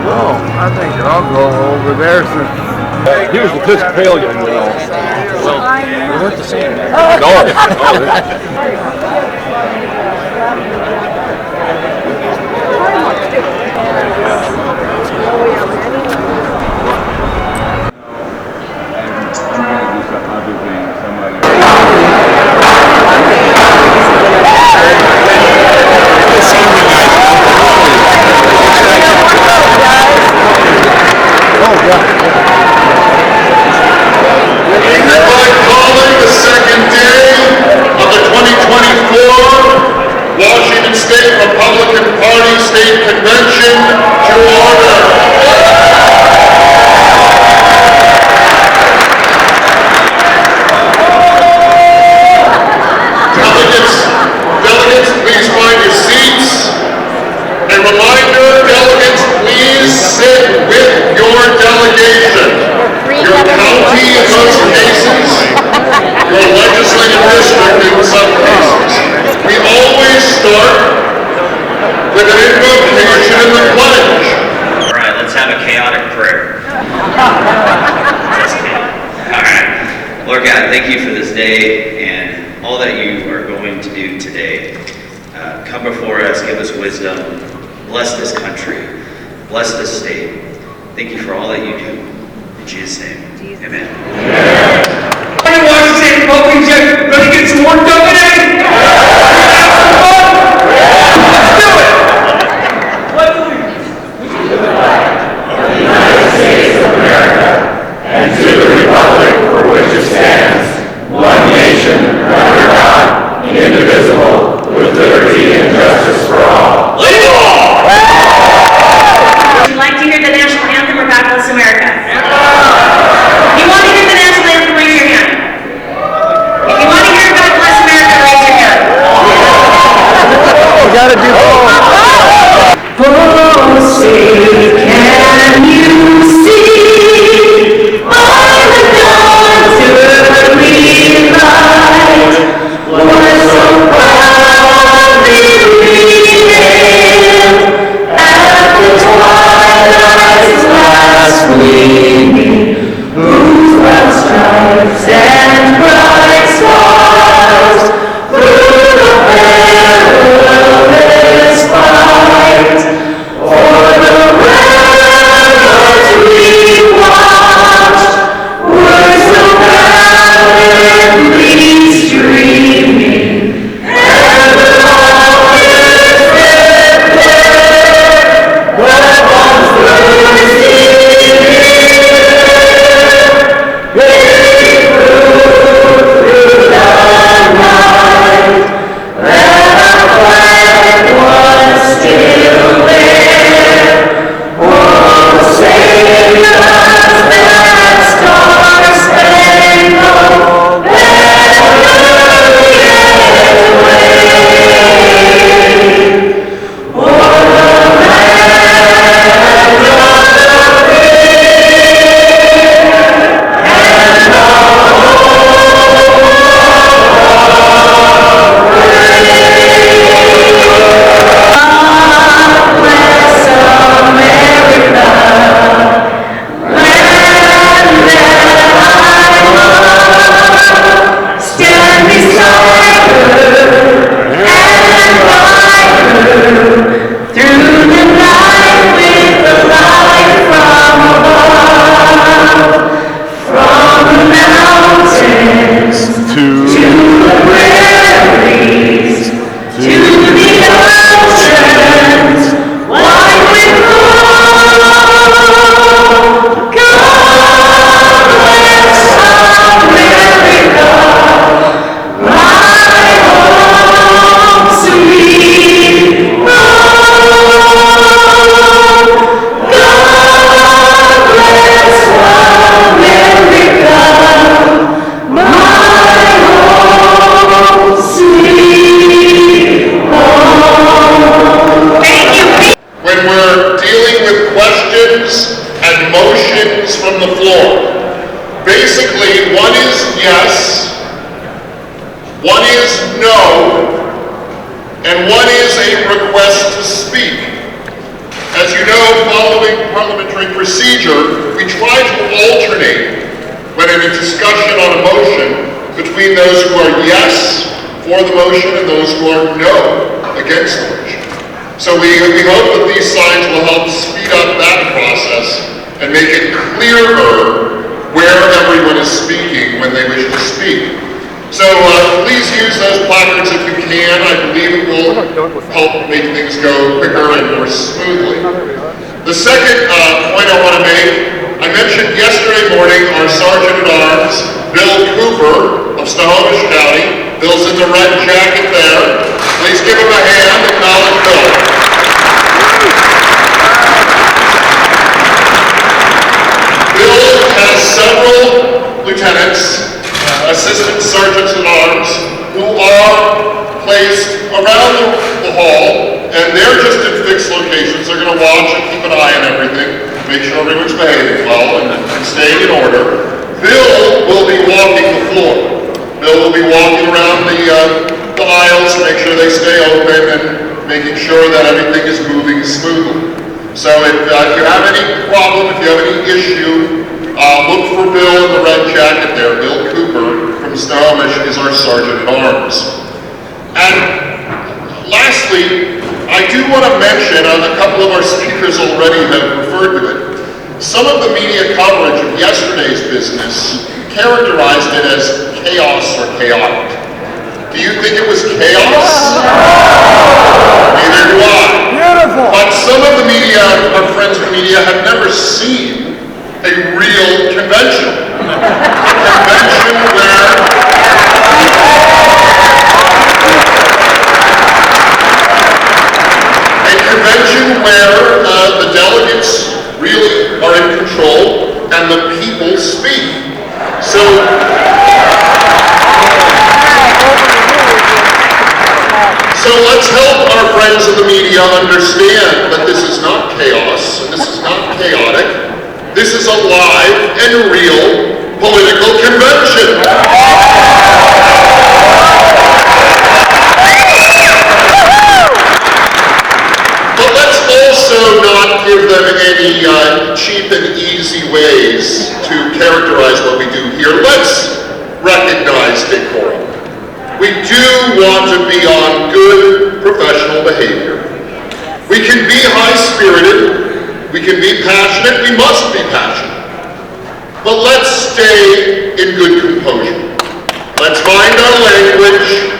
Oh, I think I'll go over there since he was Episcopalian, you know. Well, we weren't the same. No. Washington State Republican Party State Convention to order. Delegates, please find your seats. A reminder, delegates, please sit with your delegation. Your county in most cases, your legislative district in some cases. We always start with an invocation and the pledge. All right, let's have a chaotic prayer. All right. Lord God, thank you for this day and all that you are going to do today. Come before us, give us wisdom, bless this country, bless this state. Thank you for all that you do. In Jesus' name, amen. Washington State Republican Session, ready to get some work done today? and one is a request to speak. As you know, following parliamentary procedure, we try to alternate when in a discussion on a motion between those who are yes for the motion and those who are no against the motion. So we hope that these signs will help speed up that process and make it clearer where everyone is speaking when they wish to speak. So please use those placards if you can. I believe it will help make things go quicker and more smoothly. The second point I want to make, I mentioned yesterday morning our Sergeant at Arms, Bill Cooper of Snohomish County. Bill's in the red jacket there. Please give him a hand, acknowledge Bill. Bill has several lieutenants, assistant sergeants at arms, who are placed around the hall, and they're just in fixed locations. They're going to watch and keep an eye on everything, make sure everyone's behaving well and staying in order. Bill will be walking the floor. Bill will be walking around the aisles to make sure they stay open and making sure that everything is moving smoothly. So if you have any problem, if you have any issue, look for Bill in the red jacket there. Bill Cooper from Snohomish is our Sergeant at Arms. And lastly, I do want to mention, a couple of our speakers already have referred to it, some of the media coverage of yesterday's business characterized it as chaos or chaotic. Do you think it was chaos? Neither do I. Beautiful. But some of the media, our friends in the media, have never seen a real convention. A convention where the delegates really are in control and the people speak. So let's help our friends in the media understand that this is not chaos and this is not chaotic. This is a live and real political convention. But let's also not give them any cheap and easy ways to characterize what we do here. Let's recognize decorum. We do want to be on good professional behavior. We can be high-spirited, we can be passionate, we must be passionate. But let's stay in good composure. Let's mind our language.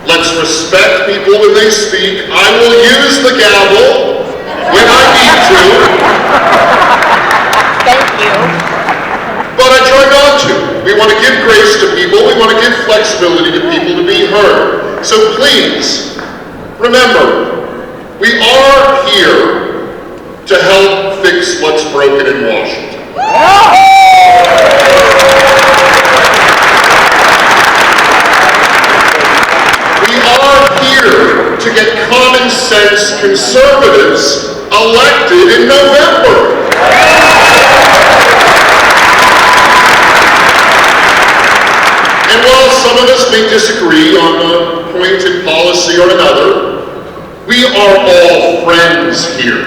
Let's respect people when they speak. I will use the gavel when I need to. Thank you. But I try not to. We want to give grace to people. We want to give flexibility to people to be heard. So please, remember, we are here to help fix what's broken in Washington. We are here to get common sense conservatives elected in November. And while some of us may disagree on a point in policy or another, we are all friends here.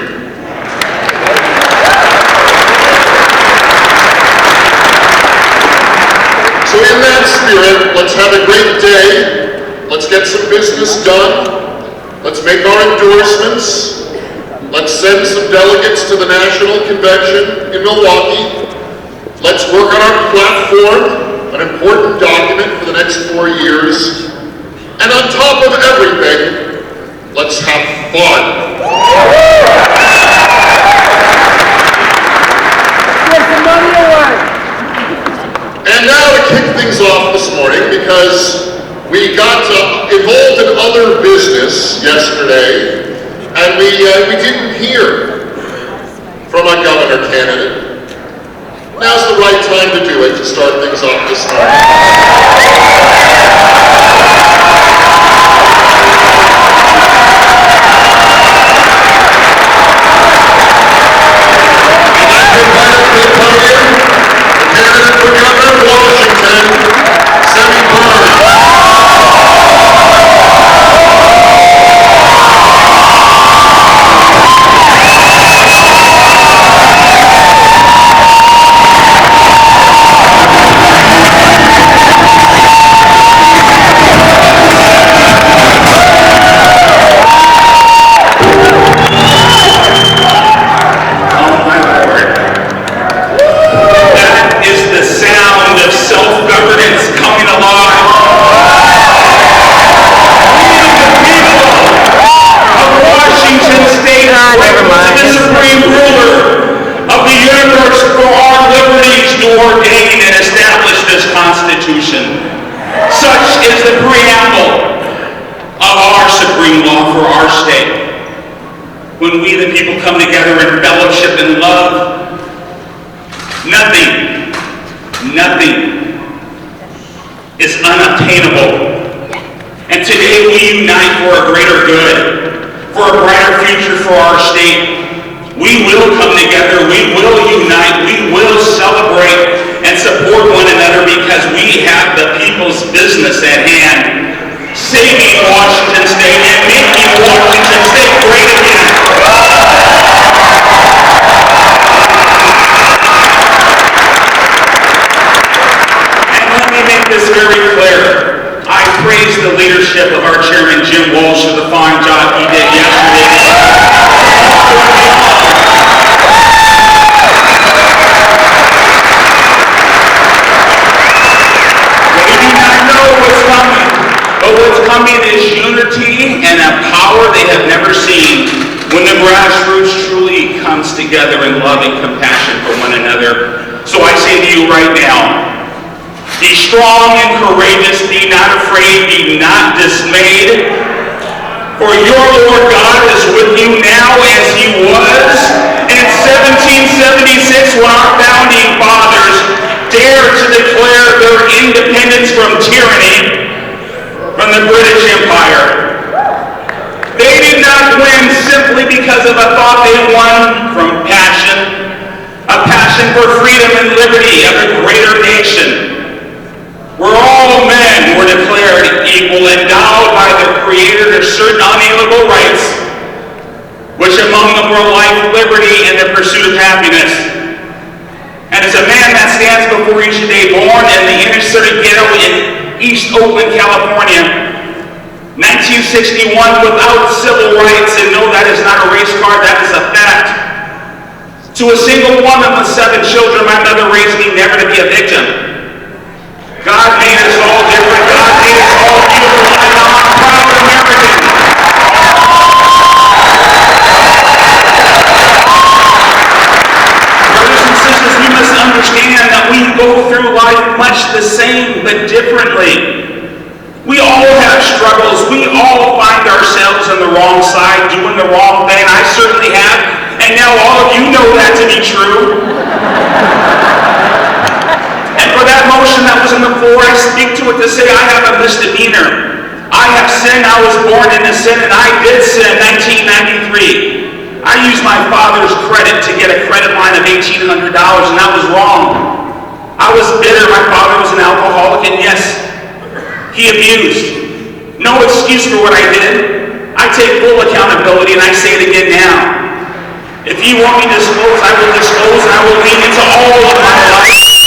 So in that spirit, let's have a great day. Let's get some business done. Let's make our endorsements. Let's send some delegates to the National Convention in Milwaukee. Let's work on our platform, an important document for the next 4 years. And on top of everything, let's have fun. Get the money away. And now to kick things off this morning, because we got involved in other business yesterday, and we didn't hear from a governor candidate. Now's the right time to do it, to start things off this morning. Candidate for Governor of Washington, Sammy Burns. unobtainable. And today we unite for a greater good, for a brighter future for our state. We will come together, we will unite, we will celebrate and support one another because we have the people's business at hand. Saving Washington State and making Washington State great again. And let me make this very clear. I praise the leadership of our chairman, Jim Walsh, for the fine job he did yesterday. We do not know what's coming, but what's coming is unity and a power they have never seen when the grassroots truly comes together in love and compassion for one another. So I say to you right now, be strong and courageous, be not afraid, be not dismayed. For your Lord God is with you now as he was in 1776 when our founding fathers dared to declare their independence from tyranny, from the British Empire. They did not win simply because of a thought they won from passion, a passion for freedom and liberty of a greater nation, where all men were declared equal, endowed by their Creator to certain unalienable rights, which among them were life, liberty, and the pursuit of happiness. And as a man that stands before you today, born in the inner city ghetto in East Oakland, California, 1961, without civil rights, and no, that is not a race card, that is a fact. To a single woman with 7 children, my mother raised me never to be a victim. God made us all different. God made us all beautiful. And I'm a proud American. Brothers and sisters, we must understand that we go through life much the same, but differently. We all have struggles. We all find ourselves on the wrong side, doing the wrong thing. I certainly have. And now all of you know that to be true. And for that motion that was on the floor, I speak to it to say I have a misdemeanor. I have sinned. I was born into sin, and I did sin in 1993. I used my father's credit to get a credit line of $1,800, and that was wrong. I was bitter. My father was an alcoholic, and yes, he abused. No excuse for what I did. I take full accountability, and I say it again now. If you want me to disclose, I will disclose, and I will lean into all of my life.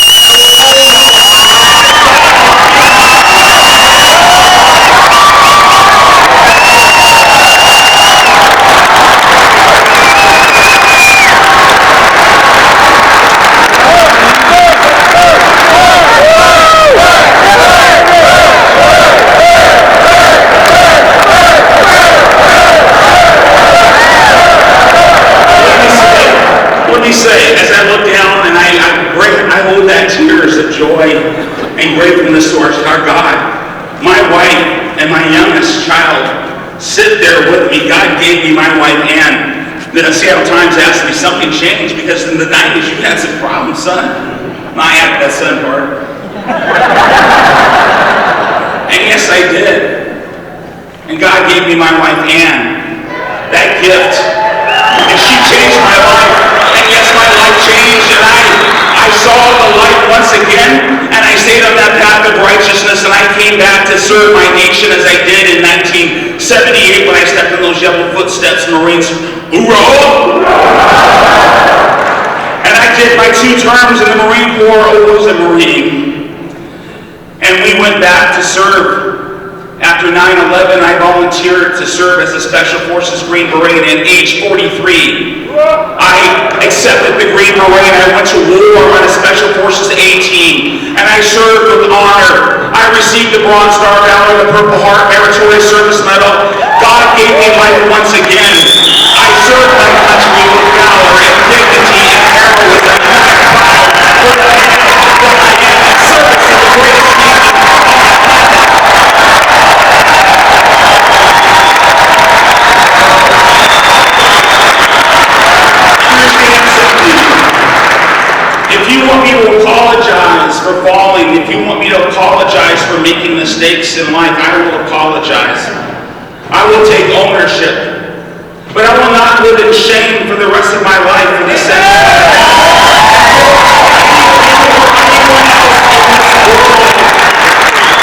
Say, as I look down and I hold that tears of joy and gratefulness to our God. My wife and my youngest child sit there with me. God gave me my wife, Ann. The Seattle Times asked me something changed because in the 90s you had some problems, son. I had that son part. And yes, I did. And God gave me my wife, Ann. That gift. And she changed my life. And yes, my life changed, and I saw the light once again, and I stayed on that path of righteousness, and I came back to serve my nation as I did in 1978 when I stepped in those yellow footsteps, Marines. Hoorah! And I did my 2 terms in the Marine Corps. I was a Marine. And we went back to serve. After 9/11, I volunteered to serve as a Special Forces Green Beret, and at age 43, I accepted the Green Beret, and I went to war on a Special Forces A team, and I served with honor. I received the Bronze Star of Valor, the Purple Heart, Meritorious Service Medal. God gave me life once again. I served my country with valor and dignity and heroism, and I'm proud for the man that I am in service of the greatest nation. If you want me to apologize for falling. If you want me to apologize for making mistakes in life, I will apologize. I will take ownership. But I will not live in shame for the rest of my life in the sense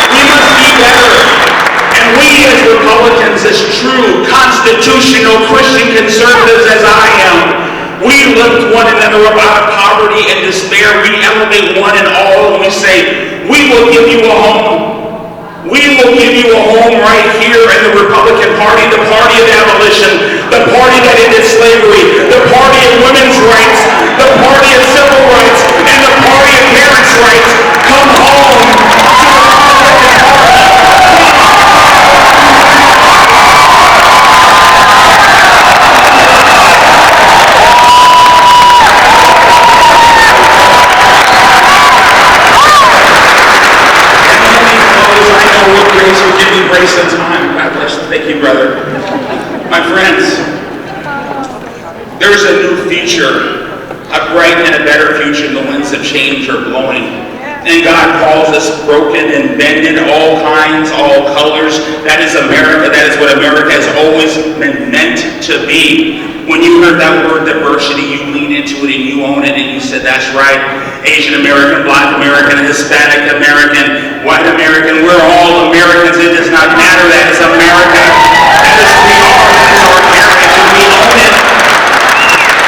we must be better. And we as Republicans, as true constitutional Christian conservatives as I am, we lift one another up out of poverty and despair. We elevate one and all, and we say, we will give you a home. We will give you a home right here in the Republican Party, the party of abolition, the party that ended slavery, the party of women's rights, the party of civil rights, and the party of parents' rights. Come home to the Republican Party. Grace and time. God bless you. Thank you, brother. My friends, there's a new future, a bright and a better future. The winds of change are blowing. And God calls us broken and bended, all kinds, all colors. That is America. That is what America has always been meant to be. When you heard that word diversity, you leaned into it and you own it and you said, that's right. Asian American, Black American, Hispanic American, White American, we're all Americans. It does not matter. That is America. That is who we are. That is our heritage and we own it.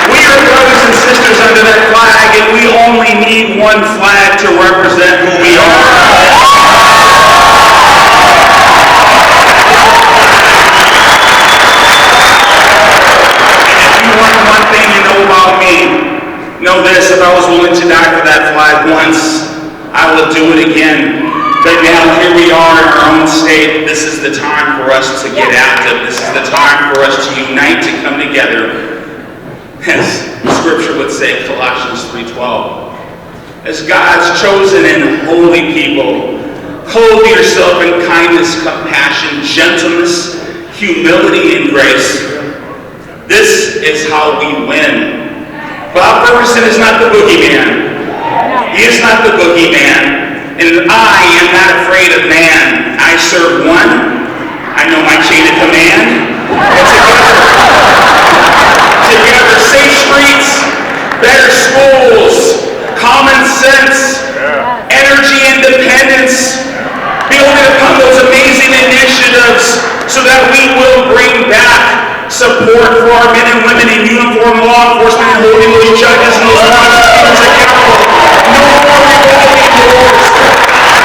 We are brothers and sisters under that flag and we only need one flag to represent who we are. Know this, if I was willing to die for that flag once, I will do it again. But now here we are in our own state. This is the time for us to get active. This is the time for us to unite, to come together. As Scripture would say, Colossians 3:12. As God's chosen and holy people, clothe yourself in kindness, compassion, gentleness, humility, and grace. This is how we win. Bob Ferguson is not the boogeyman. He is not the boogeyman. And I am not afraid of man. I serve one. I know my chain of command. Together, safe streets, better schools, common sense, energy independence, building upon those amazing initiatives so that we will bring back support for our men and women in uniform, law enforcement, and holding those judges and those prosecutors accountable. No more revolving doors.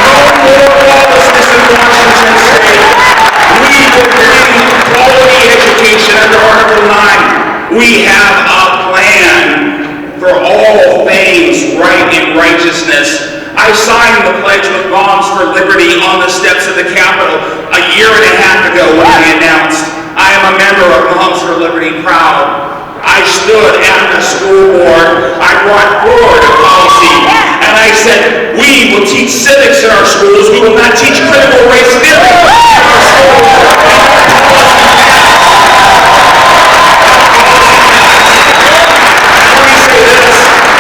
No more lawlessness in Washington State. We will bring quality education under Article 9. We have a plan for all things right and righteousness. I signed the Pledge with Moms for Liberty on the steps of the Capitol a year and a half ago when I announced I am a member of Moms for Liberty Proud. I stood at the school board. I brought forward a policy and I said, we will teach civics in our schools. We will not teach critical race theory in our schools.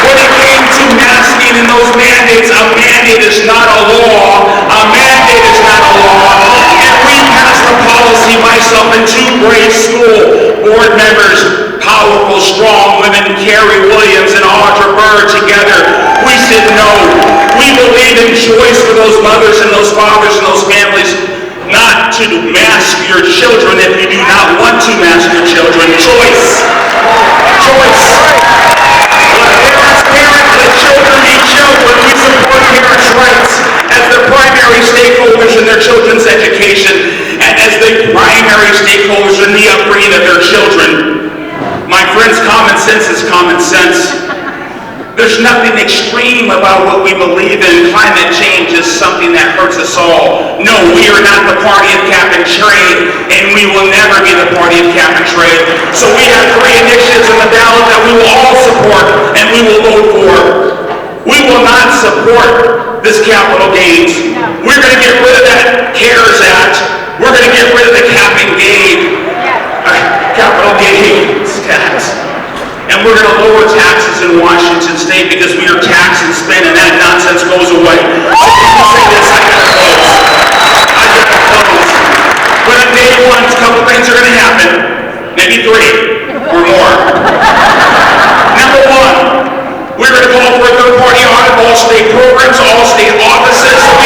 When it came to masking and those mandates, a mandate is not a law. A mandate is not a law. And we passed a policy, myself and two great school board members, powerful, strong women, Carrie Williams and Audra Burr together. We said no. We believe in choice for those mothers and those fathers and those families, not to mask your children if you do not want to mask your children. Choice. Choice. Let children be children. We support parents' rights as the primary stakeholders in their children's education and as the primary stakeholders in the upbringing of their children. My friends, common sense is common sense. There's nothing extreme about what we believe in. Climate change is something that hurts us all. No, we are not the party of cap and trade, and we will never be the party of cap and trade. So we have 3 initiatives on the ballot that we will all support and we will vote for. We will not support this capital gains. We're going to get rid of that CARES Act. We're going to get rid of the capital gains tax. And we're going to lower taxes in Washington State because we are tax and spend and that nonsense goes away. state programs, all state offices. So we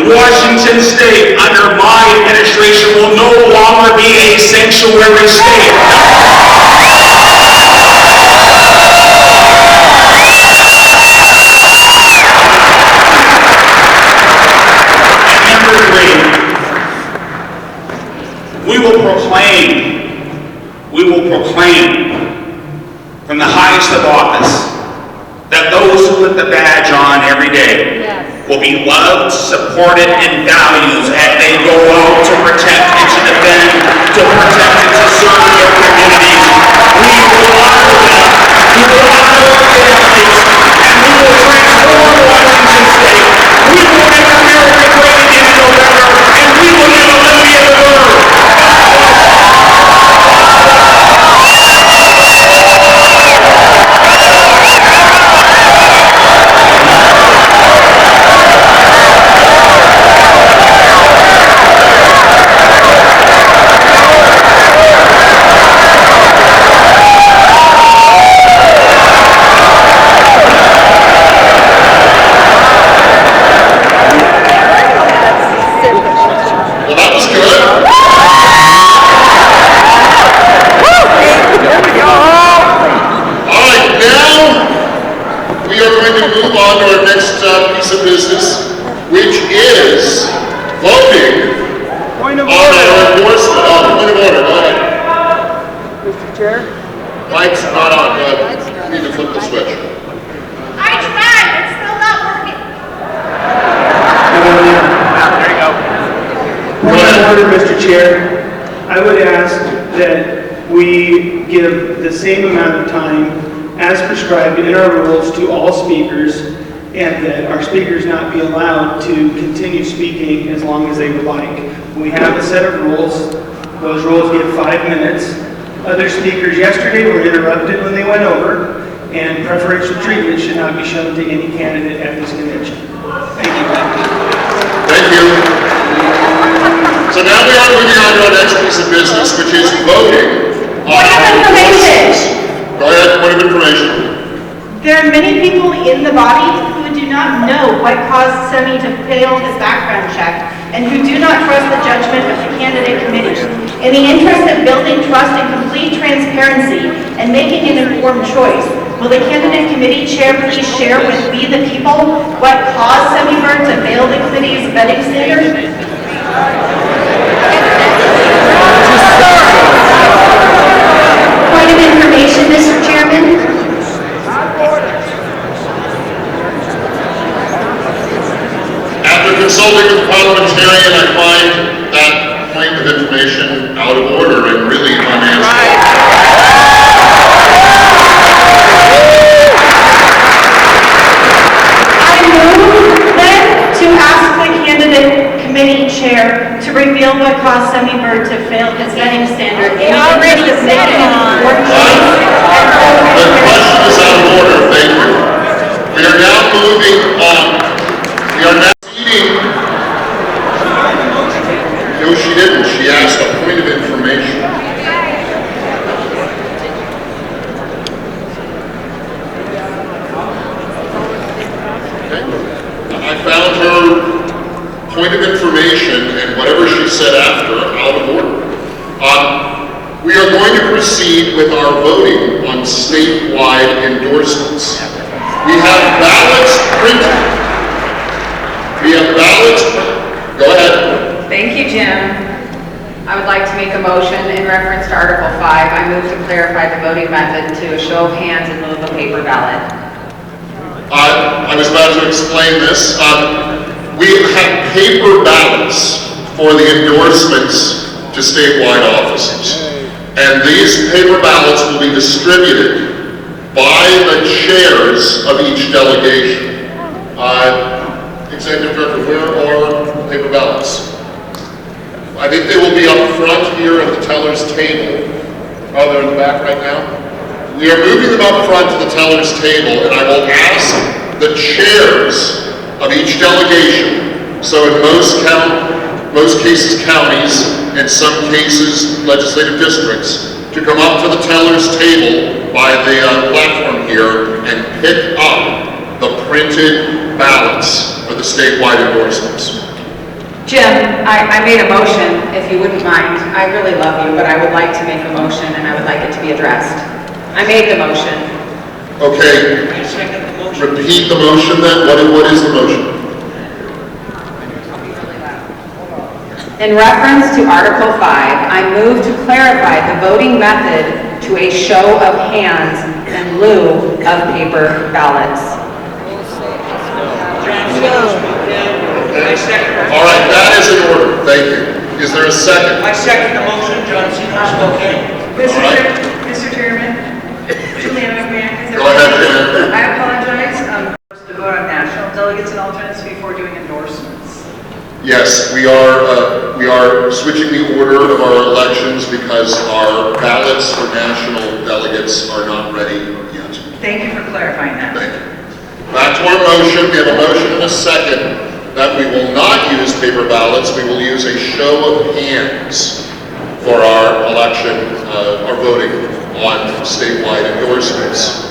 Washington State, under my administration, will no longer be a sanctuary state. And number 3, we will proclaim from the highest of office that those who put the badge on every day will be loved, supported, and valued as they go out to protect and to defend, to protect and to serve their communities. We will honor them, we will honor their families, and we will transform Washington State. We will make America great again in November, and we will get Olivia the Bird. Piece of business, which is voting Point of on our order. endorsement. Point of order, go ahead. Mr. Chair? Mike's not on, go ahead. You need to flip the switch. I tried, it's still not working. There you go. Point of order, Mr. Chair. I would ask that we give the same amount of time as prescribed in our rules to all speakers, and that our speakers not be allowed to continue speaking as long as they would like. We have a set of rules. Those rules give 5 minutes. Other speakers yesterday were interrupted when they went over, and preferential treatment should not be shown to any candidate at this convention. Thank you. Thank you. So now we are moving on to our next piece of business, which is voting on Point of information. Go ahead, point of information. There are many people in the body who do not know what caused Semi to fail his background check and who do not trust the judgment of the candidate committee. In the interest of building trust and complete transparency and making an informed choice, will the candidate committee chair please share with we the people what caused Semi to fail the committee's vetting standard? Point of information, Mr. Chairman. After consulting with the parliamentarian, I find that point of information out of order and really unanswered. I move then to ask the candidate committee chair to reveal what caused Semi Bird to fail his vetting standard. He already said it. The question is out of order, thank you. We are now moving on. We are now proceeding. No, she didn't. She asked a point of information. Okay. I found her point of information and whatever she said after out of order. We are going to proceed with our voting on statewide endorsements. We have ballots printed. We have ballots. Go ahead. Thank you, Jim. I would like to make a motion in reference to Article 5. I move to clarify the voting method to a show of hands in lieu of a paper ballot. I was about to explain this. We have paper ballots for the endorsements to statewide offices. And these paper ballots will be distributed by the chairs of each delegation. Executive Director, where are paper ballots? I think they will be up front here at the teller's table. Oh, they're in the back right now? We are moving them up front to the teller's table, and I will ask the chairs of each delegation. So in most most cases counties, in some cases legislative districts, to come up to the teller's table by the platform here and pick up the printed ballots for the statewide endorsements. Jim, I made a motion, if you wouldn't mind. I really love you, but I would like to make a motion and I would like it to be addressed. I made the motion. Okay, repeat the motion then. What is the motion? In reference to Article 5, I move to clarify the voting method to a show of hands in lieu of paper ballots. All right, that is in order. Thank you. Is there a second? I second the motion, John Cena, Spokane. Mr. Chairman, Juliana McMahon. Go ahead, Jan. I apologize. To vote on national delegates and alternates before doing endorsements. Yes, we are switching the order of our elections because our ballots for national delegates are not ready yet. Thank you for clarifying that. Thank you. Back to our motion. We have a motion and a second that we will not use paper ballots. We will use a show of hands for our election, our voting on statewide endorsements.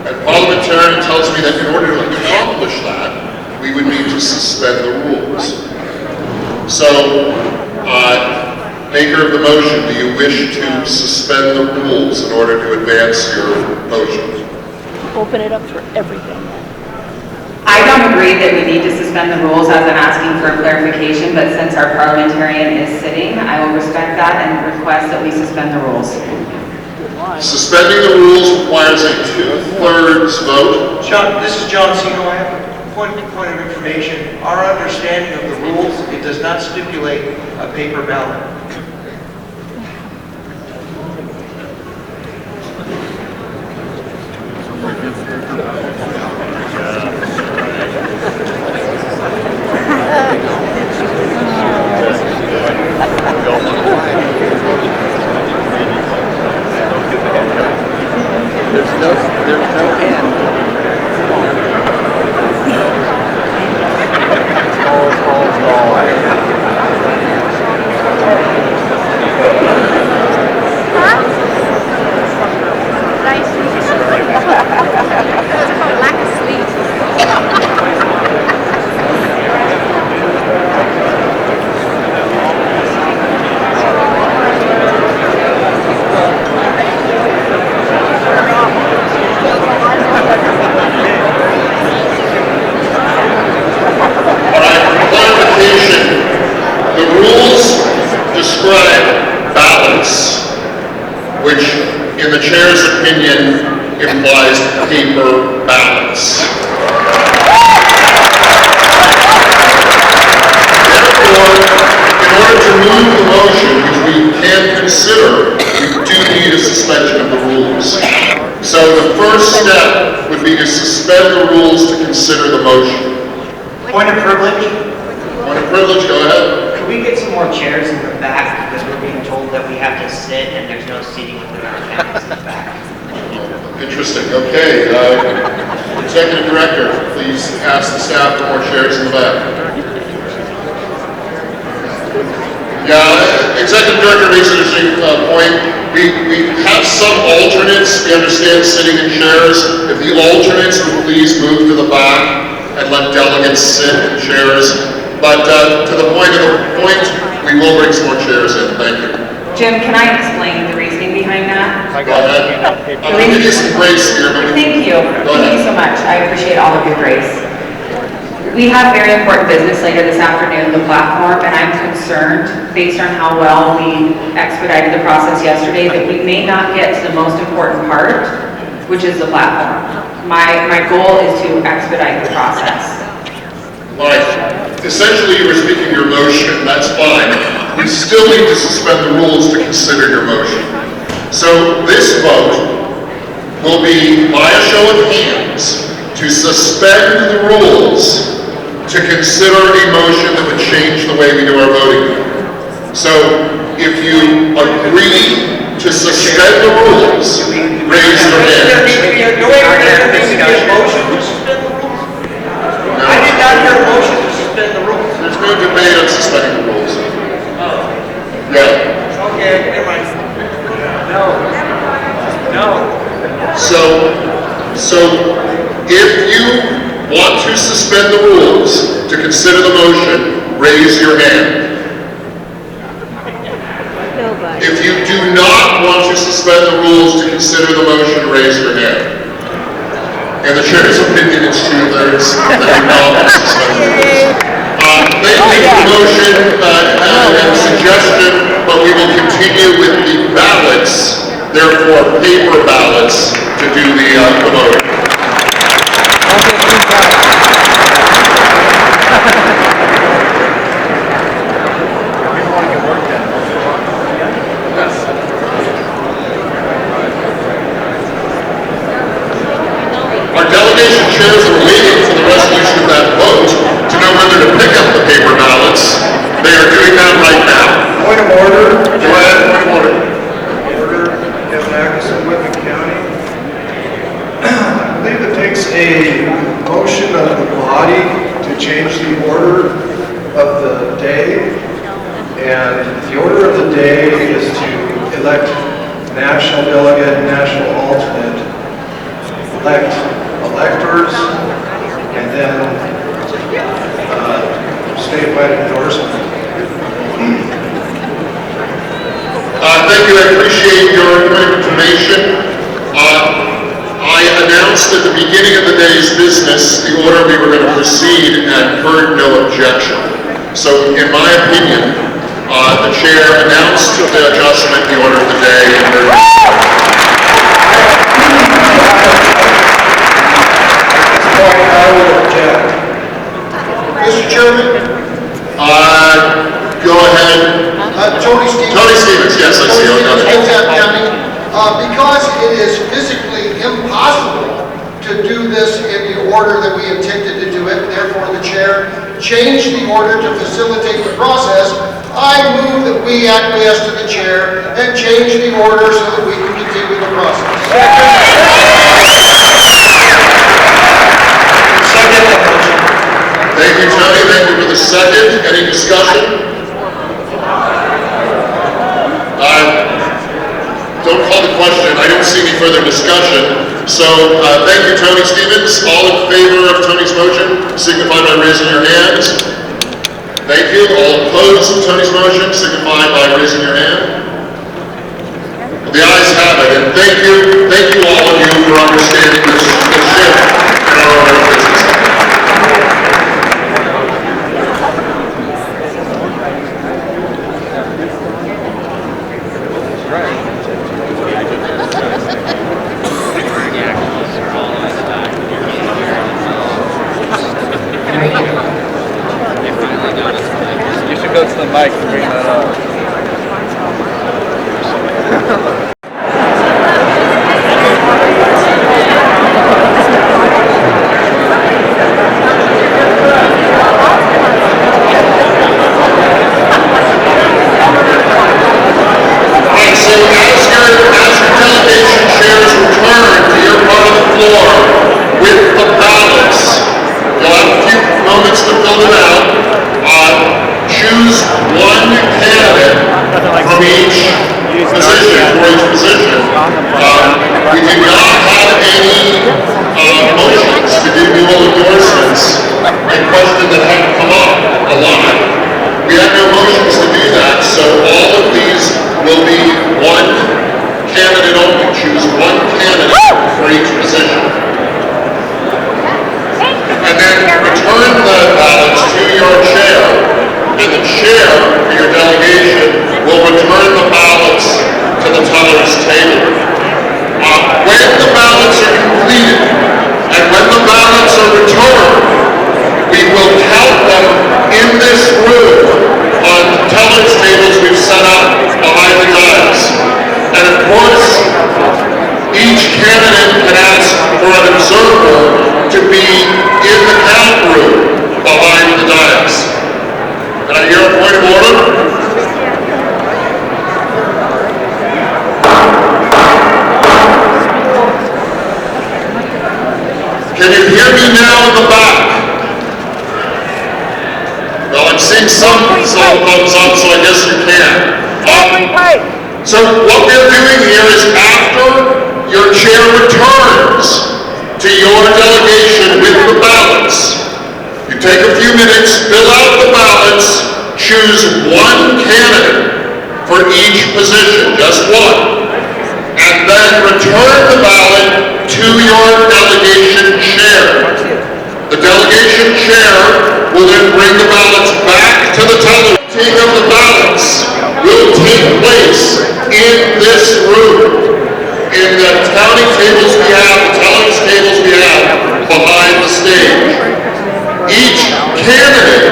And parliamentarian tells me that in order to accomplish that, we would need to suspend the rules. So, maker of the motion, do you wish to suspend the rules in order to advance your motion? Open it up for everything. I don't agree that we need to suspend the rules as I'm asking for a clarification, but since our parliamentarian is sitting, I will respect that and request that we suspend the rules. Suspending the rules requires a 2/3 vote. John, this is John Cena. I have a point of information. Our understanding of the rules, it does not stipulate a paper ballot. There's no end. implies paper ballots. Therefore, in order to move the motion, which we can consider, we do need a suspension of the rules. So the first step would be to suspend the rules to consider the motion. Point of privilege. Point of privilege, go ahead. Could we get some more chairs in the back because we're being told that we have to sit and there's no seating within our families in the back. Interesting. Okay. Executive Director, please ask the staff for more chairs in the back. Yeah, Executive Director makes an interesting point. We have some alternates, we understand, sitting in chairs. If the alternates would please move to the back and let delegates sit in chairs. But to the point, we will bring some more chairs in. Thank you. Jim, can I explain the reasoning behind that? Go ahead. I'm going to give you some grace here. Thank you. Thank you so much. I appreciate all of your grace. We have very important business later this afternoon, the platform, and I'm concerned, based on how well we expedited the process yesterday, that we may not get to the most important part, which is the platform. My goal is to expedite the process. All right. Essentially, you were speaking your motion. That's fine. We still need to suspend the rules to consider your motion. So this vote will be by a show of hands to suspend the rules to consider a motion that would change the way we do our voting. So if you agree to suspend the rules, raise your hand. There needs to be a motion to suspend the rules. I did not hear a motion to suspend to consider the motion, raise your hand. Nobody. If you do not want to suspend the rules to consider the motion, raise your hand. And the chair's opinion is 2/3 that do not want to suspend the rules. Thank you for the motion and suggestion, but we will continue with the ballots, therefore paper ballots, to do the voting. Our delegation chairs are waiting for the resolution of that vote to know whether to pick up the paper ballots. They are doing that right now. Point of order. Go ahead, point of order. Order, Kevin Atkinson, Whitman County. I believe it takes a motion of the body to change the order of the day. And the order of the day is to elect national delegate, national alternate, elect electors, and then statewide endorsement. Thank you, I appreciate your information. I announced at the beginning of the day's business the order we were going to proceed and heard no objection. So in my opinion, the chair announced the adjustment, the order of the day, and heard I will object. Mr. Chairman? Go ahead. Tony Stevens. Tony Stevens, yes, I see. Because it is physically impossible to do this in the order that we intended to do it, therefore the chair changed the order to facilitate the process. I move that we acquiesce to the chair and change the order so that we can continue the process. Second the motion. Thank you, Tony. Thank you for the second. Any discussion? Don't call the question. I don't see any further discussion. So thank you, Tony Stevens. All in favor of Tony's motion, signify by raising your hands. Thank you. All opposed to Tony's motion, signify by raising your hand. The ayes have it. And thank you all of you for understanding this shift in our order of business. You should go to the mic and bring that up. So what we're doing here is after your chair returns to your delegation with the ballots, You take a few minutes, fill out the ballots, choose one candidate for each position, just one, and then return the ballot to your delegation chair. The delegation chair will then bring the ballots back to the teller. Taking of the ballots will take place in this room, in the counting tables we have, the telling tables we have behind the stage. Each candidate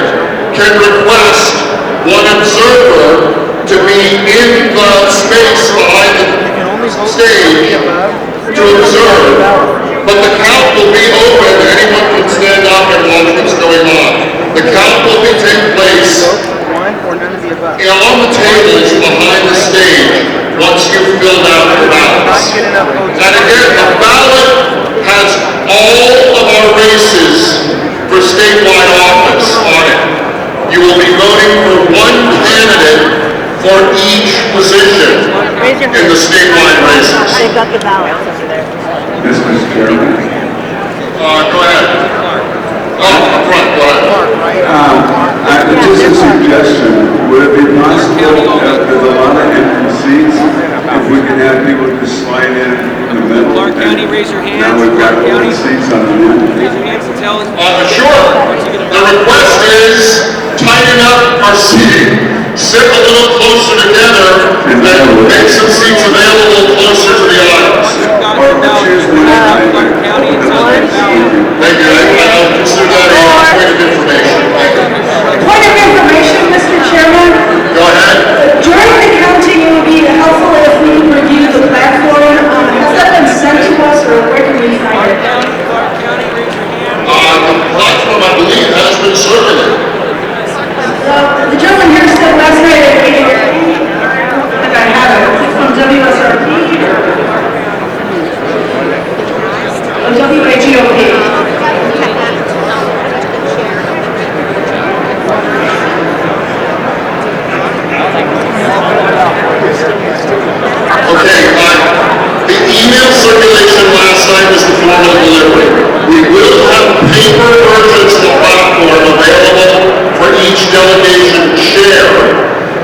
can request one observer to be in the space behind the stage to observe, but the count will be open. Anyone can stand up and watch what's going on. The count will be taking place on the tables behind the stage once you've filled out the ballots. And again, the ballot has all of our races for statewide office on it. You will be voting for one candidate for each position in the statewide races. They've got the ballots over there. Mr. Chairman. Go ahead. Oh, up front, go ahead. Just a suggestion, would it be possible, there's a lot of empty seats, if we can have people just slide in the middle? Clark County, raise your hands. Now we've got all the seats on the end. Raise your hands and tell us. Sure. The request is tighten up our seating. Sit a little closer together and make some seats available closer to the aisles. Clark County, it's on their ballot. Thank you. I'll consider that a point of information. Point of information, Mr. Chairman. Go ahead. During the counting, it would be helpful if we could review the platform. Has that been sent to us, or where can we find it? Clark County, raise your hand. The platform, I believe, has been circulated. The gentleman here said last night at that I have it from WSRP or WAGOP. Okay, the email circulation last night was the formal delivery. We will have paper versions of the platform available for each delegation chair.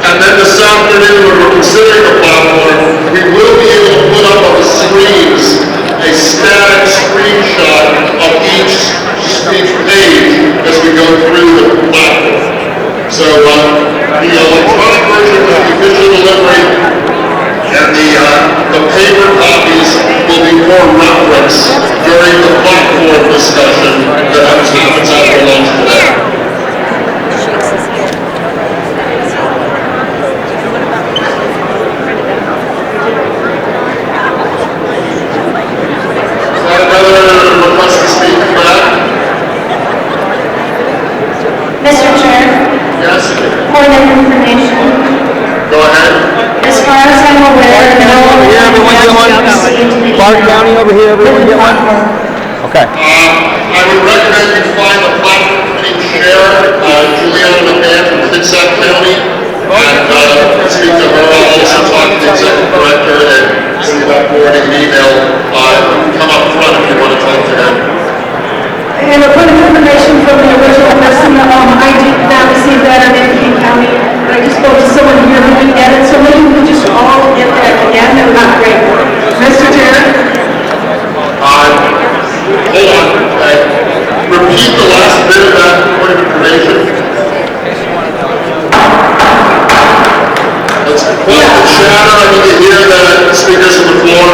And then this afternoon, when we're considering the platform, we will be able to put up on the screens a static screenshot of each page as we go through the platform. So the electronic version of the official delivery and the paper copies will be for reference during the platform discussion that happens after lunch today. Is that another request to speak for that? Mr. Chair, Yes? point of information. Go ahead. As far as I'm aware, no one has received the Clark County over here, everyone get one? Okay. I would recommend you find the platform committee chair, Juliana McMahon from Kitsap County, and speak to her. I'll also talk to the executive director and send you that forwarding an email. Come up front if you want to talk to him. And a point of information from the original person, I did not receive that in King County, but I just spoke to someone here who didn't get it, so maybe we could just all get that again, that would be great. Mr. Chair? Hold on. Repeat the last bit of that point of information. Let's quiet the chatter. I need to hear the speakers on the floor.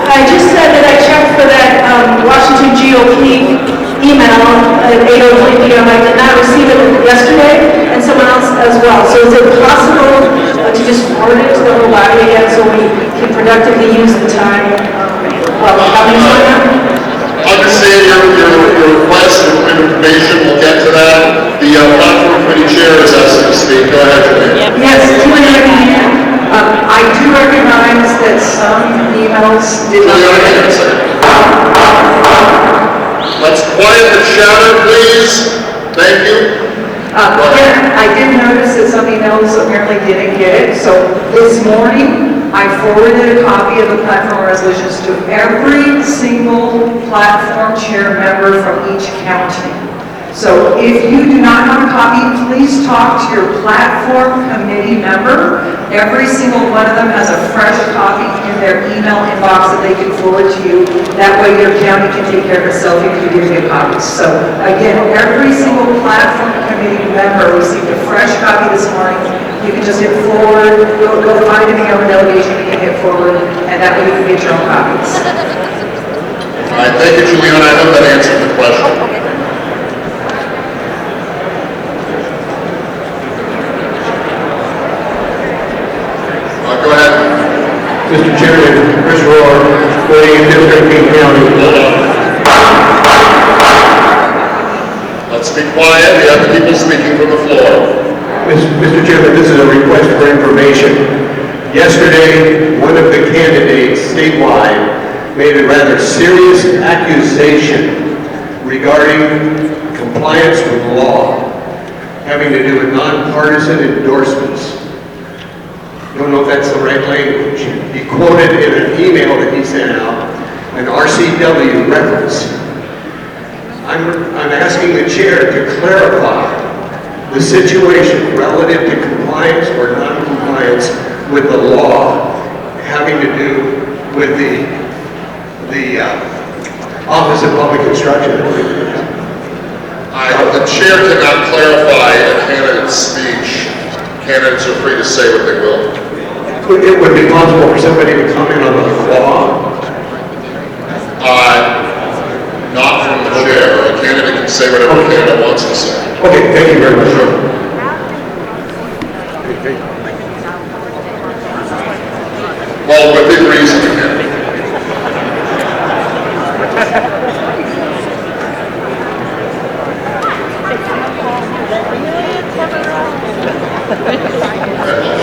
I just said that I checked for that Washington GOP email at 8:03 p.m. I did not receive it yesterday, and someone else as well. So is it possible to just forward it to the whole body again so we can productively use the time while the counting is going on? Understand your request and information. We'll get to that. The platform committee chair is asking to speak. Go ahead, Julie. Yes, I do recognize that some emails did not. Let's quiet the chatter, please. Thank you. Yeah, I did notice that some emails apparently didn't get it, so this morning I forwarded a copy of the platform resolutions to every single platform chair member from each county. So if you do not have a copy, please talk to your platform committee member. Every single one of them has a fresh copy in their email inbox that they can forward to you. That way your county can take care of itself if you give you copies. So again, every single platform committee member received a fresh copy this morning. You can just hit forward, go find it in your delegation, you can hit forward, and that way you can get your own copies. All right, thank you, Juliana. I hope that answered the question. Go ahead. Mr. Chairman, Chris Rohr, voting in District King County. Let's be quiet. We have people speaking from the floor. Mr. Chairman, this is a request for information. Yesterday, one of the candidates statewide made a rather serious accusation regarding compliance with law, having to do with nonpartisan endorsements. Don't know if that's the right language. He quoted in an email that he sent out an RCW reference. I'm asking the chair to clarify the situation relative to compliance or non-compliance with the law having to do with the Office of Public Instruction. The chair cannot clarify a candidate's speech. Candidates are free to say what they will. It would be possible for somebody to comment on the law? Not from the chair. A candidate can say whatever a candidate wants to say. Okay, thank you very much. Sure. Well, within reason, again.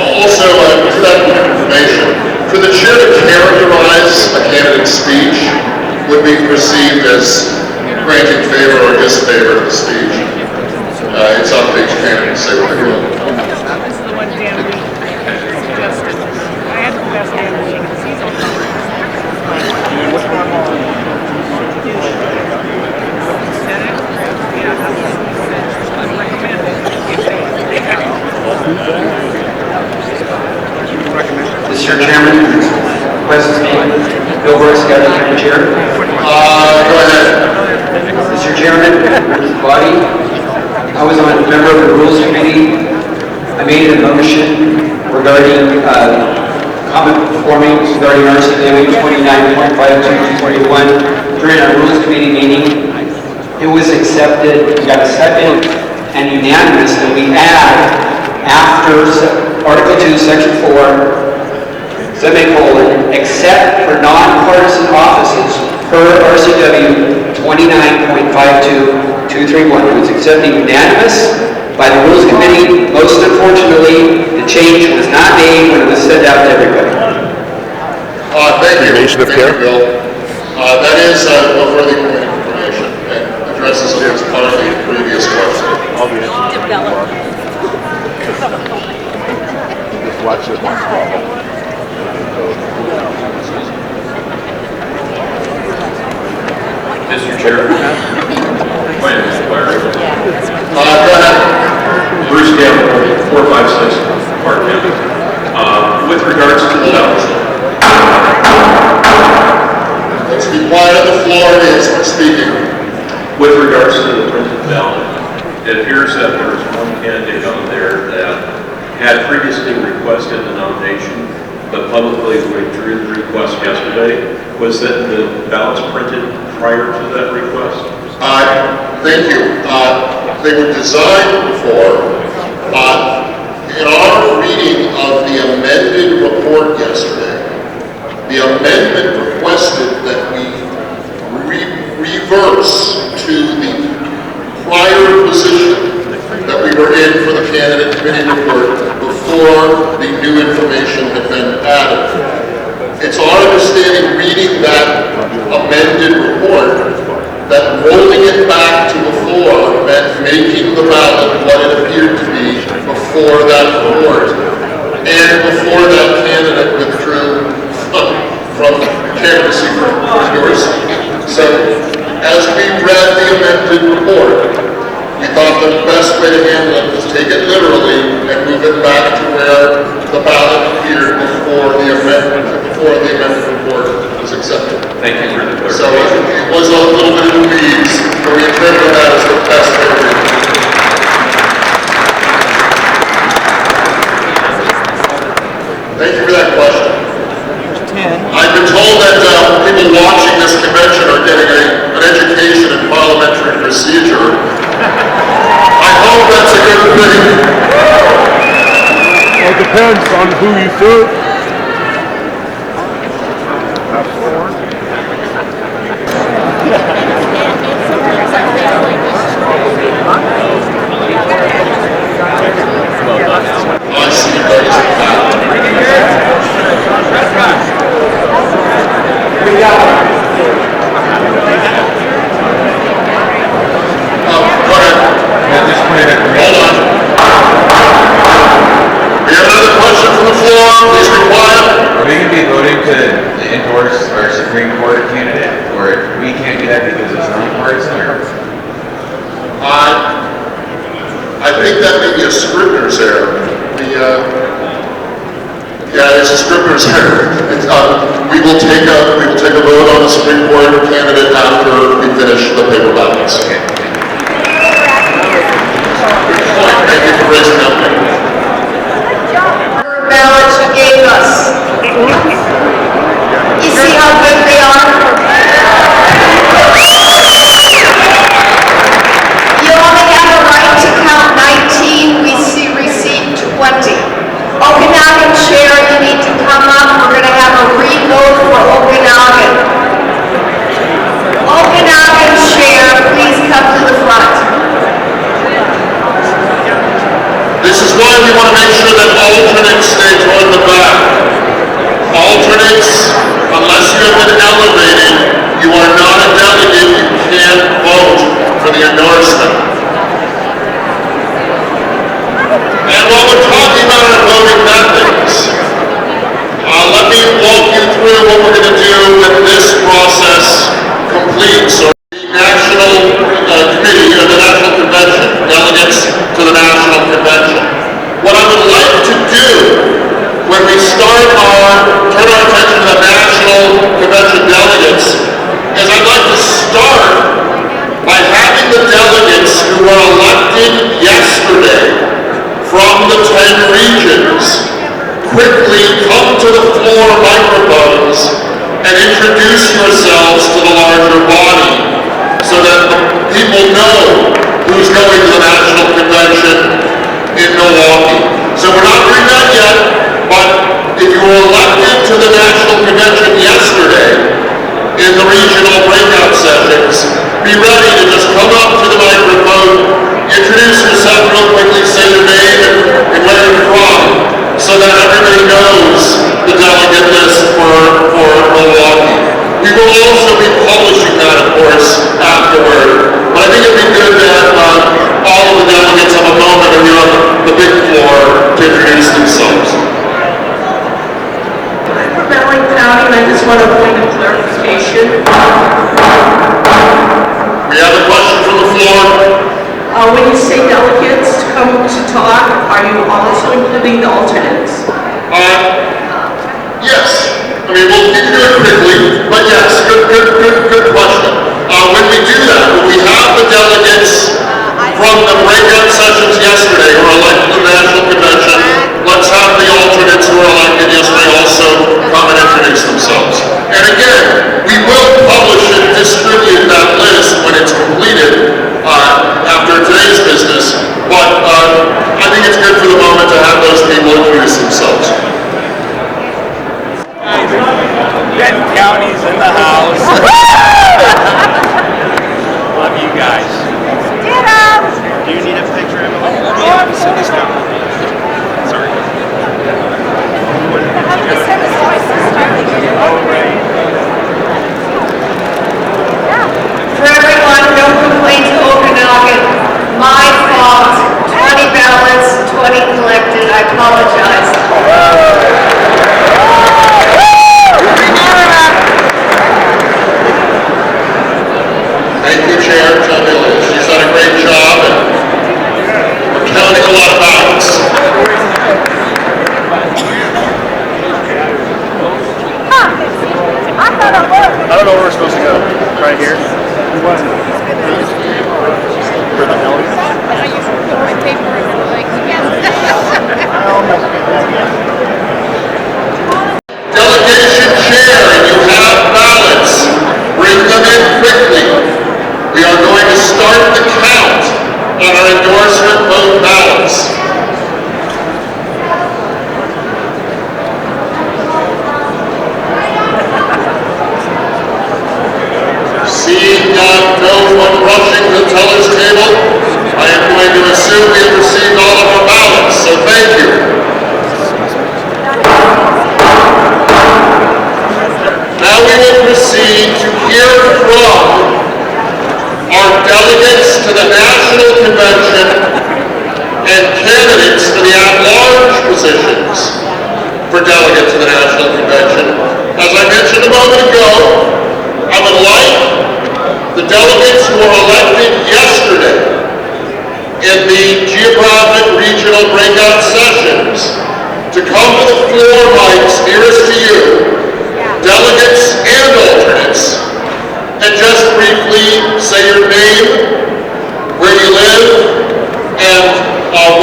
Also, to that point of information, for the chair to characterize a candidate's speech would be perceived as granting favor or disfavor to the speech. It's up to each candidate to say what they will. This is the one Dan Lee suggested. I had to ask Dan Lee because he's on Mr. Chairman, request to speak. Bill Brooks, County Chair. Go ahead. Mr. Chairman, members of the body, I was a member of the Rules Committee. I made a motion regarding comment performing regarding RCW 29.5221 during our Rules Committee meeting. It was accepted, we got a second and unanimous that we add after Article 2, Section 4, semicolon, except for nonpartisan offices per RCW 29.52231. It was accepted unanimous by the Rules Committee. Most unfortunately, the change was not made when it was sent out to everybody. Thank you. Thank you, Bill. That is no further information and addresses at least part of the previous question. Just watch it. Mr. Chair. My name is Larry. Go ahead. Bruce Campbell, 456 Park County. With regards to the ballots. Let's be quiet on the floor. It's speaking. With regards to the printed ballot, it appears that there is one candidate on there that had previously requested a nomination, but publicly withdrew the request yesterday. Was that the ballots printed prior to that request? Thank you. They were designed for, in our reading of the amended report yesterday, the amendment requested that we reverse to the prior position that we were in for the candidate committee report before the new information had been added. It's our understanding, reading that amended report, that rolling it back to before meant making the ballot what it appeared to be before that report, and before that candidate withdrew from candidacy for yours. So, as we read the amended report, way to handle it was take it literally and move it back to where the ballot appeared before the amendment report was accepted. Thank you for the So clarification. it was a little bit in the weeds, but we interpreted that as the best way to do it. Thank you for that question. I've been told that people watching this convention are getting an education in parliamentary procedure. I hope that's a good thing. Well, it depends on who you serve. I see you guys in the back. Go ahead. Hold on. We have another question from the floor. Please be quiet. Are we going to be voting to endorse our Supreme Court candidate, or we can't do that because it's nonpartisan? I think that may be a Scribner's error. Yeah, it's a Scribner's error. We will take a vote on the Supreme Court candidate after we finish the paper ballots. Okay. Good point. Thank you for raising that. Ballots you gave us. You see how good they are? You only have a right to count 19, we received 20. Okanagan Chair, you need to come up, we're going to have a re-vote for Okanagan. Okanagan Chair, please come to the front. This is why we want to make sure that alternates stay toward the back. Alternates, unless you have been elevated, you are not a delegate, you can't vote for the endorsement. And while we're talking about our voting methods, let me walk you through what we're going to do with this process complete. So the National Committee, the National Convention, delegates to the National Convention. What I would like to do when we turn our attention to the National Convention delegates is I'd like to start by having the delegates who were elected yesterday from the 10 regions quickly come to the floor microphones and introduce yourselves to the larger body so that the people know who's going to the National Convention in Milwaukee. So we're not doing that yet, but if you were elected to the National Convention yesterday in the regional breakout sessions, be ready to just come up to the microphone, introduce yourself real quickly, say your name and where you're from, so that everybody knows the delegate list for Milwaukee. We will also be publishing that, of course, afterward. But I think it'd be good to have all of the delegates have a moment when you're on the big floor to introduce themselves. For Valley County, I just want a point of clarification. We have a question from the floor. When you say delegates come to talk, are you also including the alternates? Yes. I mean, you can do it quickly, but yes, good question. When we do that, when we have the delegates from the breakout sessions yesterday who were elected to the National Convention, let's have the alternates who were elected yesterday also come and introduce themselves. And again, we will publish and distribute that list when it's completed after today's business, but I think it's good for the moment to have those people introduce themselves. Benton County's in the house. Love you guys. Do you need a picture, Emily? Yeah, sit this down. Sorry. for delegate to the National Convention. As I mentioned a moment ago, I would like the delegates who were elected yesterday in the geographic regional breakout sessions to come to the floor mics nearest to you, delegates and alternates, and just briefly say your name, where you live, and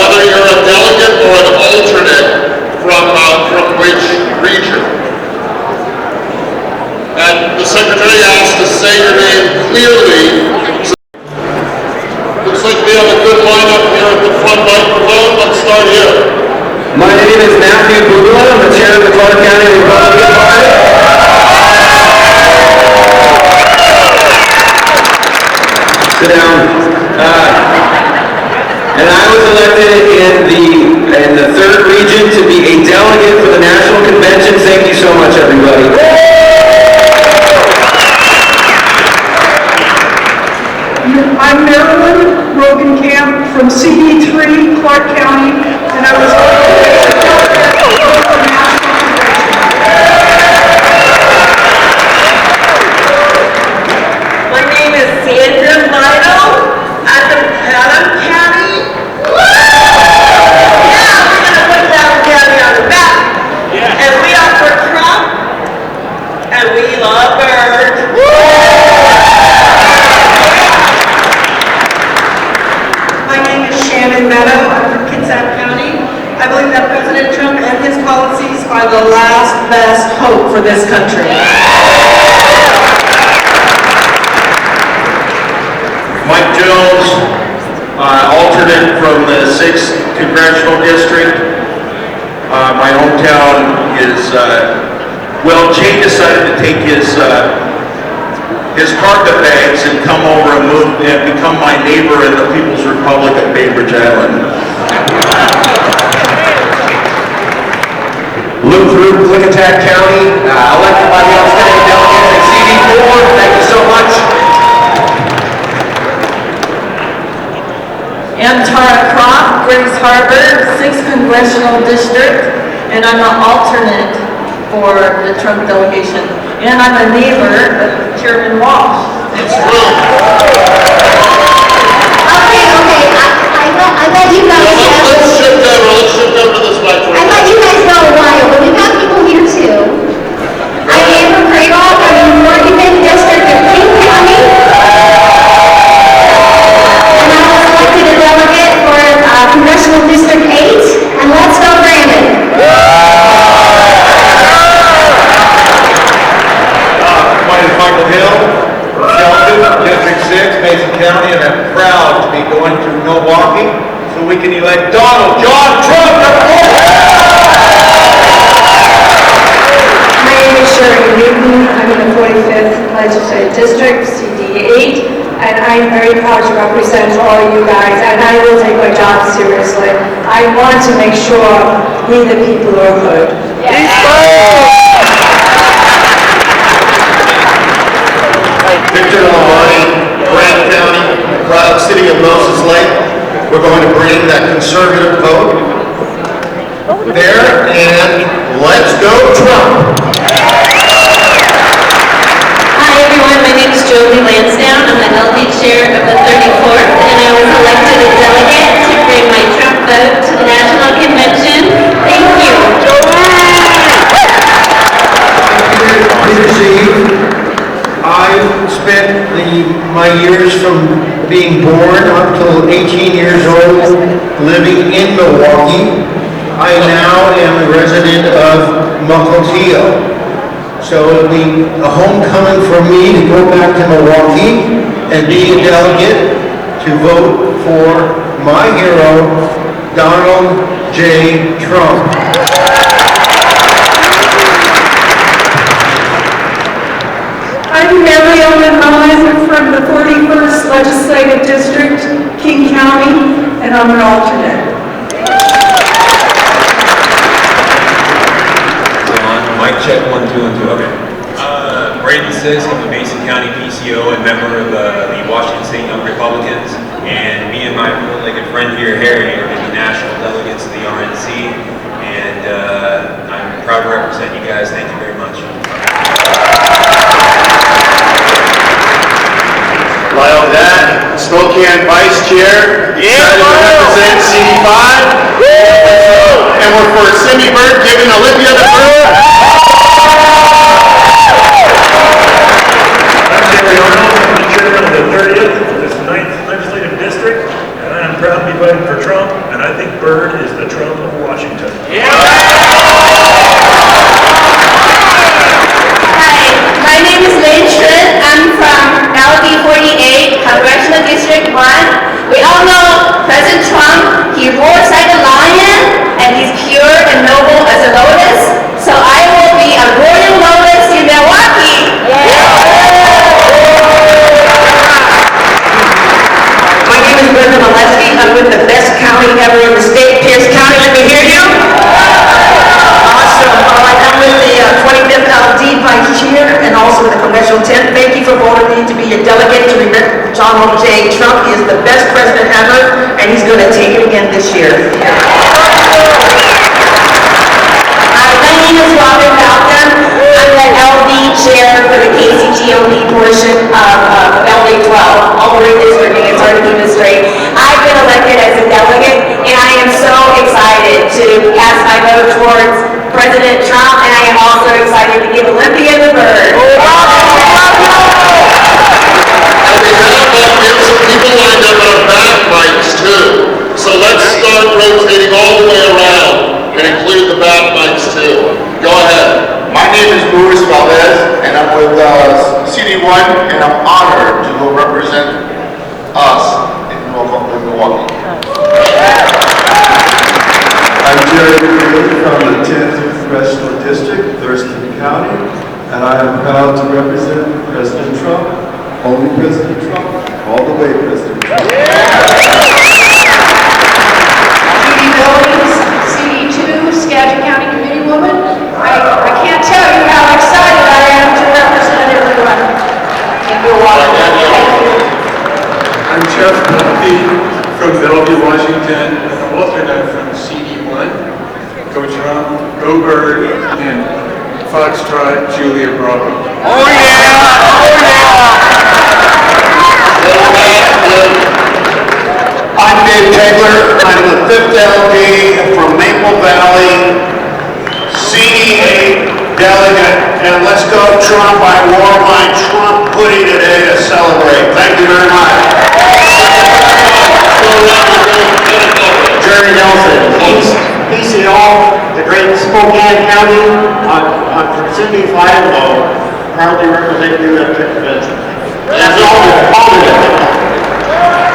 whether you're a delegate or an alternate from which region. And the secretary asked to say your name clearly. Looks like we have a good lineup here at the front microphone. Let's start here. My name is Matthew Bugula. I'm the chair of the Clark County Republican Party. Sit down. And I was elected in the 3rd region to be a delegate for the National Convention. Thank you so much, everybody. I'm Marilyn Rogenkamp from CD3, Clark County, and I was elected for the National Convention. My name is Sandra Lino. I'm from Adams County. Yeah, we're going to put Adams County on the map. And we are for Trump, and we love birds. My name is Shannon Meadow. I'm from Kitsap County. I believe that President Trump and his policies are the last best hope for this country. Mike Jones, alternate from the 6th Congressional District. My hometown is, well, Jay decided to take his carpet bags and come over and move and become my neighbor in the People's Republic of Bainbridge Island. Luke Root, Klickitat County, elected by the outstanding delegate at CD4. Thank you so much. I'm Tara Croft, Grace Harbor, 6th Congressional District, and I'm an alternate for the Trump delegation. And I'm a neighbor of Chairman Walsh. I bet you guys Let's shift over to this microphone. I bet you guys know why, but we've got people here too. I'm Amber Craybaugh, I'm in the 45th District of King County. And I was elected a delegate for Congressional District 8. And let's go Brandon. My name is Michael Hill, District 6, Mason County, and I'm proud to be going to Milwaukee so we can elect Donald John Trump. My name is Sherry Newton. I'm in the 45th Legislative District, CD8, and I'm very proud to represent all you guys, and I will take my job seriously. I want to make sure we the people are heard. Victor Lombardi, Grant County, proud city of Moses Lake. We're going to bring that conservative vote there, and let's go Trump. Hi everyone, my name is Jolie Lansdowne. I'm the LD chair of the 34th, and I was elected a delegate to bring my Trump vote to the National Convention. Thank you. Peter Steve. I've spent my years from being born up till 18 years old living in Milwaukee. I now am a resident of Mukilteo. So it'll be a homecoming for me to go back to Milwaukee and be a delegate to vote for my hero, Donald J. Trump. I'm Mary Ellen Hines from the 41st Legislative District, King County, and I'm an alternate. Mic check, 1, 2, and 2. Okay. Brandon Six, I'm a Mason County PCO and member of the Washington State Young Republicans. And me and my really good friend here, Harry, are going to be national delegates of the RNC. And I'm proud represent you guys. Thank you very much. Lyle Dan, Spokane Vice Chair, excited to represent CD5. And we're for Cindy Bird giving Olivia the bird. I'm Jerry Arnold, I'm the chairman of the 30th of this 9th Legislative District, and I am proud to be voting for Trump, and I think Bird is the Trump of Washington. My name is Lynn Schmidt. I'm from LD 48, Congressional District 1. We all know President Trump, he roars like a lion, and he's pure and noble as a lotus. So I will be a royal lotus in Milwaukee. My name is Brenda Molesky. I'm with the best county ever in the state, Pierce County. Let me hear you. Awesome. All right, I'm with the 25th LD Vice Chair and also with the Congressional 10. Thank you for voting me to be a delegate to represent Donald J. Trump. He is the best president ever, and he's going to take it again this year. My name is Robin Falcon. I'm the LD Chair for the KCGOP portion of LD 12, all redistricting. It's hard to keep it straight. I've been elected as a delegate, and I am so excited to cast my vote towards President Trump, and I am also excited to give Olympia the bird. And we have some people lined up on back mics too. So let's start rotating all the way around and include the back mics too. Go ahead. My name is Luis Valdez, and I'm with CD1, and I'm honored to go represent us in Milwaukee. I'm Jerry from the 10th Congressional District, Thurston County, and I am proud to represent President Trump, only President Trump, all the way President Trump. CD2, Skagit County Committee Woman. I can't tell you how excited I am to represent everyone in Milwaukee. I'm Jeff Duffy from Bellevue, Washington, an alternate from CD1. Go Trump, go Bird, and Foxtrot, Julia Bravo. Oh yeah! Oh yeah! I'm Dave Taylor. I'm the 5th LD from Maple Valley, CD8 delegate, and let's go Trump. I wore my Trump hoodie today to celebrate. Thank you very much. Jerry Nelson, PCO, the great Spokane County. I'm from Cindy 5 proudly representing you at the convention. That's all.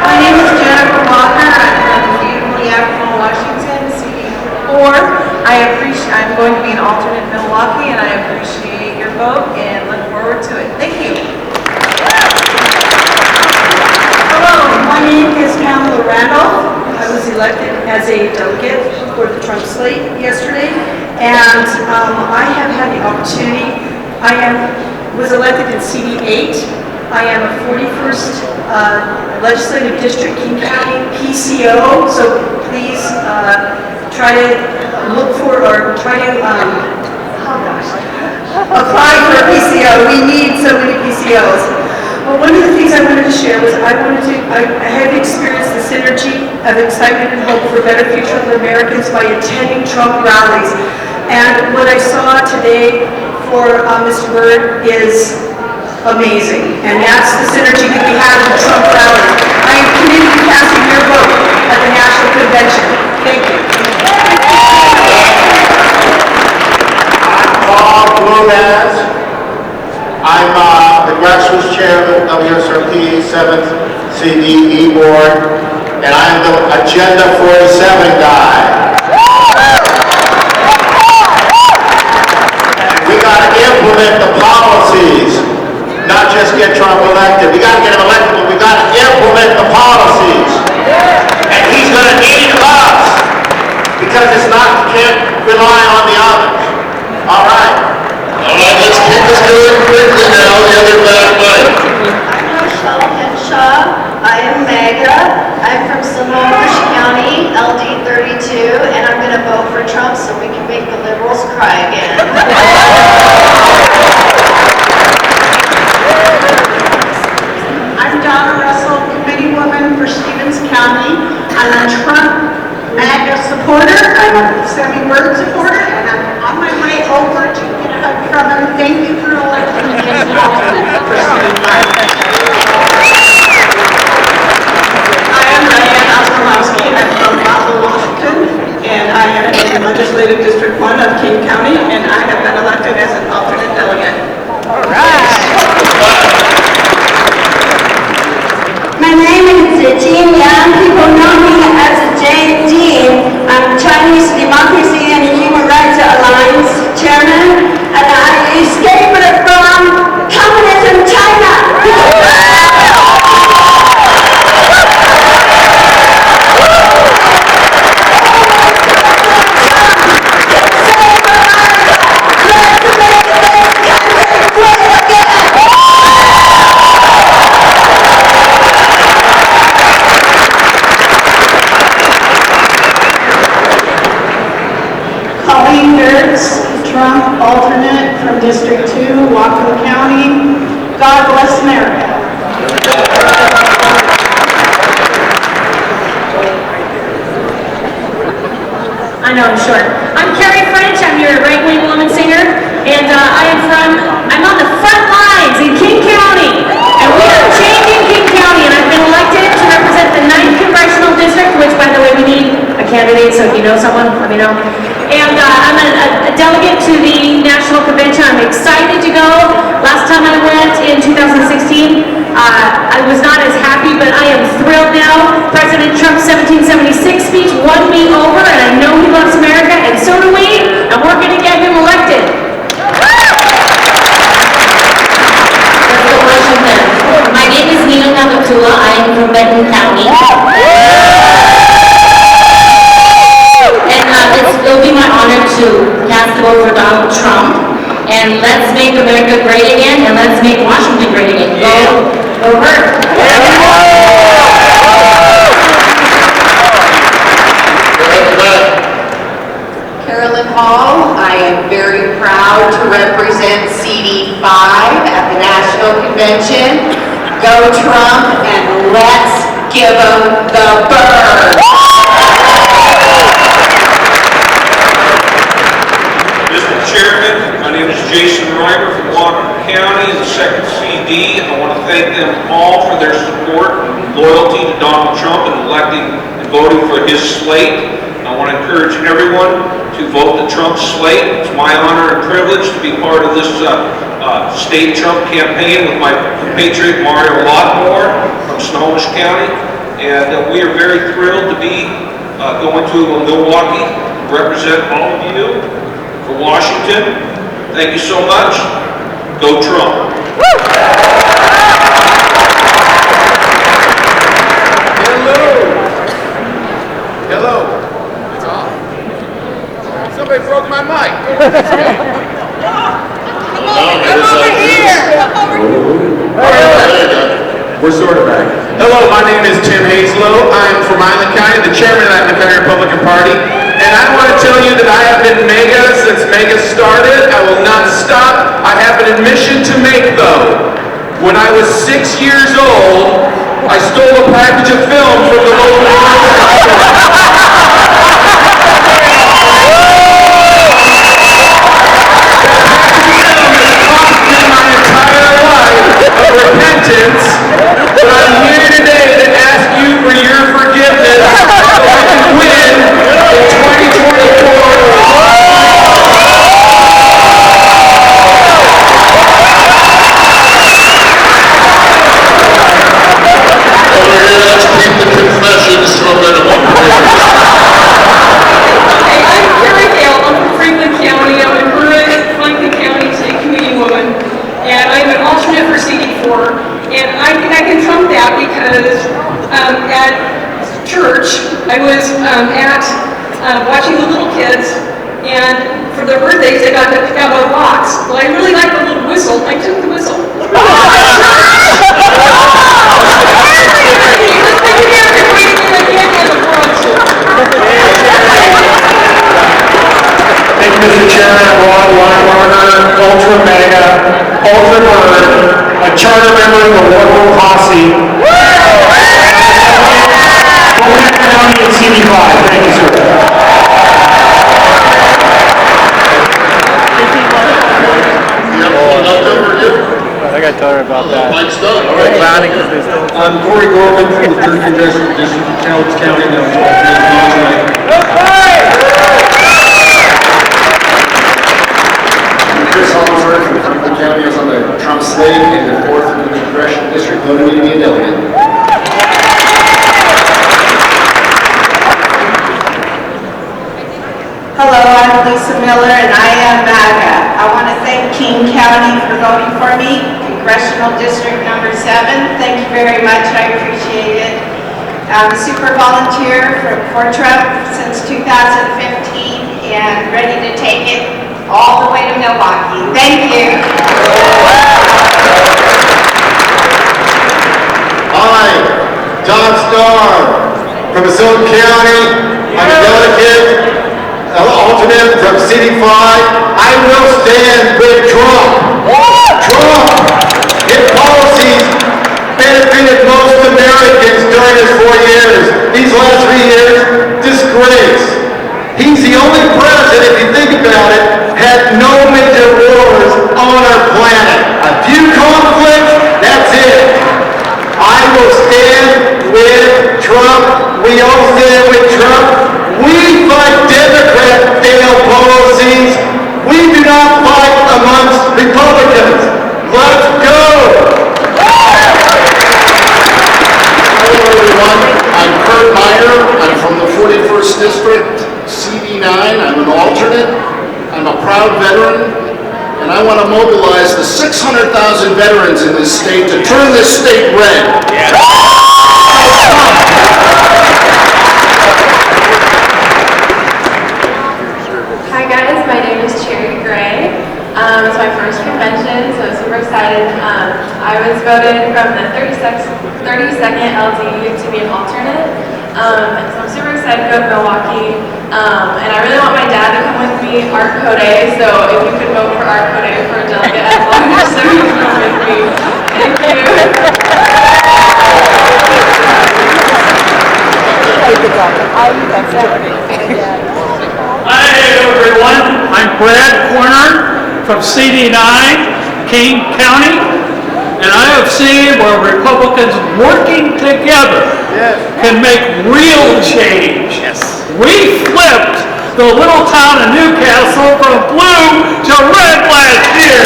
My name is Jennifer Walker. I'm from beautiful Yakima, Washington, CD4. I'm going to be an alternate in Milwaukee, and I appreciate your vote and look forward to it. Thank you. Hello, my name is Pamela Randolph. I was elected as a delegate for the Trump slate yesterday, and I have had the opportunity. Was elected in CD8. I am a 41st Legislative District, King County PCO, so please try to look for or try to apply for a PCO. We need so many PCOs. Well, one of the things I wanted to share was I have experienced the synergy of excitement and hope for a better future for Americans by attending Trump rallies. And what I saw today for Mr. Bird is amazing. And that's the synergy that we have in the Trump rallies. I am committed to casting your vote at the National Convention. Thank you. Bob Lopez. I'm the grassroots chair of the WSRP 7th CDE board, and I'm the Agenda 47 guy. We got to implement the policies, not just get Trump elected. We got to get him elected, but we got to implement the policies. And he's going to need us, because it's not, can't rely on the others. All right. All right, let's keep this going quickly now. The other back mic. I'm Rochelle Henshaw. I am MAGA. I'm from Snohomish County, LD 32, and I'm going to vote for Trump so we can make the liberals cry again. big Bird supporter, and I'm on my way over to get a hug from him. Thank you for electing me as the alternate for City 5. I am Diane Osmolowski. I'm from Boston, Washington, and I am in Legislative District 1 of King County, and I have been elected as an alternate delegate. All right. My name is Jean Yang. People know me as Jane Jean. I'm Chinese Democracy and Human Rights Alliance chairman, and I escaped from communism China. Trump, alternate from District 2, Whatcom County. God bless America. I know I'm short. I'm Carrie French. I'm your right-wing woman singer, and I'm on the front lines in King County, and we are changing King County, and I've been elected to represent the 9th Congressional District, which, by the way, we need a candidate, so if you know someone, let me know. And I'm a delegate to the National Convention. I'm excited to go. Last time I went in 2016, I was not as happy, but I am thrilled now. President Trump's 1776 speech won me over, and I know he loves America, and so do we, and we're going to get him elected. Let's go Washington. My name is Nina Navatula. I am from Benton County. It'll be my honor to cast the vote for Donald Trump. And let's make America great again, and let's make Washington great again. Go Bird. Carolyn Hall, I am very proud to represent CD5 at the National Convention. Go Trump, and let's give him the bird. Mr. Chairman, my name is Jason Reimer from Whatcom County, the 2nd CD. I want to thank them all for their support and loyalty to Donald Trump and electing and voting for his slate. I want to encourage everyone to vote the Trump slate. It's my honor and privilege to be part of this state Trump campaign with my compatriot Mario Lockmore from Snohomish County. And we are very thrilled to be going to Milwaukee to represent all of you for Washington. Thank you so much. Go Trump. Hello. It's on. Somebody broke my mic. Come over here. We're sort of back. Hello, my name is Tim Hazlow. I'm from Island County, the chairman of the Island County Republican Party. And I want to tell you that I have been MAGA since MAGA started. I will not stop. I have an admission to make, though. When I was 6 years old, I stole a package of film from the local repentance, but I'm here today to ask you for your forgiveness so I can win in 2024. Over here, let's keep the confessions to a minimum. Hey, I'm Carrie Hale. I'm from Franklin County. I'm a current Franklin County State Committee woman, and I'm an alternate for CD4. And I think I can trump that because at church, I was watching the little kids, and for their birthdays, they got to pick out a box. Well, I really like the little whistle. I took the whistle. Thank you, Mr. Chairman. Ron Weinberger, Ultra Mega, Ultra Bird, a charter member of the Local Posse. Spokane County and CD5. Thank you, sir. Hello, I'm Lisa Miller, and I am MAGA. I want to thank King County for voting for me, Congressional District number 7. Thank you very much, I appreciate it. I'm a super volunteer for Trump since 2015 and ready to take it all the way to Milwaukee. Thank you. Hi, John Starr from Spokane County. I'm a delegate, alternate from CD5. I will stand with Trump. Trump, his policies benefited most Americans during his 4 years. These last 3 years, disgrace. He's the only president, if you think about it, had no major wars on our planet. A few conflicts, that's it. I will stand with Trump. We all stand with Trump. We fight Democrat failed policies. We do not fight amongst Republicans. Let's go! Hello everyone, I'm Kurt Meyer. I'm from the 41st District, CD9. I'm an alternate. I'm a proud veteran. And I want to mobilize the 600,000 veterans in this state to turn this state red. Hi guys, my name is Cherry Gray. It's my first convention, so I'm super excited. I was voted from the 32nd LD to be an alternate. So I'm super excited to go to Milwaukee. And I really want my dad to come with me, Art Code, so if you could vote for Art Code for a delegate at large, so you can come with me. Thank you. Hi everyone, I'm Brad Corner from CD9, King County, and I have seen where Republicans working together can make real change. We flipped the little town of Newcastle from blue to red last year.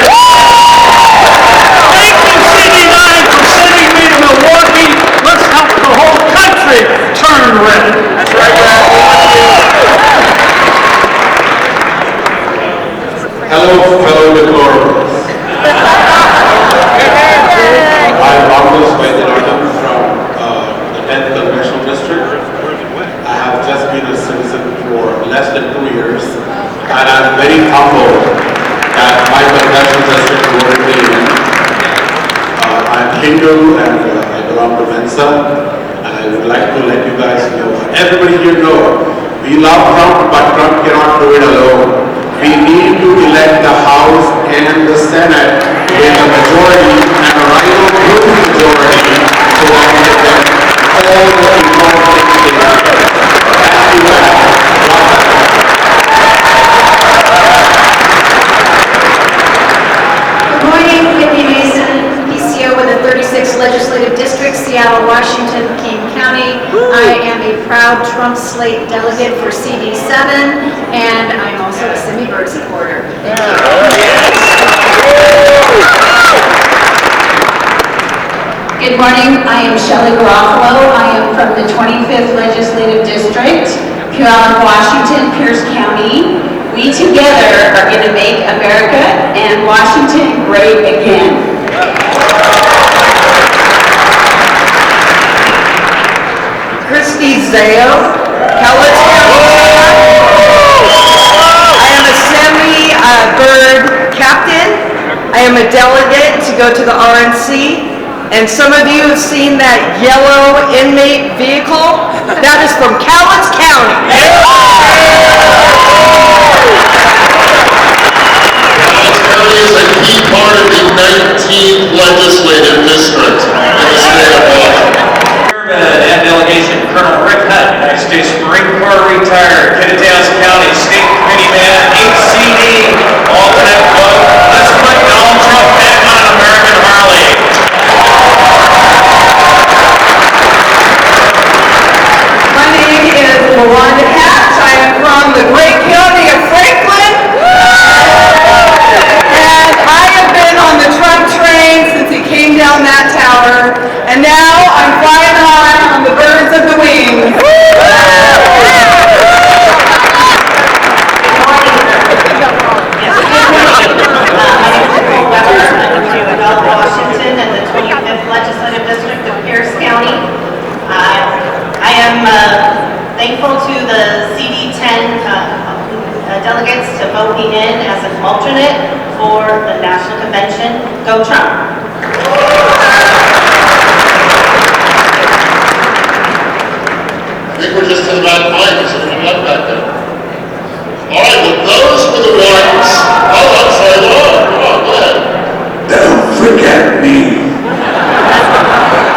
Thank you CD9 for sending me to Milwaukee. Let's help the whole country turn red. That's right, Brad. Hello, fellow deplorers. I'm Marcus Vaidyanathan from the 10th Congressional District. I have just been a citizen for less than 2 years, and I'm very humbled that my congressional district voted me in. I'm Hindu and I belong to Mensa, and I would like to let you guys know, everybody here know, we love Trump, but Trump cannot do it alone. We need to elect the House and the Senate with a majority and a rival group majority so that we can get all the important things together. Thank you, Good morning, Whitney Mason, PCO with the 36th Legislative District, Seattle, Washington, King County. I am a proud Trump slate delegate for CD7, and I'm also a semi-bird supporter. Thank you. Good morning, I am Shelley Garofalo. I am from the 25th Legislative District, Puyallup, Washington, Pierce County. We together are going to make America and Washington great again. Christy Zale, Cowlitz County. I am a semi-bird captain. I am a delegate to go to the RNC. And some of you have seen that yellow inmate vehicle. That is from Cowlitz County. Cowlitz County is a key part of the 19th Legislative District in the state of Washington. And delegation, Colonel Rick Hutt, United States Marine Corps retired, Kittitas County State Committee Man, HCD, alternate vote. Let's put Donald Trump back on an American Harley. My name is Wanda CD10 delegates to vote me in as an alternate for the National Convention. Go Trump! I think we're just in the back line. Is anyone left back there? All right, well, those were the ones. Oh, I'm sorry. Come on, go ahead. Don't forget me.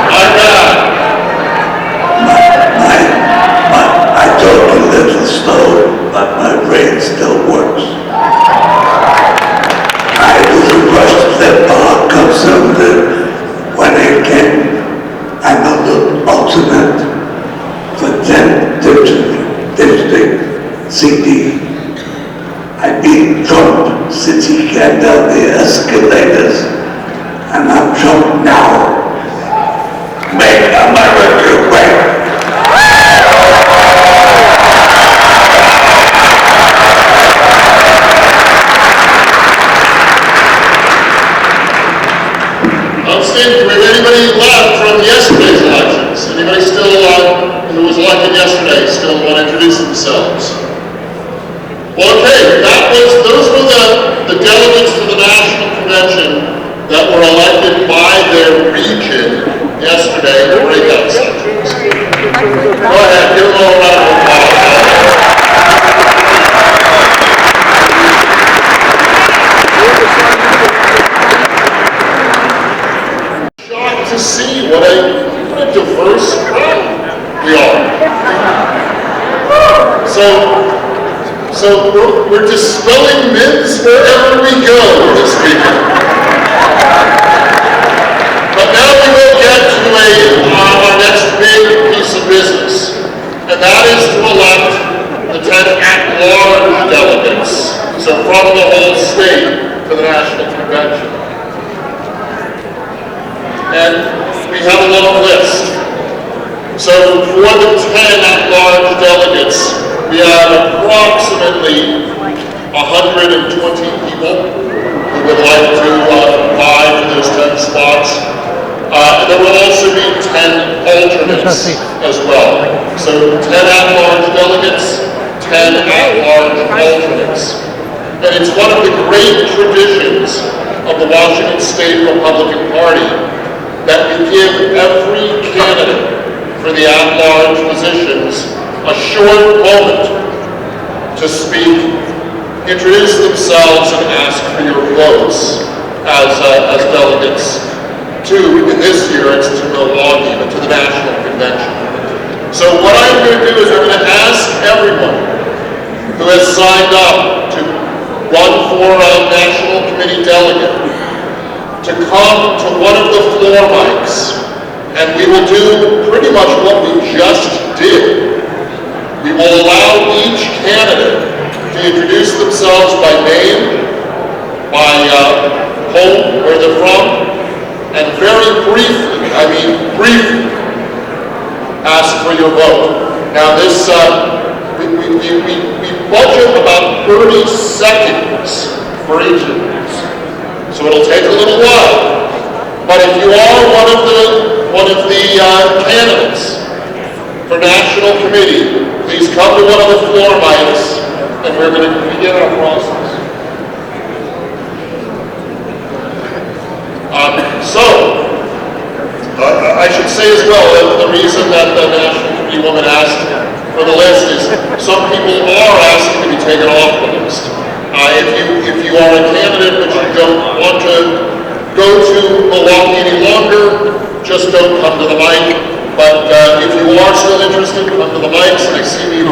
I'm back. I talk a little slow, but my brain still works. I was rushed that bar comes under when I can. I'm a little alternate for 10 district CD. I've been Trump since he came down the escalators, and I'm Trump now. Make America great. Outstanding. Do we have anybody left from yesterday's elections? Anybody still who was elected yesterday still want to introduce themselves? Well, okay, those were the delegates to the National Convention that were elected by their region yesterday in the breakout sessions. Go ahead, give them all a round of applause. Shocked to see what a diverse crowd we are. So we're dispelling myths wherever we go this weekend. But now we will get to our next big piece of business, and that is to elect the 10 at-large delegates, so from the whole state to the National Convention. And we have a little list. So for the 10 at-large delegates, we have approximately 120 people who would like to vie for those 10 spots. And there will also be 10 alternates as well. So 10 at-large delegates, 10 at-large alternates. And it's one of the great traditions of the Washington State Republican Party that we give every candidate for the at-large positions a short moment to speak, introduce themselves, and ask for your votes as delegates to, in this year, it's to Milwaukee, but to the National Convention. So what I'm going to do is I'm going to ask everyone who has signed up to run for a National Committee delegate to come to one of the floor mics, and we will do pretty much what we just did. We will allow each candidate to introduce themselves by name, by home, where they're from, and very briefly, briefly, ask for your vote. Now this, we budget about 30 seconds for each of these, so it'll take a little while. But if you are one of the candidates for National Committee, please come to one of the floor mics, and we're going to begin our process. I should say as well that the reason that the National Committee woman asked for the list is some people are asking to be taken off the list. If you are a candidate but you don't want to go to Milwaukee any longer, just don't come to the mic. But if you are still interested, come to the mics. I see we've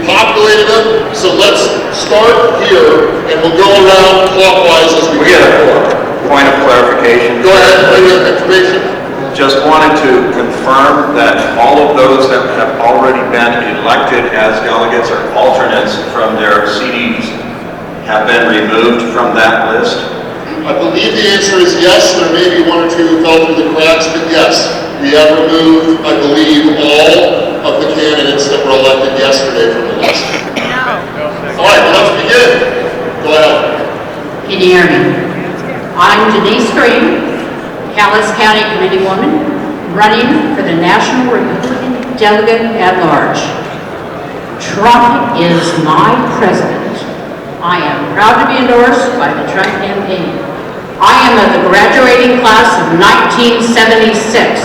populated them. So let's start here, and we'll go around clockwise as we get a point of clarification. Go ahead, bring your information. Just wanted to confirm that all of those that have already been elected as delegates or alternates from their CDs have been removed from that list. I believe the answer is yes. There may be one or two who fell through the cracks, but yes. We have removed, I believe, all of the candidates that were elected yesterday from the list. All right, well, let's begin. Go ahead. Can you hear me? I'm Denise Green, Calais County Committeewoman, running for the National Republican Delegate at Large. Trump is my president. I am proud to be endorsed by the Trump campaign. I am of the graduating class of 1976.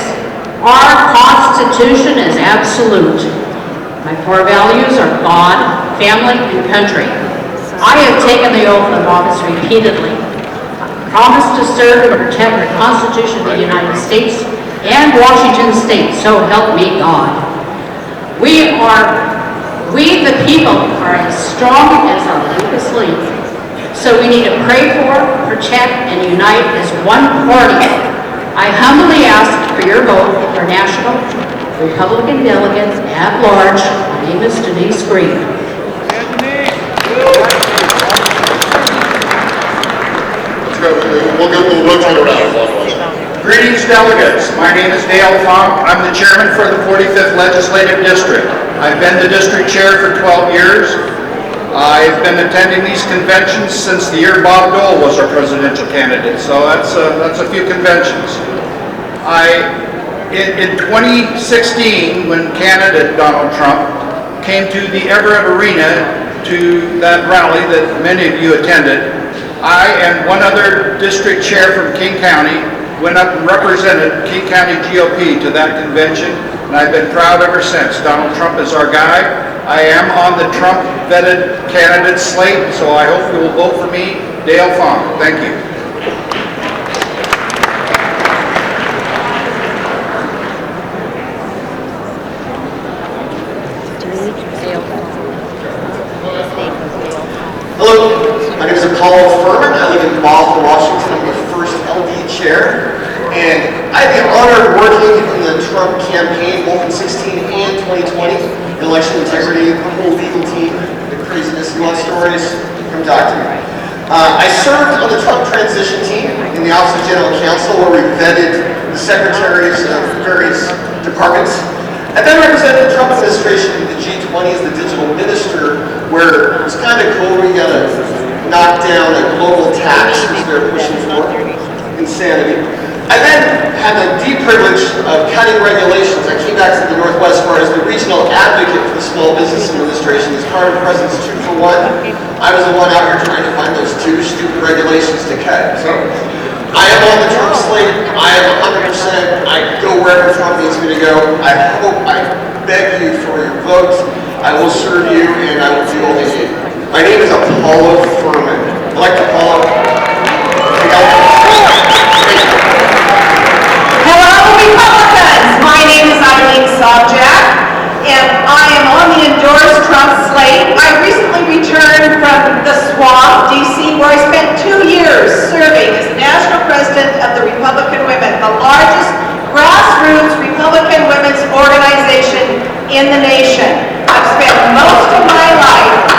Our Constitution is absolute. My core values are God, family, and country. I have taken the oath of office repeatedly. I promise to serve and protect the Constitution of the United States and Washington State, so help me God. We the people are as strong as our weakest link. So we need to pray for, protect, and unite as one party. I humbly ask for your vote for national Republican delegates at large. My name is Denise Green. We'll rotate around. Greetings, delegates. My name is Dale Funk. I'm the chairman for the 45th Legislative District. I've been the district chair for 12 years. I've been attending these conventions since the year Bob Dole was our presidential candidate, so that's a few conventions. In 2016, when candidate Donald Trump came to the Everett Arena to that rally that many of you attended, I and one other district chair from King County went up and represented King County GOP to that convention, and I've been proud ever since. Donald Trump is our guy. I am on the Trump-vetted candidate slate, so I hope you will vote for me, Dale Funk. Thank you. Hello, my name is Apollo Furman. I live in Boston, Washington. I'm the first LD chair. And I had the honor of working in the Trump campaign both in 16 and 2020. Election integrity, the whole legal team, the craziness. You want stories? Come talk to me. I served on the Trump transition team in the Office of General Counsel where we vetted the secretaries of various departments. I then represented the Trump administration in the G20 as the digital minister, where it's kind of cool. We got to knock down a global tax, which they're pushing for. Insanity. I then had the deep privilege of cutting regulations. I came back to the Northwest where I was the regional advocate for the Small Business Administration. As part of President's 2 for 1, I was the one out here trying to find those 2 stupid regulations to cut. So I am on the Trump slate. I am 100%. I go wherever Trump needs me to go. I beg you for your vote. I will serve you, and I will do all they need. My name is Apollo Furman. I like Apollo. Hello, Republicans. My name is Eileen Sobjack, and I am on the endorsed Trump slate. I recently returned from the swamp, D.C., where I spent 2 years serving as national president of the Republican Women, the largest grassroots Republican women's organization in the nation. I've spent most of my life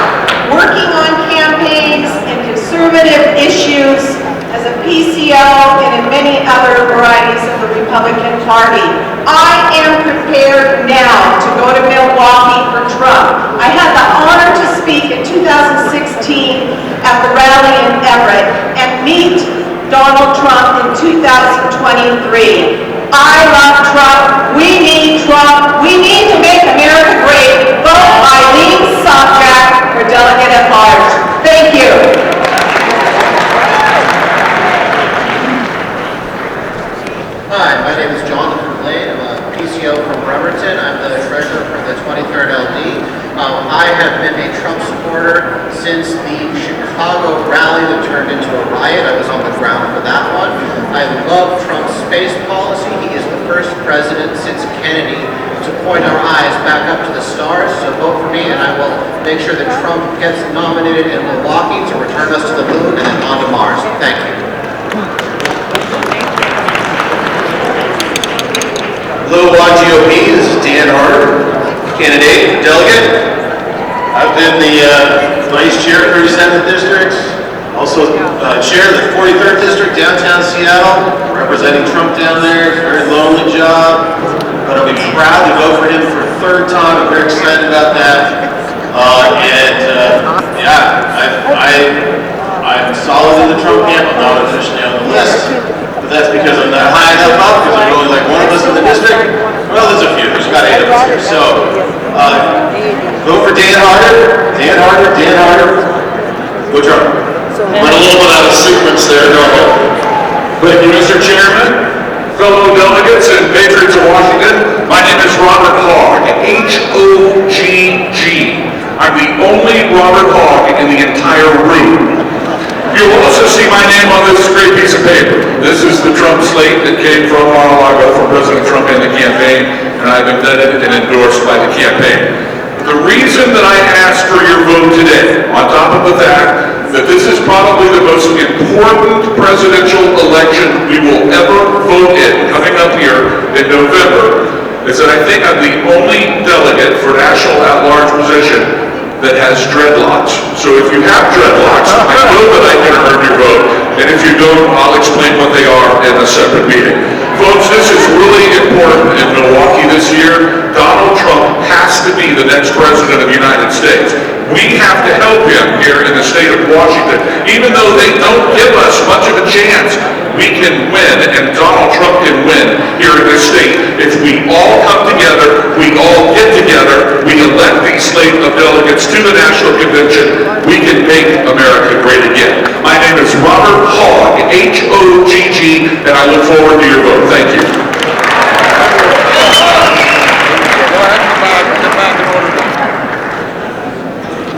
working on campaigns and conservative issues as a PCO and in many other varieties of the Republican Party. I am prepared now to go to Milwaukee for Trump. I had the honor to speak in 2016 at the rally in Everett and meet Donald Trump in 2023. I love Trump. We need Trump. We need to make America great. Vote Eileen Sobjack for delegate at large. Thank you. Hi, my name is Jonathan Lane. I'm a PCO from Bremerton. I'm the treasurer for the 23rd LD. I have been a Trump supporter since the Chicago rally that turned into a riot. I was on the ground for that one. I love Trump's space policy. He is the first president since Kennedy to point our eyes back up to the stars. So vote for me, and I will make sure that Trump gets nominated in Milwaukee to return us to the moon and then on to Mars. Thank you. Hello, WA GOP. This is Dan Harder, candidate for delegate. I've been the vice chair of 37th District, also chair of the 43rd District, downtown Seattle, representing Trump down there. It's a very lonely job, but I'll be proud to vote for him for a 3rd time. I'm very excited about that. I'm solid in the Trump camp. I'm not officially on the list. That's because I'm not high enough up, because there's only like 1 of us in the district. Well, there's a few. There's about 8 of us here. So, vote for Dan Dan Harder. Good job. Went a little bit out of sequence there, go ahead. Thank you, Mr. Chairman, fellow delegates and patrons of Washington. My name is Robert Hogg, H-O-G-G. I'm the only Robert Hogg in the entire room. You'll also see my name on this great piece of paper. This is the Trump slate that came from Mar-a-Lago for President Trump and the campaign, and I've been vetted and endorsed by the campaign. The reason that I asked for your vote today, on top of the fact that this is probably the most important presidential election we will ever vote in, coming up here in November, is that I think I'm the only delegate for national at-large position that has dreadlocks. So if you have dreadlocks, I know that I can earn your vote, and if you don't, I'll explain what they are in a separate meeting. Folks, this is really important in Milwaukee this year. Donald Trump has to be the next president of the United States. We have to help him here in the state of Washington. Even though they don't give us much of a chance, we can win, and Donald Trump can win here in this state. If we all come together, we all get together, we elect these slate of delegates to the National Convention, we can make America great again. My name is Robert Hogg, H-O-G-G, and I look forward to your vote. Thank you.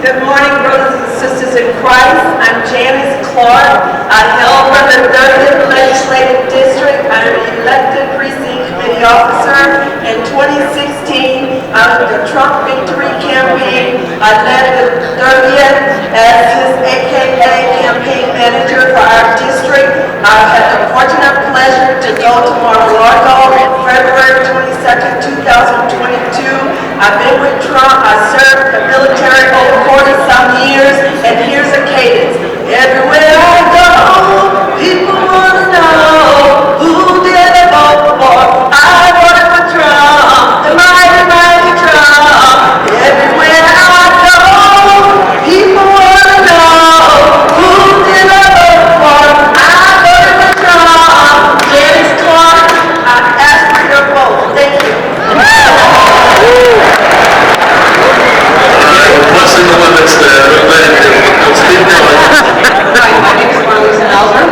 Good morning, brothers and sisters in Christ. I'm Janice Clark. I hail from the 30th Legislative District. I'm an elected precinct committee officer. In 2016, under the Trump Victory Campaign, I led the 30th as his AKA campaign manager for our district. I've had the fortunate pleasure to go to Mar-a-Lago February 22nd, 2022. I've been with Trump. I served the military over 40-some years, and here's a cadence. Everywhere I go, people want to know who did I vote for. I voted for Trump, the mighty Trump. Everywhere I go, people want to know who did I vote for. I voted for Trump. Janice Clark, I ask for your vote. Thank you. Blessing the limits there. Let's keep going. Hi, my name is Marlisa Melzer.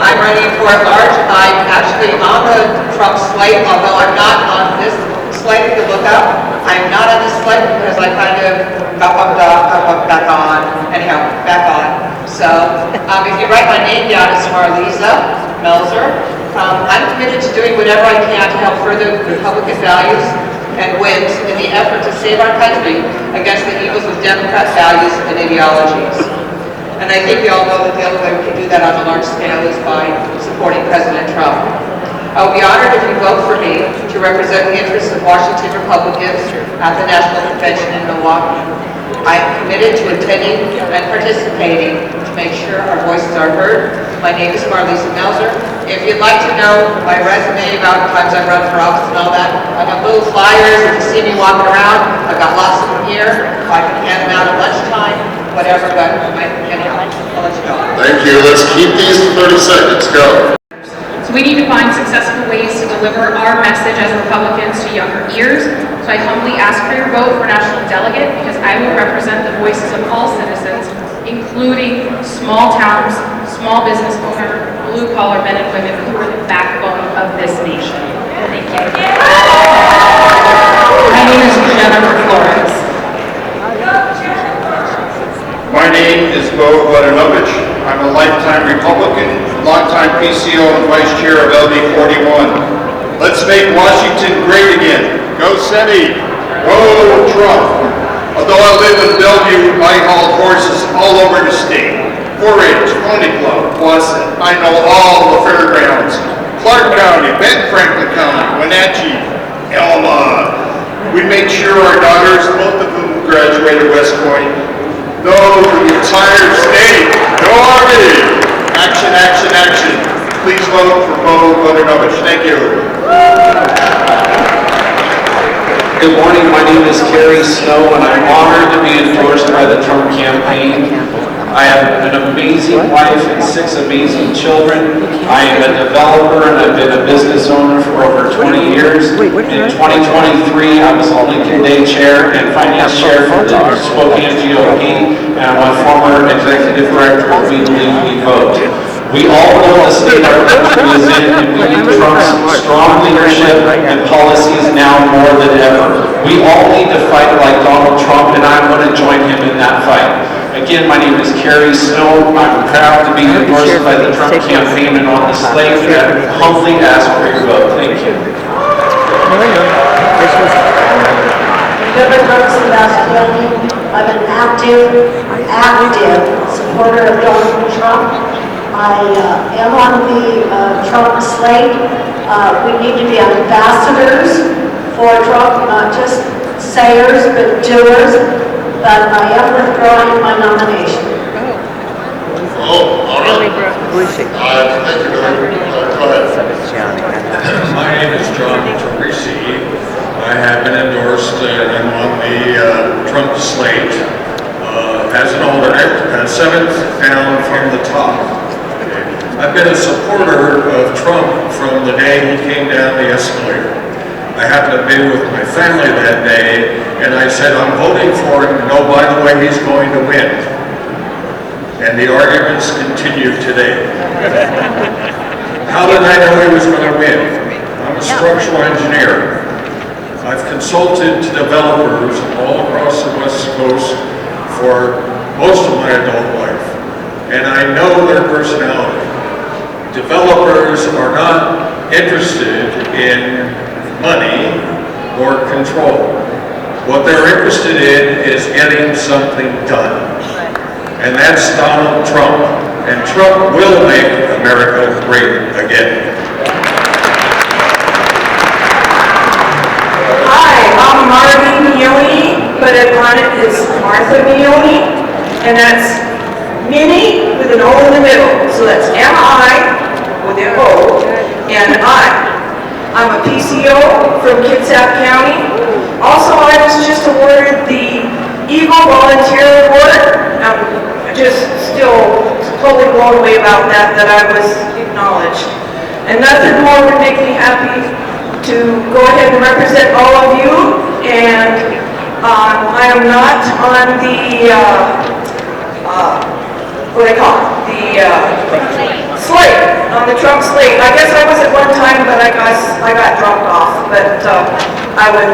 I'm running for at large. I'm actually on the Trump slate, although I'm not on this slate to look up. I'm not on this slate because I kind of got bumped off, got bumped back on, anyhow, back on. So if you write my name down as Marlisa Melzer, I'm committed to doing whatever I can to help further Republican values and wins in the effort to save our country against the evils of Democrat values and ideologies. And I think we all know that the only way we can do that on a large scale is by supporting President Trump. I will be honored if you vote for me to represent the interests of Washington Republicans at the National Convention in Milwaukee. I am committed to attending and participating to make sure our voices are heard. My name is Marlisa Melzer. If you'd like to know my resume about times I've run for office and all that, I've got little flyers. If you see me walking around, I've got lots of them here. I can hand them out at lunchtime, whatever, but anyhow, I'll let you go. Thank you. Let's keep these to 30 seconds. Go. So we need to find successful ways to deliver our message as Republicans to younger ears. So I humbly ask for your vote for national delegate because I will represent the voices of all citizens, including small towns, small business owners, blue-collar men and women who are the backbone of this nation. Thank you. My name is Jennifer Flores. My name is Bo Vodinovich. I'm a lifetime Republican, longtime PCO and vice chair of LD 41. Let's make Washington great again. Go Seti! Go Trump! Although I live in Bellevue, I haul horses all over the state. 4-H, Pony Club, Wasson. I know all the fairgrounds. Clark County, Benton Franklin County, Wenatchee, Elma. We made sure our daughters, both of them graduated West Point. No, for the entire state. No Army. Action, action, action. Please vote for Bo Vodinovich. Thank you. Good morning, my name is Kerry Snow, and I'm honored to be endorsed by the Trump campaign. I have an amazing wife and 6 amazing children. I am a developer and I've been a business owner for over 20 years. In 2023, I was the Lincoln Day Chair and Finance Chair for the Spokane GOP, and I'm a former Executive Director of We Believe We Vote. We all know the state our country is in, and we need Trump's strong leadership and policies now more than ever. We all need to fight like Donald Trump, and I'm going to join him in that fight. Again, my name is Kerry Snow. I'm proud to be endorsed by the Trump campaign and on the slate, and I humbly ask for your vote. Thank you. I'm an active supporter of Donald Trump. I am on the Trump slate. We need to be ambassadors for Trump, not just sayers, but doers. But I am withdrawing my nomination. Oh, all right. Thank you, Billy. Go ahead. My name is John Teresi. I have been endorsed and on the Trump slate as an alternate, 7th down from the top. I've been a supporter of Trump from the day he came down the escalator. I happened to be with my family that day, and I said, I'm voting for him. No, by the way, he's going to win. And the arguments continue today. How did I know he was going to win? I'm a structural engineer. I've consulted to developers all across the West Coast for most of my adult life, and I know their personality. Developers are not interested in money or control. What they're interested in is getting something done. And that's Donald Trump. And Trump will make America great again. Hi, I'm Marty Meone, but on it is Martha Meone, and that's Minnie with an O in the middle. So that's M-I with an O and I. I'm a PCO from Kitsap County. Also, I was just awarded the Eagle Volunteer Award. I'm just still totally blown away about that I was acknowledged. And nothing more would make me happy to go ahead and represent all of you. And I am not on the, what do they call it? The slate, on the Trump slate. I guess I was at one time, but I got dropped off. But I would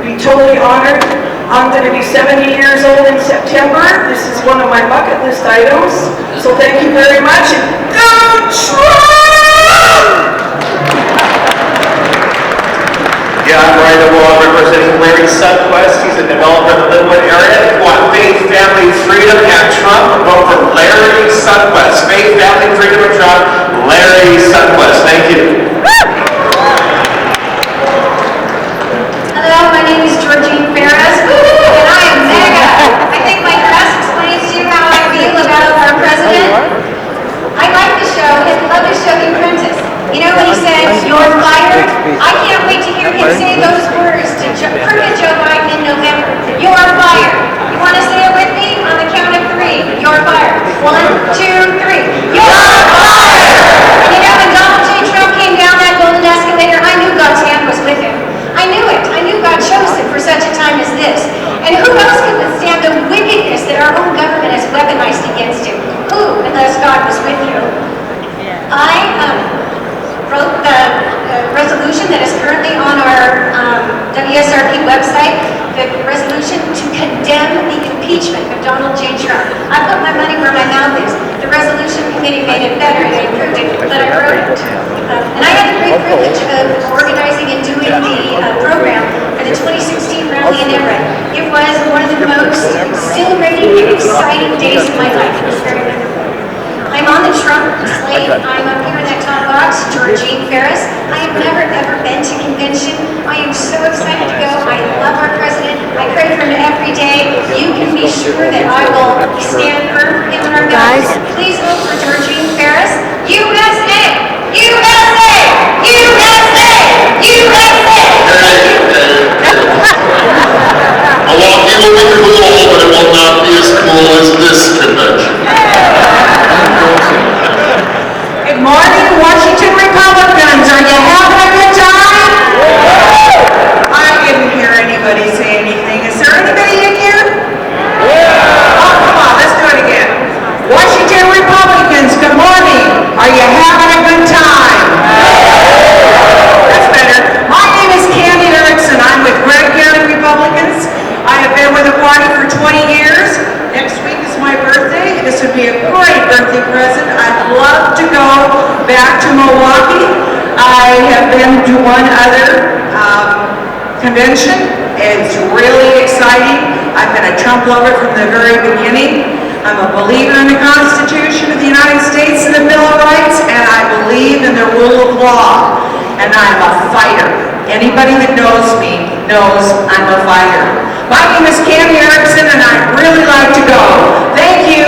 be totally honored. I'm going to be 70 years old in September. This is one of my bucket list items. So thank you very much. And go Trump! Yeah, I'm Ryan DeWall, representing Larry Sundquist. He's a developer in the Linwood area. If you want faith, family, freedom, and Trump, vote for Larry Sundquist. Faith, family, freedom, and Trump, Larry Sundquist. Thank you. Hello, my name is Georgine Ferris, and I am mega. I think my dress explains to you how I feel about our president. I like the show, and love the show The Apprentice. You know when he said, "You're fired"? I can't wait to hear him say those words to crooked Joe Biden in November. You're fired. You want to say it with me? On the count of 3. You're fired. 1, 2, 3. You're fired! And you know when Donald J. Trump came down that golden escalator, I knew God's hand was with him. I knew it. I knew God chose him for such a time as this. And who else could withstand the wickedness that our own government has weaponized against him? Who, unless God was with you? I wrote the resolution that is currently on our WSRP website, the resolution to condemn the impeachment of Donald J. Trump. I put my money where my mouth is. The resolution committee made it better, they approved it, but I wrote it. And I had the great privilege of organizing and doing the program for the 2016 rally in Everett. It was one of the most exhilarating and exciting days of my life. It was very wonderful. I'm on the Trump slate. I'm up here in that top box, Georgine Ferris. I have never, ever been to convention. I am so excited to go. I love our president. I pray for him every day. You can be sure that I will stand firm for him and our values. Please vote for Georgine Ferris. USA! USA! USA! USA! Milwaukee will be cool, but it will not be as cool as this convention. would be a great birthday present. I'd love to go back to Milwaukee. I have been to one other convention. It's really exciting. I've been a Trump lover from the very beginning. I'm a believer in the Constitution of the United States and the Bill of Rights, and I believe in the rule of law. And I'm a fighter. Anybody that knows me knows I'm a fighter. My name is Cammy Erickson, and I'd really like to go. Thank you.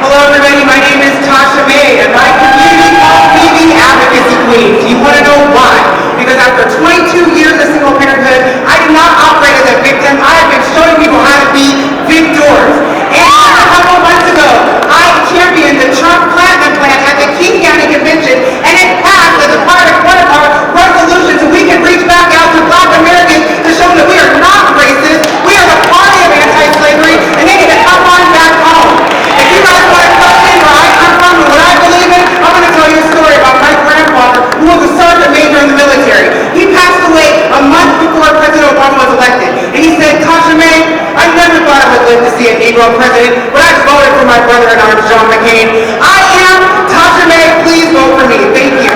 Hello everybody, my name is Tasha May, and my community calls me the advocacy queen. Do you want to know why? Because after 22 years of single parenthood, I did not operate as a victim. I have been showing people how to be victors. And a couple months ago, I championed the Trump Platinum Plan at the King County Convention, and it passed as a part of one of our resolutions, so we can reach back out to Black Americans to show them that we are not racist, we are the party of anti-slavery, and they need to come on back home. If you guys want to question where I come from and what I believe in, I'm going to tell you a story about my grandfather, who was a sergeant major in the military. He passed away a month before President Obama was elected, and he said, Tasha May, I never thought I would live to see a Negro president, but I voted for my brother-in-arms, John McCain. I am Tasha May. Please vote for me. Thank you.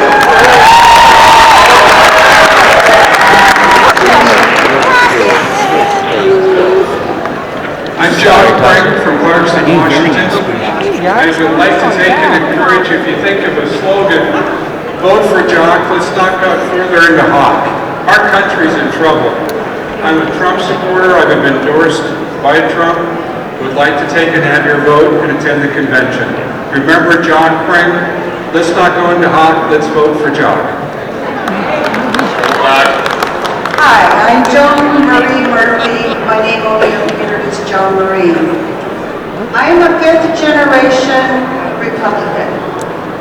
I'm John Frank from Clarkson, Washington. I would like to take and encourage, if you think of a slogan, vote for Jock, let's not go further into Hawk. Our country's in trouble. I'm a Trump supporter. I've been endorsed by Trump. Would like to take and have your vote and attend the convention. Remember John Frank? Let's not go into Hawk, let's vote for Jock. Hi, I'm Joan Marie Murphy. My name over here is Joan Marie. I am a fifth generation Republican.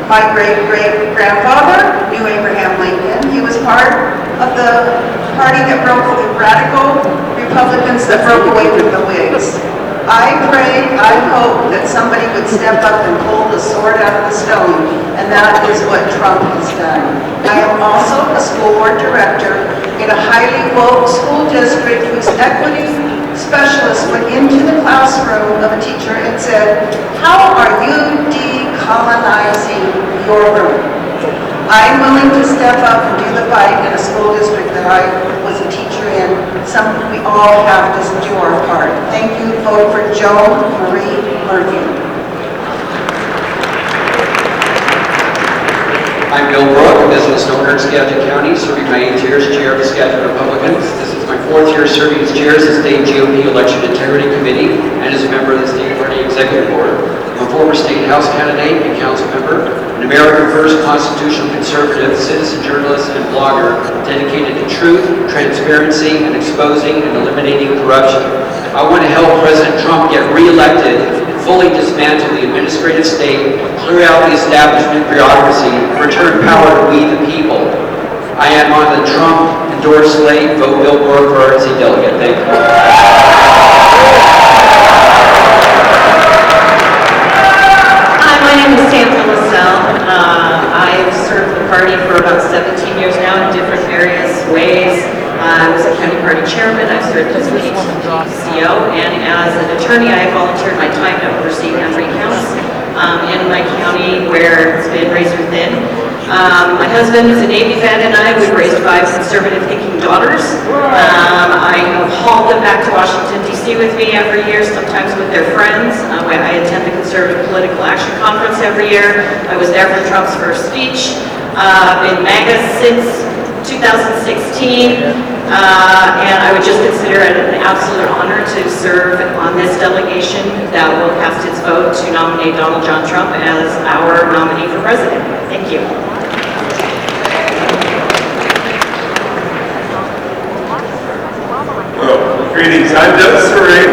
My great-great-grandfather knew Abraham Lincoln. He was part of the party that broke the radical Republicans that broke away from the Whigs. I pray, I hope that somebody would step up and pull the sword out of the stone, and that is what Trump has done. I am also a school board director in a highly woke school district whose equity specialist went into the classroom of a teacher and said, how are you decolonizing your room? I'm willing to step up and do the fight in a school district that I was a teacher in. We all have to do our part. Thank you. Vote for Joan Marie Murphy. I'm Bill Brook, a business owner in Skagit County, serving my 8th year as chair of the Skagit Republicans. This is my 4th year serving as chair of the state GOP Election Integrity Committee and as a member of the state party executive board. I'm a former state house candidate and council member, an American First constitutional conservative, citizen journalist, and blogger dedicated to truth, transparency, and exposing and eliminating corruption. I want to help President Trump get re-elected, fully dismantle the administrative state, clear out the establishment bureaucracy, return power to we the people. I am on the Trump-endorsed slate. Vote Bill Gore for RNC delegate. Thank you. My name is Samantha LaSalle. I've served the party for about 17 years now in different various ways. I was a county party chairman. I've served as PCO, and as an attorney, I have volunteered my time to oversee gun recounts in my county where it's been razor thin. My husband is a Navy vet, and we raised 5 conservative-thinking daughters. I hauled them back to Washington, D.C. with me every year, sometimes with their friends. I attend the Conservative Political Action Conference every year. I was there for Trump's first speech. Been MAGA since 2016, and I would just consider it an absolute honor to serve on this delegation that will cast its vote to nominate Donald John Trump as our nominee for president. Thank you. Greetings, I'm Doug Surrey,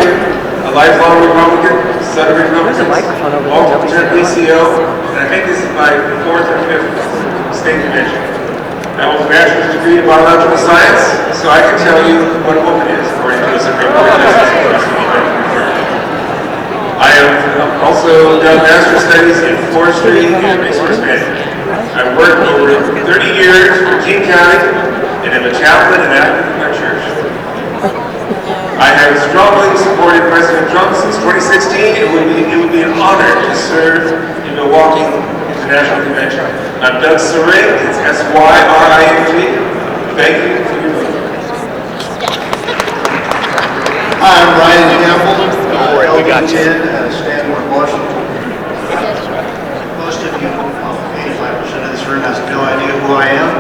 a lifelong Republican, son of Republicans, long-term PCO, and I think this is my 4th or 5th state convention. I hold a bachelor's degree in biological science, so I can tell you what a woman is, according to the Supreme Court. I have also done master's studies in forestry and resource management. I've worked over 30 years for King County, and am a chaplain and active in my church. I have strongly supported President Trump since 2016. It would be an honor to serve in Milwaukee International Convention. I'm Doug Syring. It's SYRING. Thank you for your vote. Hi, I'm Ryan Campbell, LD10 out of Stanmore, Washington. Most of you, 85% of this room has no idea who I am,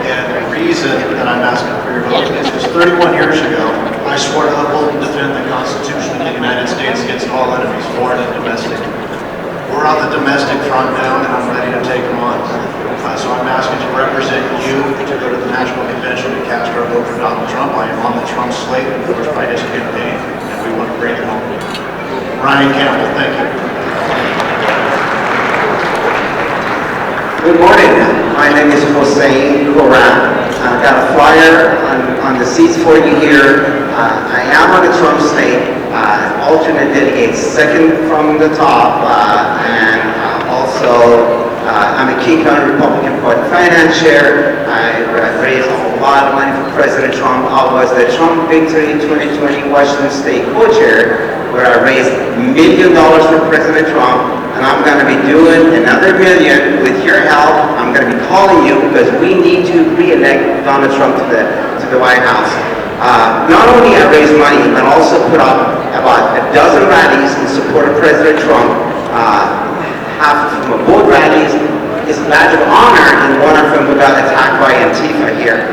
and the reason that I'm asking for your vote is because 31 years ago, I swore to uphold and defend the Constitution of the United States against all enemies, foreign and domestic. We're on the domestic front now, and I'm ready to take them on. So I'm asking to represent you to go to the National Convention and cast our vote for Donald Trump. I am on the Trump slate endorsed by his campaign, and we want to bring it home. Ryan Campbell, thank you. Good morning. My name is Jose Coran. I've got a flyer on the seats for you here. I am on the Trump slate, alternate delegates, second from the top, and also I'm a King County Republican Party finance chair. I raised a lot of money for President Trump. I was the Trump Victory 2020 Washington State co-chair, where I raised $1 million for President Trump, and I'm going to be doing another $1 million with your help. I'm going to be calling you because we need to re-elect Donald Trump to the White House. Not only I raised money, but also put up about a dozen rallies in support of President Trump. Half of them were boat rallies. It's a badge of honor, and one of them we got attacked by Antifa here.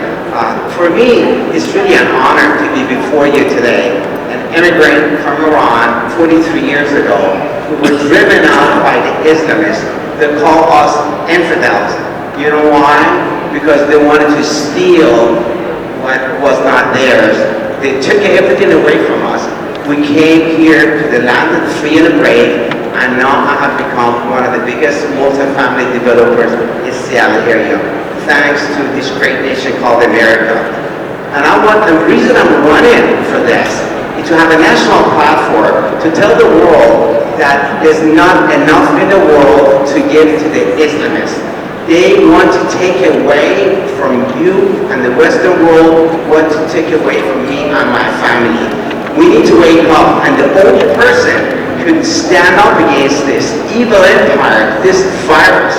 For me, it's really an honor to be before you today. An immigrant from Iran 43 years ago who was driven out by the Islamists that call us infidels. You know why? Because they wanted to steal what was not theirs. They took everything away from us. We came here to the land of the free and the brave, and now I have become one of the biggest multifamily developers in Seattle area, thanks to this great nation called America. And the reason I'm running for this is to have a national platform to tell the world that there's not enough in the world to give to the Islamists. They want to take away from you and the Western world what to take away from me and my family. We need to wake up, and the only person who can stand up against this evil empire, this virus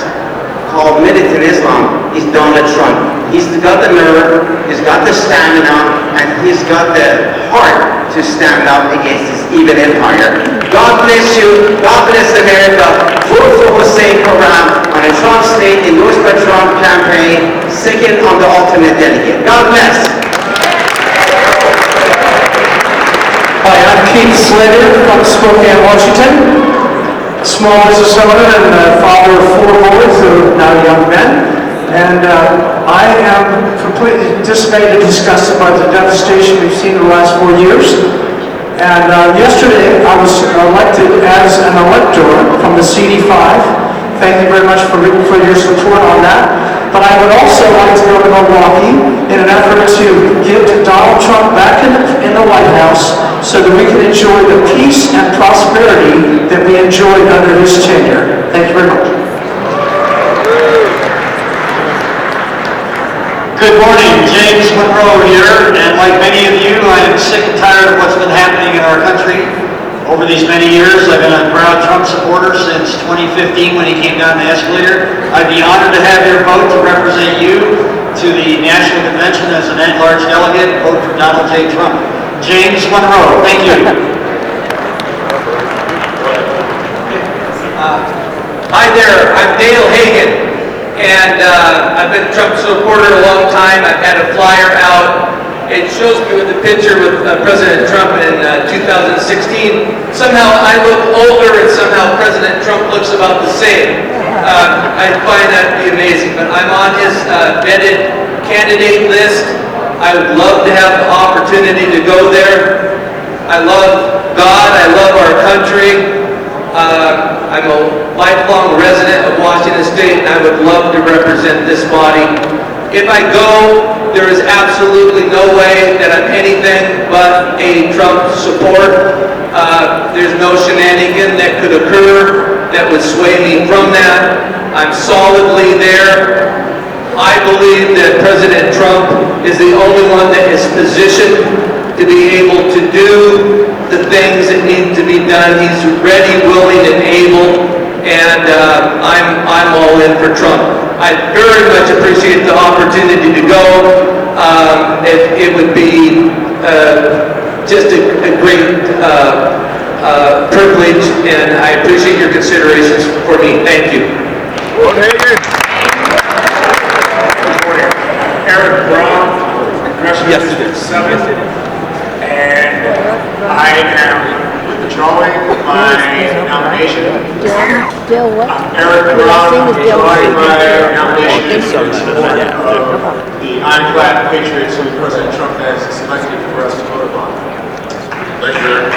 called militant Islam, is Donald Trump. He's got the nerve, he's got the stamina, and he's got the heart to stand up against this evil empire. God bless you, God bless America. Vote for Hossein Karam on a Trump state endorsed by Trump campaign, second on the alternate delegate. God bless. Hi, I'm Keith Slater from Spokane, Washington. Small business owner and father of 4 boys who are now young men. And I am completely dismayed and disgusted by the devastation we've seen in the last 4 years. And yesterday I was elected as an elector from the CD5. Thank you very much for your support on that. But I would also like to go to Milwaukee in an effort to get Donald Trump back in the White House so that we can enjoy the peace and prosperity that we enjoyed under his tenure. Thank you very much. Good morning, James Monroe here, and like many of you, I am sick and tired of what's been happening in our country. Over these many years, I've been a proud Trump supporter since 2015 when he came down the escalator. I'd be honored to have your vote to represent you to the National Convention as an at-large delegate. Vote for Donald J. Trump. James Monroe, thank you. Hi there, I'm Dale Hagan, and I've been a Trump supporter a long time. I've had a flyer out. It shows me with the picture with President Trump in 2016. Somehow I look older and somehow President Trump looks about the same. I find that to be amazing, but I'm on his vetted candidate list. I would love to have the opportunity to go there. I love God, I love our country. I'm a lifelong resident of Washington State, and I would love to represent this body. If I go, there is absolutely no way that I'm anything but a Trump support. There's no shenanigan that could occur that would sway me from that. I'm solidly there. I believe that President Trump is the only one that is positioned to be able to do the things that need to be done. He's ready, willing, and able, and I'm all in for Trump. I very much appreciate the opportunity to go. It would be just a great privilege, and I appreciate your considerations for me. Thank you. Eric Brown, Congressional District 7, and I am withdrawing my nomination. Dill what? Eric Brown, withdrawing my nomination in support of the ironclad patriots who President Trump has selected for us to vote upon. Thank you, Eric.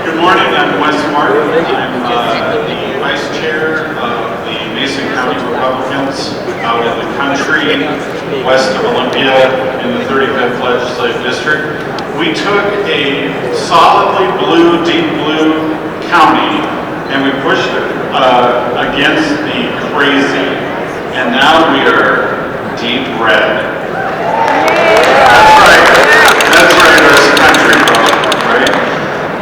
Good morning, I'm Wes Martin. I'm the Vice Chair of the Mason County Republicans out in the country west of Olympia in the 35th Legislative District. We took a solidly blue, deep blue county and we pushed it against the crazy, and now we are deep red. That's right, there's country problem, right?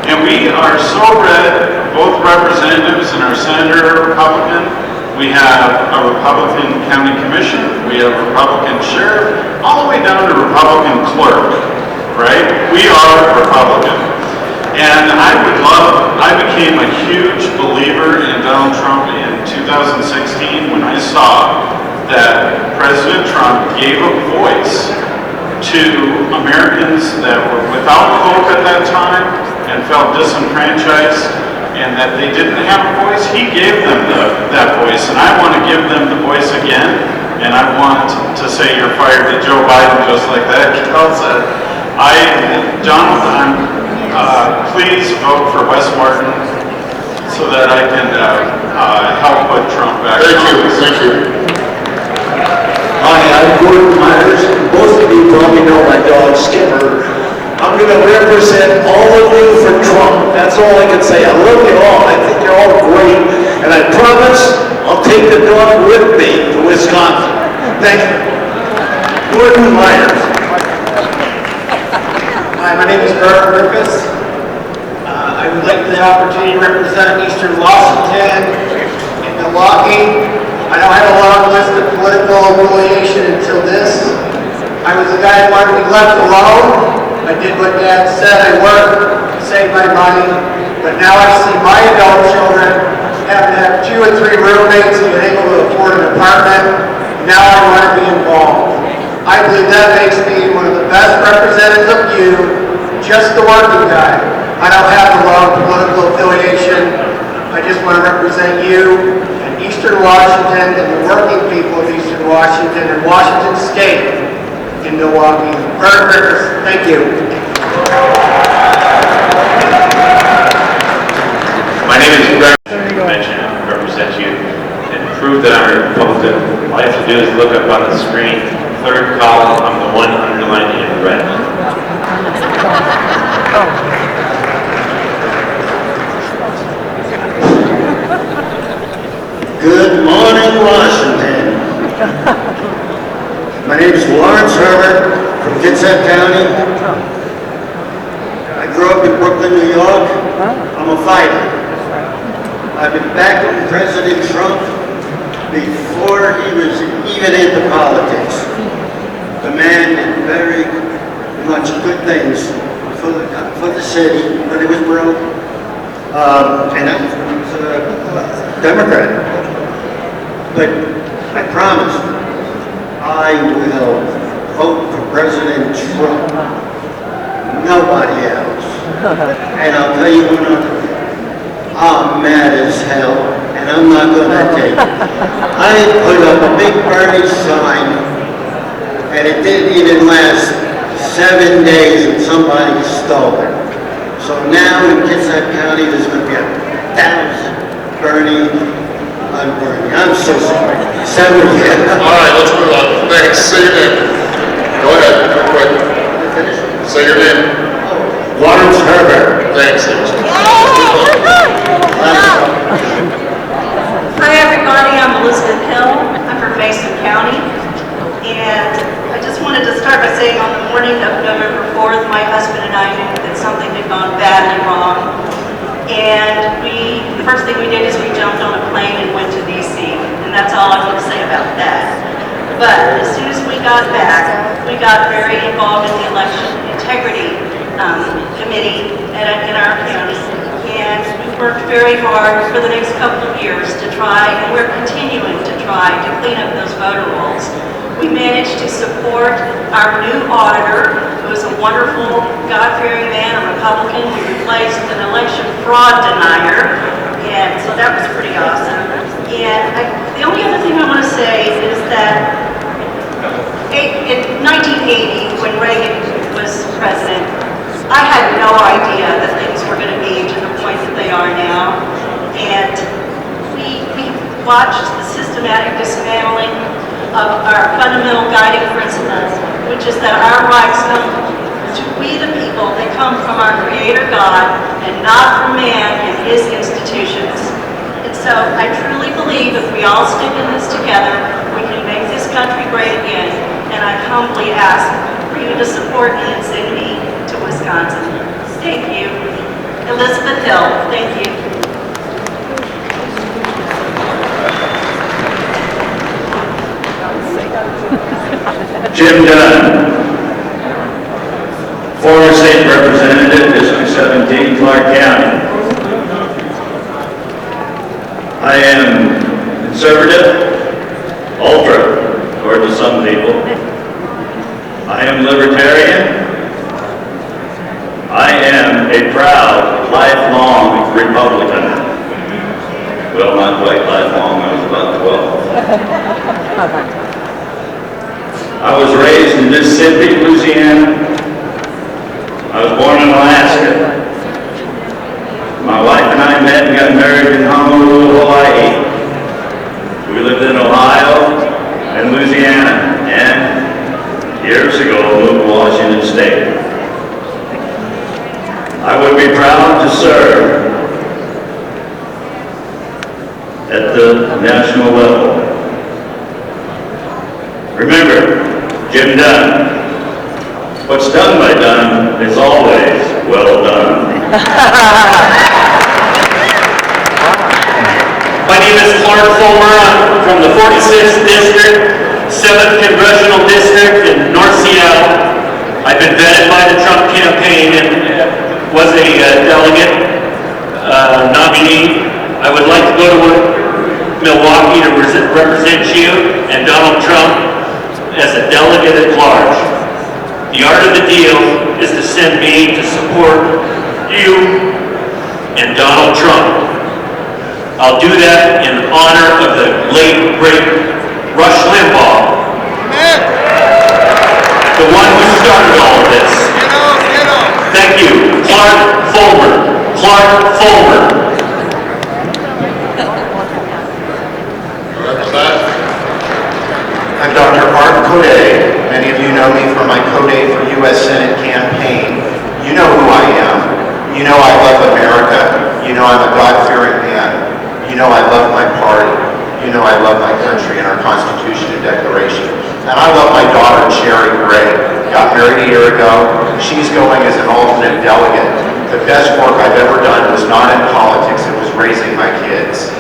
And we are so red, both representatives and our senator are Republican. We have a Republican county commission, we have a Republican sheriff, all the way down to Republican clerk, right? We are Republican. And I became a huge believer in Donald Trump in 2016 when I saw that President Trump gave a voice to Americans that were without hope at that time and felt disenfranchised and that they didn't have a voice. He gave them that voice, and I want to give them the voice again, and I want to say you're fired to Joe Biden just like that. Donald, please vote for Wes Martin so that I can help put Trump back. Thank you. Hi, I'm Gordon Myers. Most of you probably know my dog Skipper. I'm going to represent all of you for Trump. That's all I can say. I love you all. I think you're all great. And I promise I'll take the dog with me to Wisconsin. Thank you. Gordon Myers. Hi, my name is Bert Griffiths. I would like the opportunity to represent Eastern Washington and Milwaukee. I don't have a long list of political affiliation until this. I was the guy who wanted to be left alone. I did what Dad said. I worked, saved my money. But now I see my adult children having to have 2 or 3 roommates and being able to afford an apartment. Now I want to be involved. I believe that makes me one of the best representatives of you, just the working guy. I don't have a long political affiliation. I just want to represent you and Eastern Washington and the working people of Eastern Washington and Washington State in Milwaukee. Bert Griffiths, thank you. My name is Greg. Convention and represent you and prove that I'm a Republican. All you have to do is look up on the screen, third column, I'm the one underlined in red. Good morning, Washington. My name is Lawrence Herbert from Kitsap County. I grew up in Brooklyn, New York. I'm a fighter. I've been backing President Trump before he was even into politics. The man did very much good things for the city when it was broke. And I was a Democrat. But I promise I will vote for President Trump. Nobody else. And I'll tell you one other thing. I'm mad as hell, and I'm not going to take it. I put up a big Bernie sign, and it didn't even last 7 days, and somebody stole it. So now in Kitsap County, there's going to be 1,000 Bernie. I'm so sorry. 7 years. All right, let's move on. Thanks. Say your name. Go ahead, real quick. Say your name. Lawrence Herbert. Thanks. Hi everybody, I'm Elizabeth Hill. I'm from Mason County. And I just wanted to start by saying on the morning of November 4th, my husband and I knew that something had gone badly wrong. And the first thing we did is we jumped on a plane and went to DC. And that's all I want to say about that. But as soon as we got back, we got very involved in the election integrity committee in our county. And we worked very hard for the next couple of years to try, and we're continuing to try to clean up those voter rolls. We managed to support our new auditor, who is a wonderful, God-fearing man, a Republican, who replaced an election fraud denier. And so that was pretty awesome. And the only other thing I want to say is that in 1980, when Reagan was president, I had no idea that things were going to be to the point that they are now. And we watched the systematic dismantling of our fundamental guiding principles, which is that our rights come to we the people, they come from our Creator God and not from man and his institutions. And so I truly believe if we all stick in this together, we can make this country great again. And I humbly ask for you to support me and send me to Wisconsin. Thank you. Elizabeth Hill, thank you. Jim Dunn, former state representative, District 17, Clark County. I am conservative, ultra, according to some people. I am libertarian. I am a proud, lifelong Republican. Well, not quite lifelong, I was about 12. I was raised in Mississippi, Louisiana. I was born in Alaska. My wife and I met and got married in Honolulu, Hawaii. We lived in Ohio and Louisiana, and years ago moved to Washington State. I would be proud to serve at the national level. Remember, Jim Dunn, what's done by Dunn is always well done. My name is Clark Fulmer. I'm from the 46th District, 7th Congressional District in North Seattle. I've been vetted by the Trump campaign and was a delegate nominee. I would like to go to Milwaukee to represent you and Donald Trump as a delegate at large. The art of the deal is to send me to support you and Donald Trump. I'll do that in honor of the late, great Rush Limbaugh, the one who started all of this. Thank you. Clark Fulmer. Clark Fulmer. I'm Dr. Art Code. Many of you know me from my Code for U.S. Senate campaign. You know who I am. You know I love America. You know I'm a God-fearing man. You know I love my party. You know I love my country and our Constitution and Declaration. And I love my daughter, Cherry Gray. Got married a year ago. She's going as an alternate delegate. The best work I've ever done was not in politics, it was raising my kids.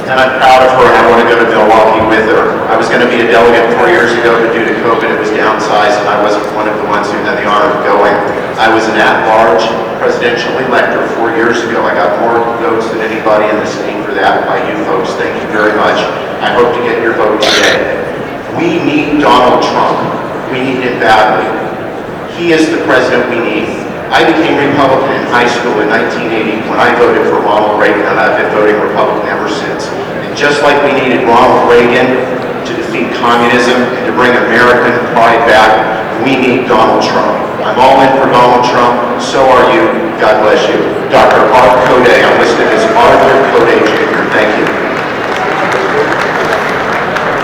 And I'm proud of her, and I want to go to Milwaukee with her. I was going to be a delegate 4 years ago, but due to COVID, it was downsized, and I wasn't one of the ones who had the honor of going. I was an at-large presidential elector 4 years ago. I got more votes than anybody in the state for that by you folks. Thank you very much. I hope to get your vote today. We need Donald Trump. We need him badly. He is the president we need. I became Republican in high school in 1980 when I voted for Ronald Reagan, and I've been voting Republican ever since. And just like we needed Ronald Reagan to defeat communism and to bring American pride back, we need Donald Trump. I'm all in for Donald Trump. So are you. God bless you. Dr. Art Code. I'm listed as Arthur Code Jr. Thank you.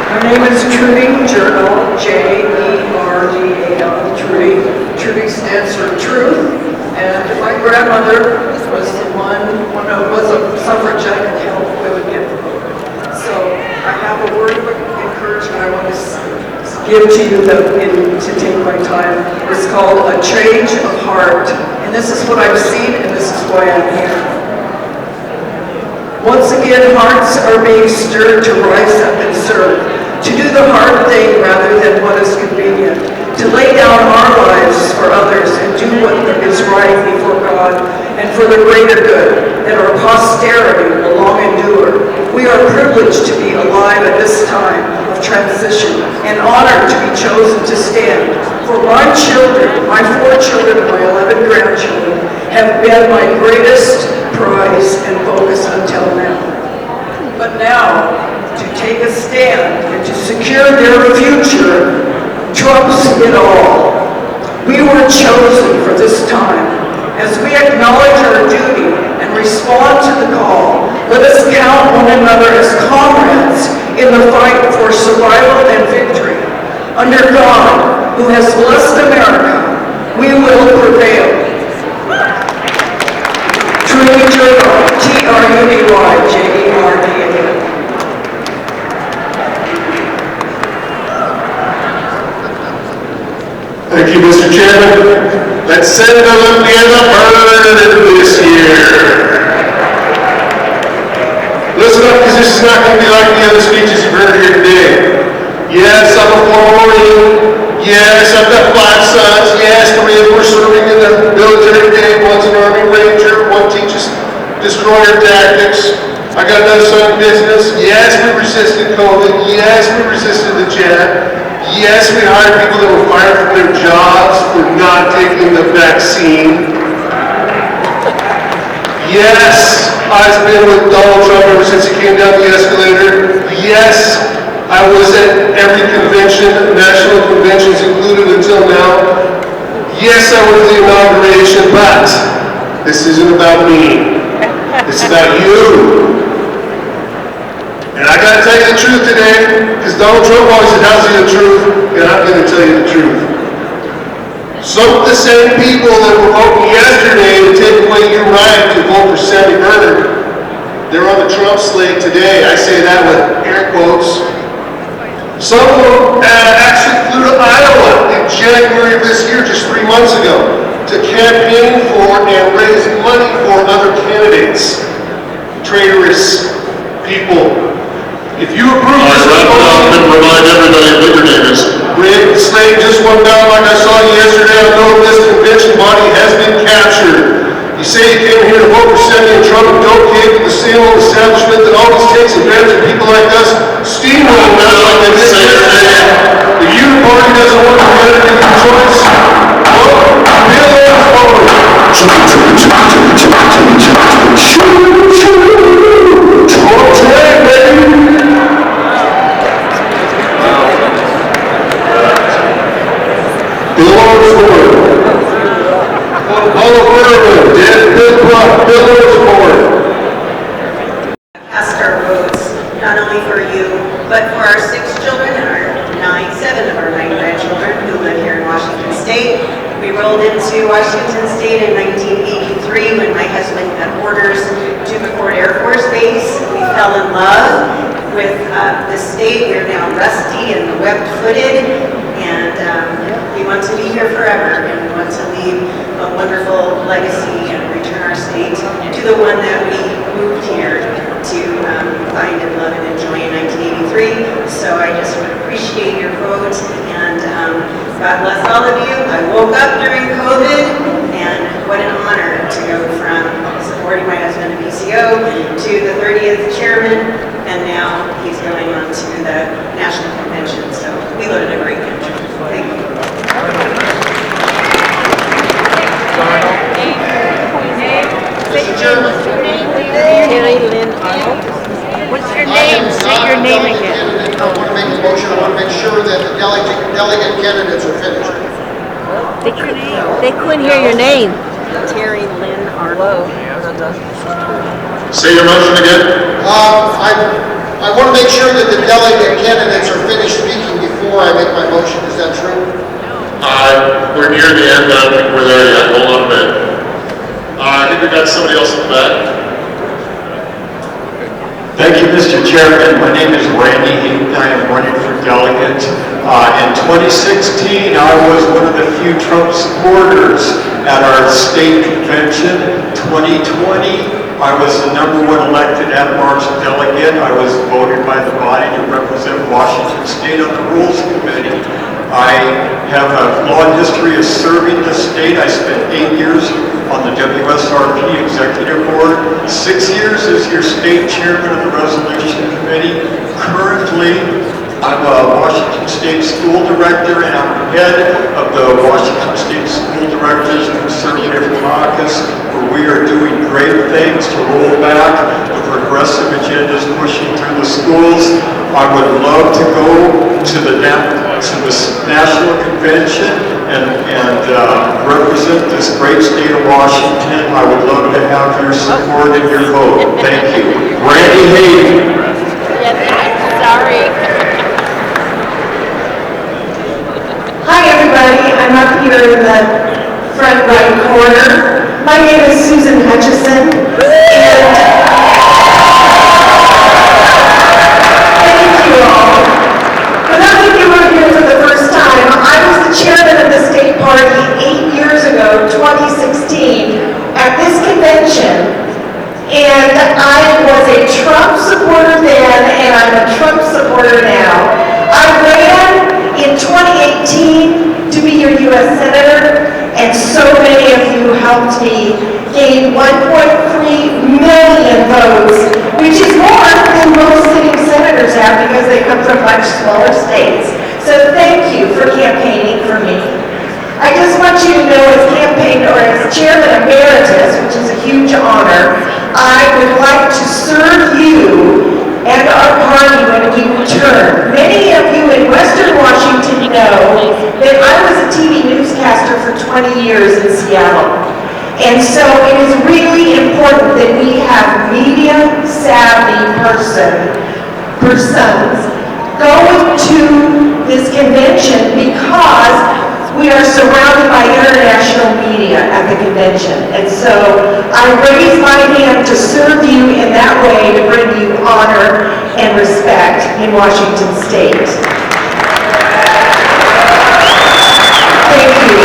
My name is Trudy Journal, J-E-R-D-A-L, Trudy. Trudy stands for truth, and my grandmother was the one who was a suffragette and helped women get the vote. So I have a word of encouragement I want to give give to you to take my time. It's called A Change of Heart. And this is what I've seen, and this is why I'm here. Once again, hearts are being stirred to rise up and serve, to do the hard thing rather than what is convenient, to lay down our lives for others and do what is right before God and for the greater good, that our posterity will long endure. We are privileged to be alive at this time of transition and honored to be chosen to stand. For my children, my 4 children and my 11 grandchildren have been my greatest prize and focus until now. But now, to take a stand and to secure their future trumps it all. We were chosen for this time. As we acknowledge our duty and respond to the call, let us count one another as comrades in the fight for survival and victory. Under God, who has blessed America, we will prevail. Truly General, T-R-U-D-Y-J-E-R-D-A. Thank you, Mr. Chairman. Let's send Olympia the bird this year. Listen up, because this is not going to be like the other speeches you've heard here today. Yes, I'm a former Marine. Yes, I've got 5 sons. Yes, 3 of them are serving in the military today. One's an Army Ranger. One teaches destroyer tactics. I got another son in business. Yes, we resisted COVID. Yes, we resisted the jab. Yes, we hired people that were fired from their jobs for not taking the vaccine. Yes, I've been with Donald Trump ever since he came down the escalator. Yes, I was at every convention, national conventions included until now. Yes, I went to the inauguration, but this isn't about me. It's about you. And I gotta tell you the truth today, because Donald Trump always tells you the truth, and I'm gonna tell you the truth. Some of the same people that were voting yesterday to take away your right to vote for Sammy Bernard, they're on the Trump slate today. I say that with air quotes. Some of them actually flew to Iowa in January of this year, just 3 months ago, to campaign for and raise money for other candidates. Traitorous people. If you approve this, and remind everybody what your name is. Rick Slade just went down like I saw yesterday. I know this convention body has been captured. You say you came here to vote for Sammy and Trump and don't cave to the same old establishment that always takes advantage of people like us, steamrolling us like they did yesterday. The Uniparty doesn't want to get any choice. Vote Bill forward. Cast our votes, not only for you, but for our 6 children and our 7 of our 9 grandchildren who live here in Washington State. We rolled into Washington State in 1983 when my husband got orders to McCord Air Force Base. We fell in love with the state. We're now rusty and web-footed, and we want to be here forever, and we want to leave a wonderful legacy and return our state to the one that we moved here to find and love and enjoy in 1983. So I just would appreciate your vote, and God bless all of you. I woke up during COVID, and what an honor to go from supporting my husband in PCO to the 30th chairman, and now he's going on to the national convention. So we live in a great country. Thank you. Mr. Chairman. Terry Lynn Arnold. What's your name? Say your name again. I want to make a motion. I want to make sure that the delegate candidates are finished. They couldn't hear your name. Terry Lynn Arnold. Say your motion again. I want to make sure that the delegate candidates are finished speaking before I make my motion. Is that true? We're near the end. I don't think we're there yet. Hold on a minute. I think we got somebody else in the back. Thank you, Mr. Chairman. My name is Randy Heath. I am running for delegate In 2016, I was one of the few Trump supporters at our state convention. 2020, I was the #1 elected at-large delegate. I was voted by the body to represent Washington State on the Rules Committee. I have a long history of serving the state. I spent 8 years on the WSRP Executive Board, 6 years as your state chairman of the Resolution Committee. Currently, I'm a Washington State School Director, and I'm head of the Washington State School Directors Conservative Caucus, where we are doing great things to roll back the progressive agendas pushing through the schools. I would love to go to the National Convention and represent this great state of Washington. I would love to have your support and your vote. Thank you. Randy Hayden. Sorry. Hi everybody, I'm up here in the front right corner. My name is Susan Hutchison, and thank you all. For those of you who are here for the first time, I was the chairman of the state party 8 years ago, 2016, at this convention, and I was a Trump supporter then, and I'm a Trump supporter now. I ran in 2018 to be your U.S. Senator, and so many of you helped me gain 1.3 million votes, which is more than most sitting senators have because they come from much smaller states. So thank you for campaigning for me. I just want you to know as Chairman Emeritus, which is a huge honor, I would like to serve you and our party when we return. Many of you in Western Washington know that I was a TV newscaster for 20 years in Seattle. And so it is really important that we have media-savvy persons going to this convention because we are surrounded by international media at the convention. And so I raise my hand to serve you in that way to bring you honor and respect in Washington State. Thank you.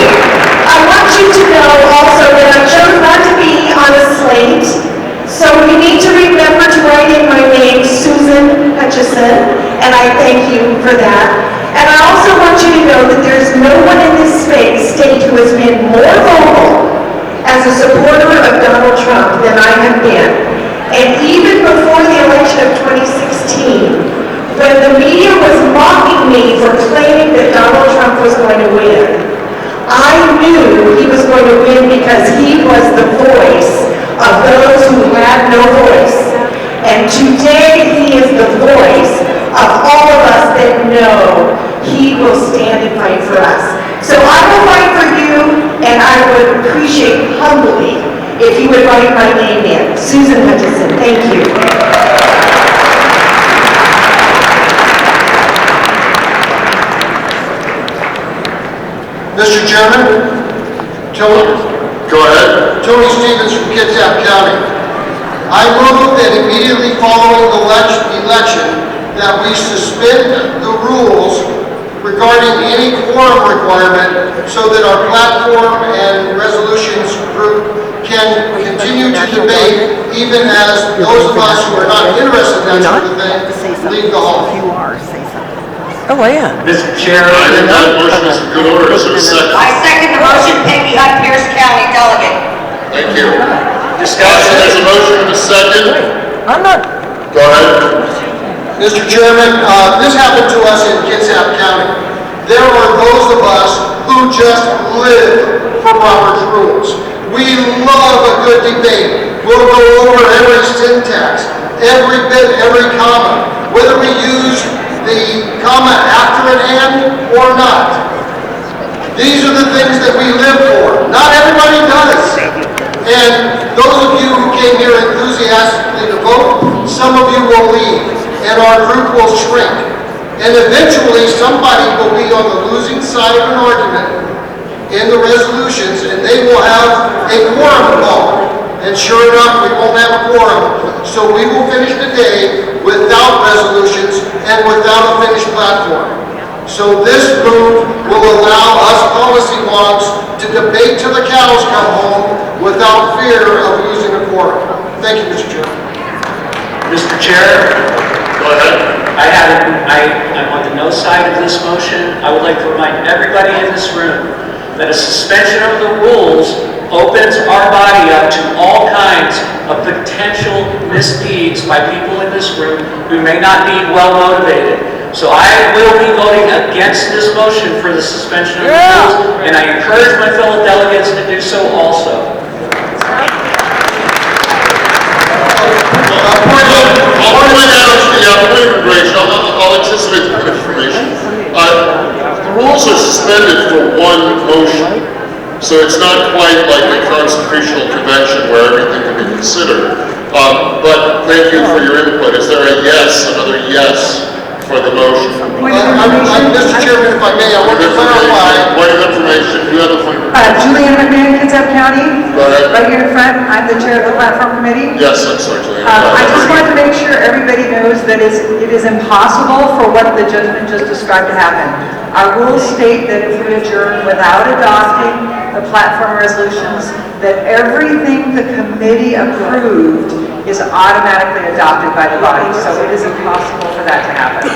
I want you to know also that I chose not to be on a slate, so you need to remember to write in my name, Susan Hutchison, and I thank you for that. And I also want you to know that there's no one in this state who has been more vocal as a supporter of Donald Trump than I have been. And even before the election of 2016, when the media was mocking me for claiming that Donald Trump was going to win, I knew he was going to win because he was the voice of those who had no voice. And today he is the voice of all of us that know he will stand and fight for us. So I will fight for you, and I would appreciate humbly if you would write my name in. Susan Hutchison, thank you. Mr. Chairman, Tony. Go ahead. Tony Stevens from Kitsap County. I move that immediately following the election that we suspend the rules regarding any quorum requirement so that our platform and resolutions group can continue to debate even as those of us who are not interested in that sort of thing leave the hall. Oh, yeah. Mr. Chair, I think that motion is in good order. Is there a second? I second the motion, Peggy Hunt, Pierce County Delegate. Thank you. Discussion, there's a motion and a second. I'm not. Go ahead. Mr. Chairman, this happened to us in Kitsap County. There are those of us who just live for Robert's rules. We love a good debate. We'll go over every syntax, every bit, every comma, whether we use the comma after an and or not. These are the things that we live for. Not everybody does. And those of you who came here enthusiastically to vote, some of you will leave, and our group will shrink. And eventually somebody will be on the losing side of an argument in the resolutions, and they will have a quorum involved. And sure enough, we won't have a quorum. So we will finish the day without resolutions and without a finished platform. So this move will allow us policy wonks to debate till the cows come home without fear of losing a quorum. Thank you, Mr. Chairman. Mr. Chair, Go ahead. I'm on the no side of this motion. I would like to remind everybody in this room that a suspension of the rules opens our body up to all kinds of potential misdeeds by people in this room who may not be well motivated. So I will be voting against this motion for the suspension of the rules, and I encourage my fellow delegates to do so also. I'll anticipate the information. The rules are suspended for one motion, so it's not quite like a constitutional convention where everything can be considered. But thank you for your input. Is there a yes, another yes for the motion? Mr. Chairman, if I may, I want to clarify. Point of information. You have the floor. Julianne McMahon, Kitsap County. Go ahead. Right here in front. I'm the chair of the platform committee. Yes, I'm sorry, Julianne. I just wanted to make sure everybody knows that it is impossible for what the gentleman just described to happen. Our rules state that if we adjourn without adopting the platform resolutions, that everything the committee approved is automatically adopted by the body. So it is impossible for that to happen.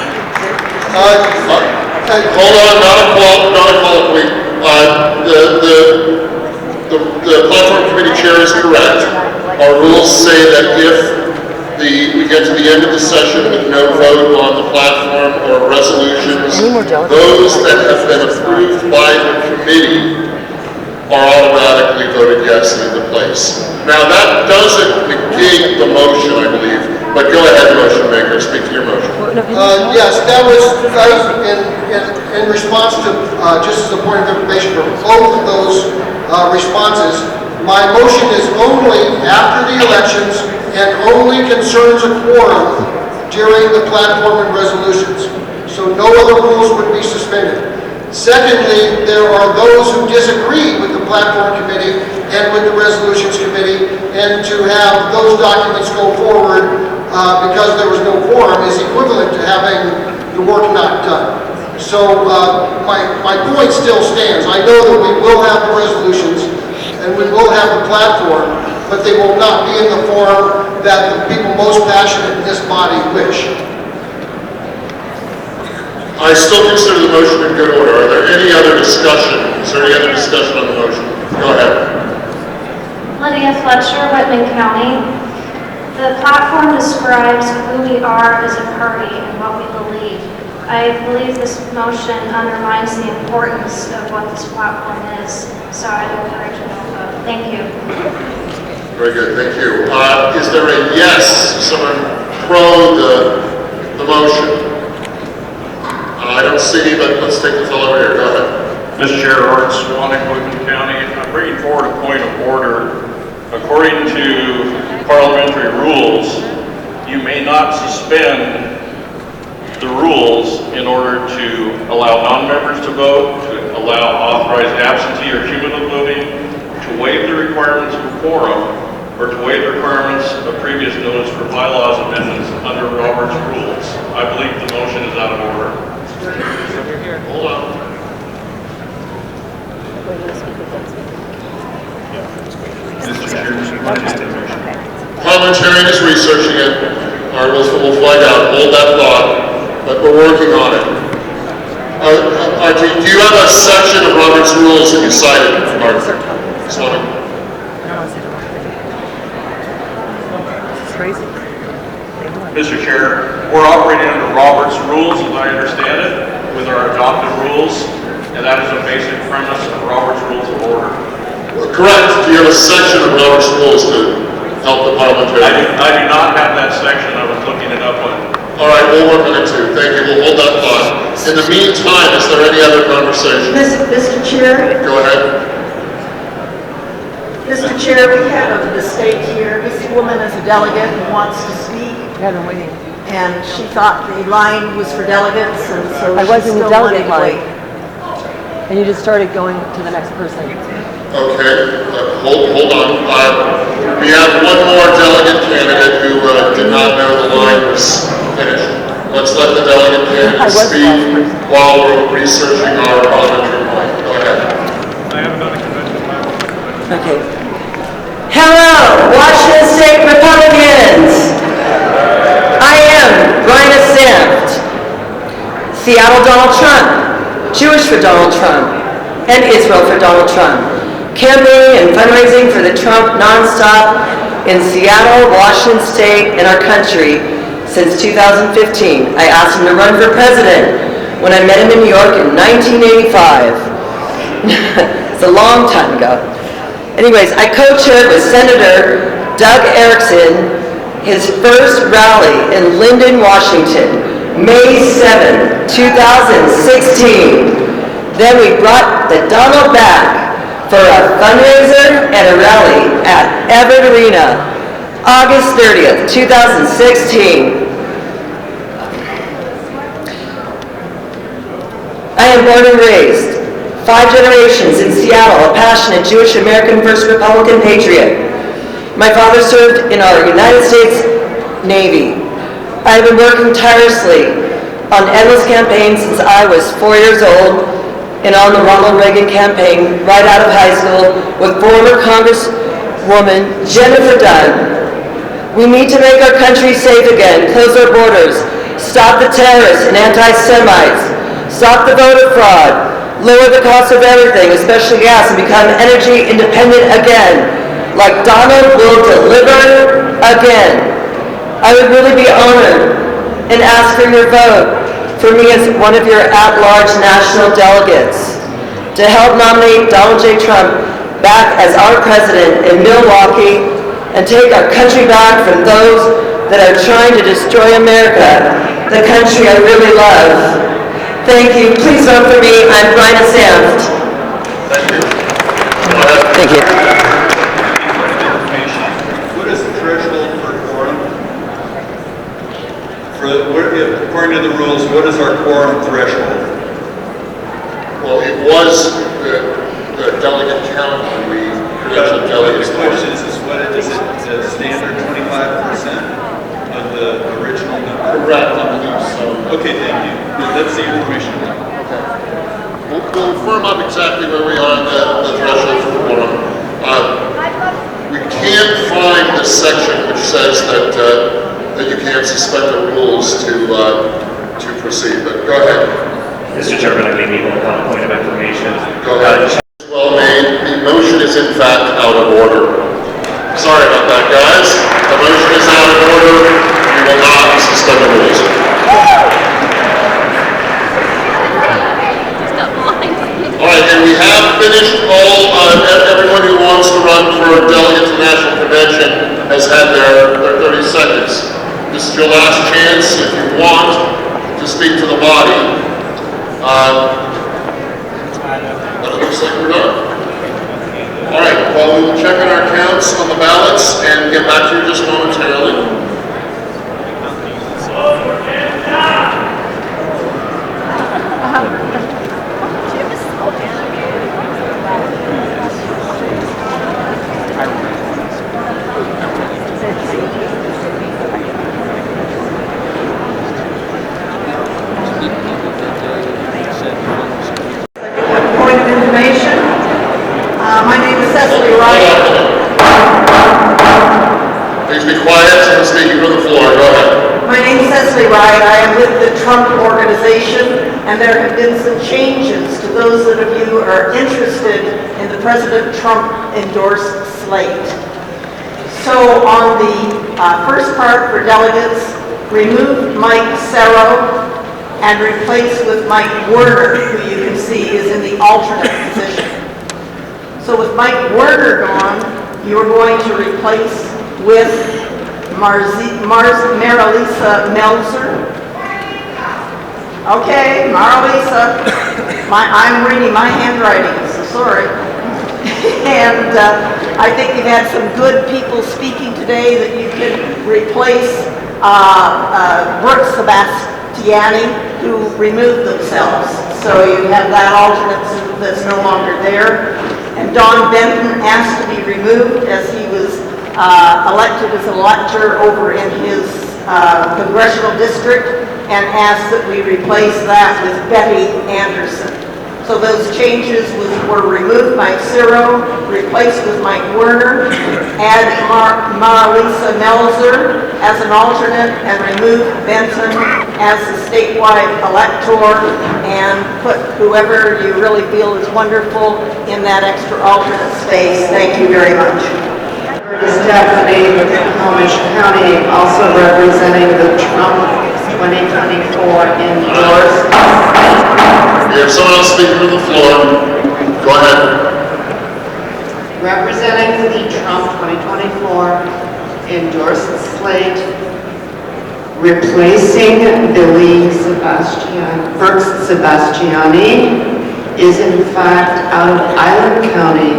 Hold on, not a colloquy. The platform committee chair is correct. Our rules say that if we get to the end of the session with no vote on the platform or resolutions, those that have been approved by the committee are automatically voted yes into place. Now that doesn't negate the motion, I believe, but go ahead, motion maker, speak to your motion. Yes, that was in response to, just as a point of information for both of those responses, my motion is only after the elections and only concerns a quorum during the platform and resolutions. So no other rules would be suspended. Secondly, there are those who disagree with the platform committee and with the resolutions committee, and to have those documents go forward because there was no quorum is equivalent to having the work not done. So my point still stands. I know that we will have the resolutions and we will have the platform, but they will not be in the form that the people most passionate in this body wish. I still consider the motion in good order. Are there any other discussion? Is there any other discussion on the motion? Go ahead. Lydia Fletcher, Whitman County. The platform describes who we are as a party and what we believe. I believe this motion undermines the importance of what this platform is, so I encourage you to vote. Thank you. Very good, thank you. Is there a yes, someone pro the motion? I don't see any, but let's take the fellow over here. Go ahead. Mr. Chair, Art Swannick, Whitman County. I'm bringing forward a point of order. According to parliamentary rules, you may not suspend the rules in order to allow non-members to vote, to allow authorized absentee or cumulative voting, to waive the requirements of quorum, or to waive the requirements of previous notice for bylaws amendments under Robert's rules. I believe the motion is out of order. Hold on. Parliamentarian is researching it. All right, we'll find out. Hold that thought, but we're working on it. Do you have a section of Robert's rules that you cited, Mark? Mr. Chair, we're operating under Robert's rules, as I understand it, with our adopted rules, and that is a basic premise of Robert's Rules of Order. Correct. Do you have a section of Robert's rules to help the parliamentarian? I do not have that section. I was looking it up on. All right, we'll work on it too. Thank you. We'll hold that thought. In the meantime, is there any other conversation? Mr. Chair? Go ahead. Mr. Chair, we have a mistake here. This woman is a delegate and wants to speak. I've been waiting. And she thought the line was for delegates, and so I was in the delegate line. wait. And you just started going to the next person. Okay, hold on. We have one more delegate candidate who did not know the line was finished. let's let the delegate candidate speak while we're researching our parliamentary point. Go ahead. Okay. Hello, Washington State Republicans. I am Bryna Sanft. Seattle Donald Trump, Jewish for Donald Trump, and Israel for Donald Trump. Campaigning and fundraising for the Trump nonstop in Seattle, Washington State, and our country since 2015. I asked him to run for president when I met him in New York in 1985. It's a long time ago. Anyways, I co-chaired with Senator Doug Erickson his first rally in Linden, Washington, May 7, 2016. Then we brought the Donald back for a fundraiser and a rally at Everett Arena, August 30th, 2016. I am born and raised, 5 generations in Seattle, a passionate Jewish American First Republican patriot. My father served in our United States Navy. I have been working tirelessly on endless campaigns since I was 4 years old and on the Ronald Reagan campaign right out of high school with former Congresswoman Jennifer Dunn. We need to make our country safe again, close our borders, stop the terrorists and anti-Semites, stop the voter fraud, lower the cost of everything, especially gas, and become energy independent again, like Donald will deliver again. I would really be honored and ask for your vote for me as one of your at-large national delegates to help nominate Donald J. Trump back as our president in Milwaukee and take our country back from those that are trying to destroy America, the country I really love. Thank you. Please vote for me. I'm Bryna Sanft. Thank you. Thank you. What is the threshold for quorum? According to the rules, what is our quorum threshold? Well, it was the delegate count when we credentialed delegates. The question is what is it the standard 25% of the original number? Correct, I believe so. Okay, thank you. That's the information. Okay. We'll firm up exactly where we are on the threshold for quorum. We can't find the section which says that you can't suspend the rules to proceed, but go ahead. Mr. Chairman, I may need a point of information. Go ahead. Well made. The motion is in fact out of order. Sorry about that, guys. The motion is out of order. We will not suspend the rules. All right, and we have finished everyone who wants to run for delegate to National Convention has had their 30 seconds. This is your last chance if you want to speak to the body. But it looks like we're done. All right, well, we will check on our counts on the ballots and get back to you just momentarily. Point of information. My name is Cecily Wright. Please be quiet, someone's speaking from the floor. Go ahead. My name is Cecily Wright. I am with the Trump Organization, and there have been some changes to those of you who are interested in the President Trump endorsed slate. So on the first part for delegates, remove Mike Serro and replace with Mike Werner, who you can see is in the alternate position. So with Mike Werner gone, you're going to replace with Marilisa Meltzer. Okay, Marilisa. I'm reading my handwriting, so sorry. And I think you've had some good people speaking today that you can replace Brooke Sebastiani, who removed themselves. So you have that alternate that's no longer there. And Don Benton asked to be removed as he was elected as a elector over in his congressional district and ask that we replace that with Betty Anderson. So those changes were remove Mike Ciro, replaced with Mike Werner, add Marlisa Melzer as an alternate, and remove Benson as the statewide elector, and put whoever you really feel is wonderful in that extra alternate space. Thank you very much. Stephanie with Palmish County, also representing the Trump 2024 indoors. We have someone else speaking from the floor. Go ahead. Representing the Trump 2024 endorsed slate, replacing Billy Sebastiani is in fact out of Island County,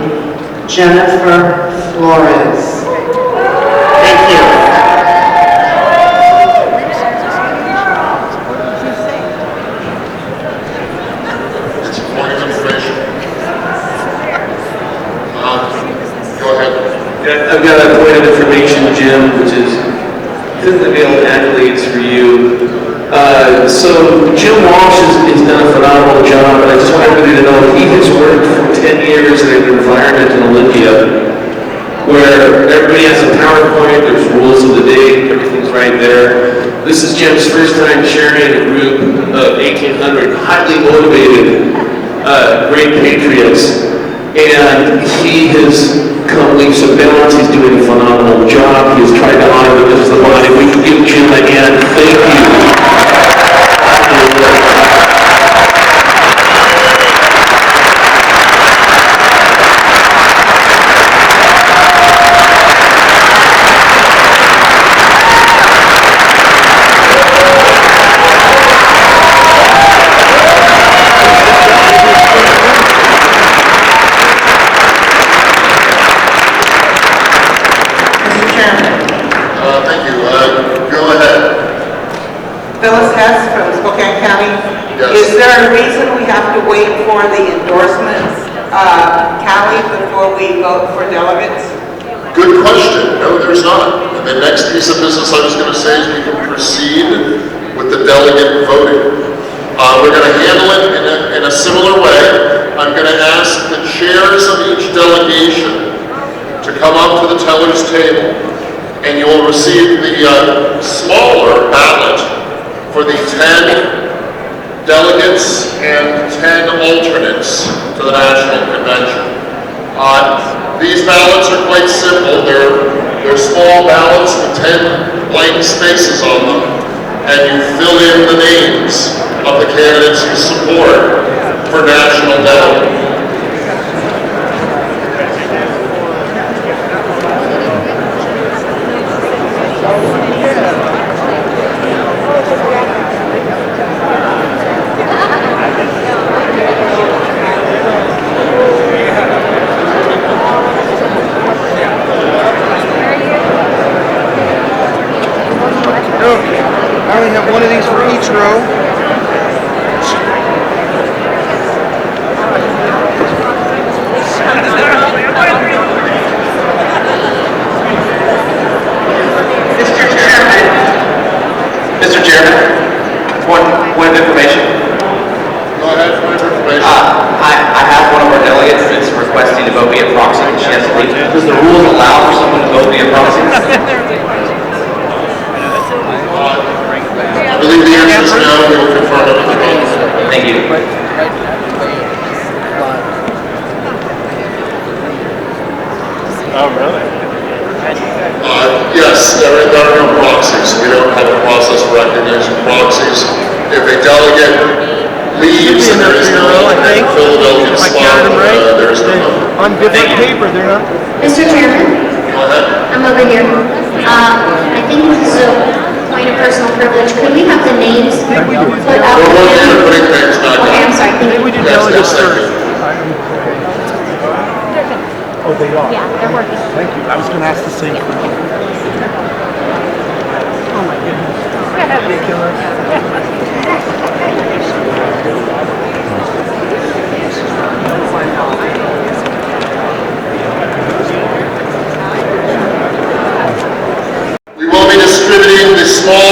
Jennifer Flores. Thank you. It's a point of information. Go ahead. Yeah, I've got a point of information, Jim, which is fifth of the accolades for you. So Jim Walsh has done a phenomenal job, and I just want everybody to know that he has worked for 10 years in an environment in Olympia where everybody has a PowerPoint, there's rules of the day, everything's right there. This is Jim's first time chairing a group of 1,800 highly motivated, great patriots, and he has come leaps and bounds. He's doing a phenomenal job. He has tried to honor the members of the body. We can give Jim a hand. Thank you. Thank you. Go ahead. Phyllis Hess from Spokane County. Yes. Is there a reason we have to wait for the endorsements tally before we vote for delegates? Good question. No, there's not. And the next piece of business I was going to say is we can proceed with the delegate voting. We're going to handle it in a similar way. I'm going to ask the chairs of each delegation to come up to the teller's table, and you will receive the smaller ballot for the 10 delegates and 10 alternates to the National Convention. These ballots are quite simple. They're small ballots with 10 blank spaces on them, and you fill in the names of the candidates you support for national delegate. I only have one of these for each row. Mr. Chairman, point of information. Go ahead, point of information. I have one of our delegates that's requesting to vote via proxy, and she has to leave. Does the rules allow for someone to vote via proxy? I believe the answer is no. We will confirm it with the vote. Thank you. Oh, really? Yes, there are no proxies. We don't have a process for recognizing proxies. If a delegate leaves and there is no Philadelphia spot, there is no number. On different paper, they're not. Mr. Chairman, Go ahead. I'm over here. I think this is a point of personal privilege. Could we have the names put up? We're working on putting names back up. Okay, I'm sorry. Thank you. Yes, thank you. Oh, they are? Yeah, they're working. Thank you. I was going to ask the same question. Oh, my goodness. We will be distributing the small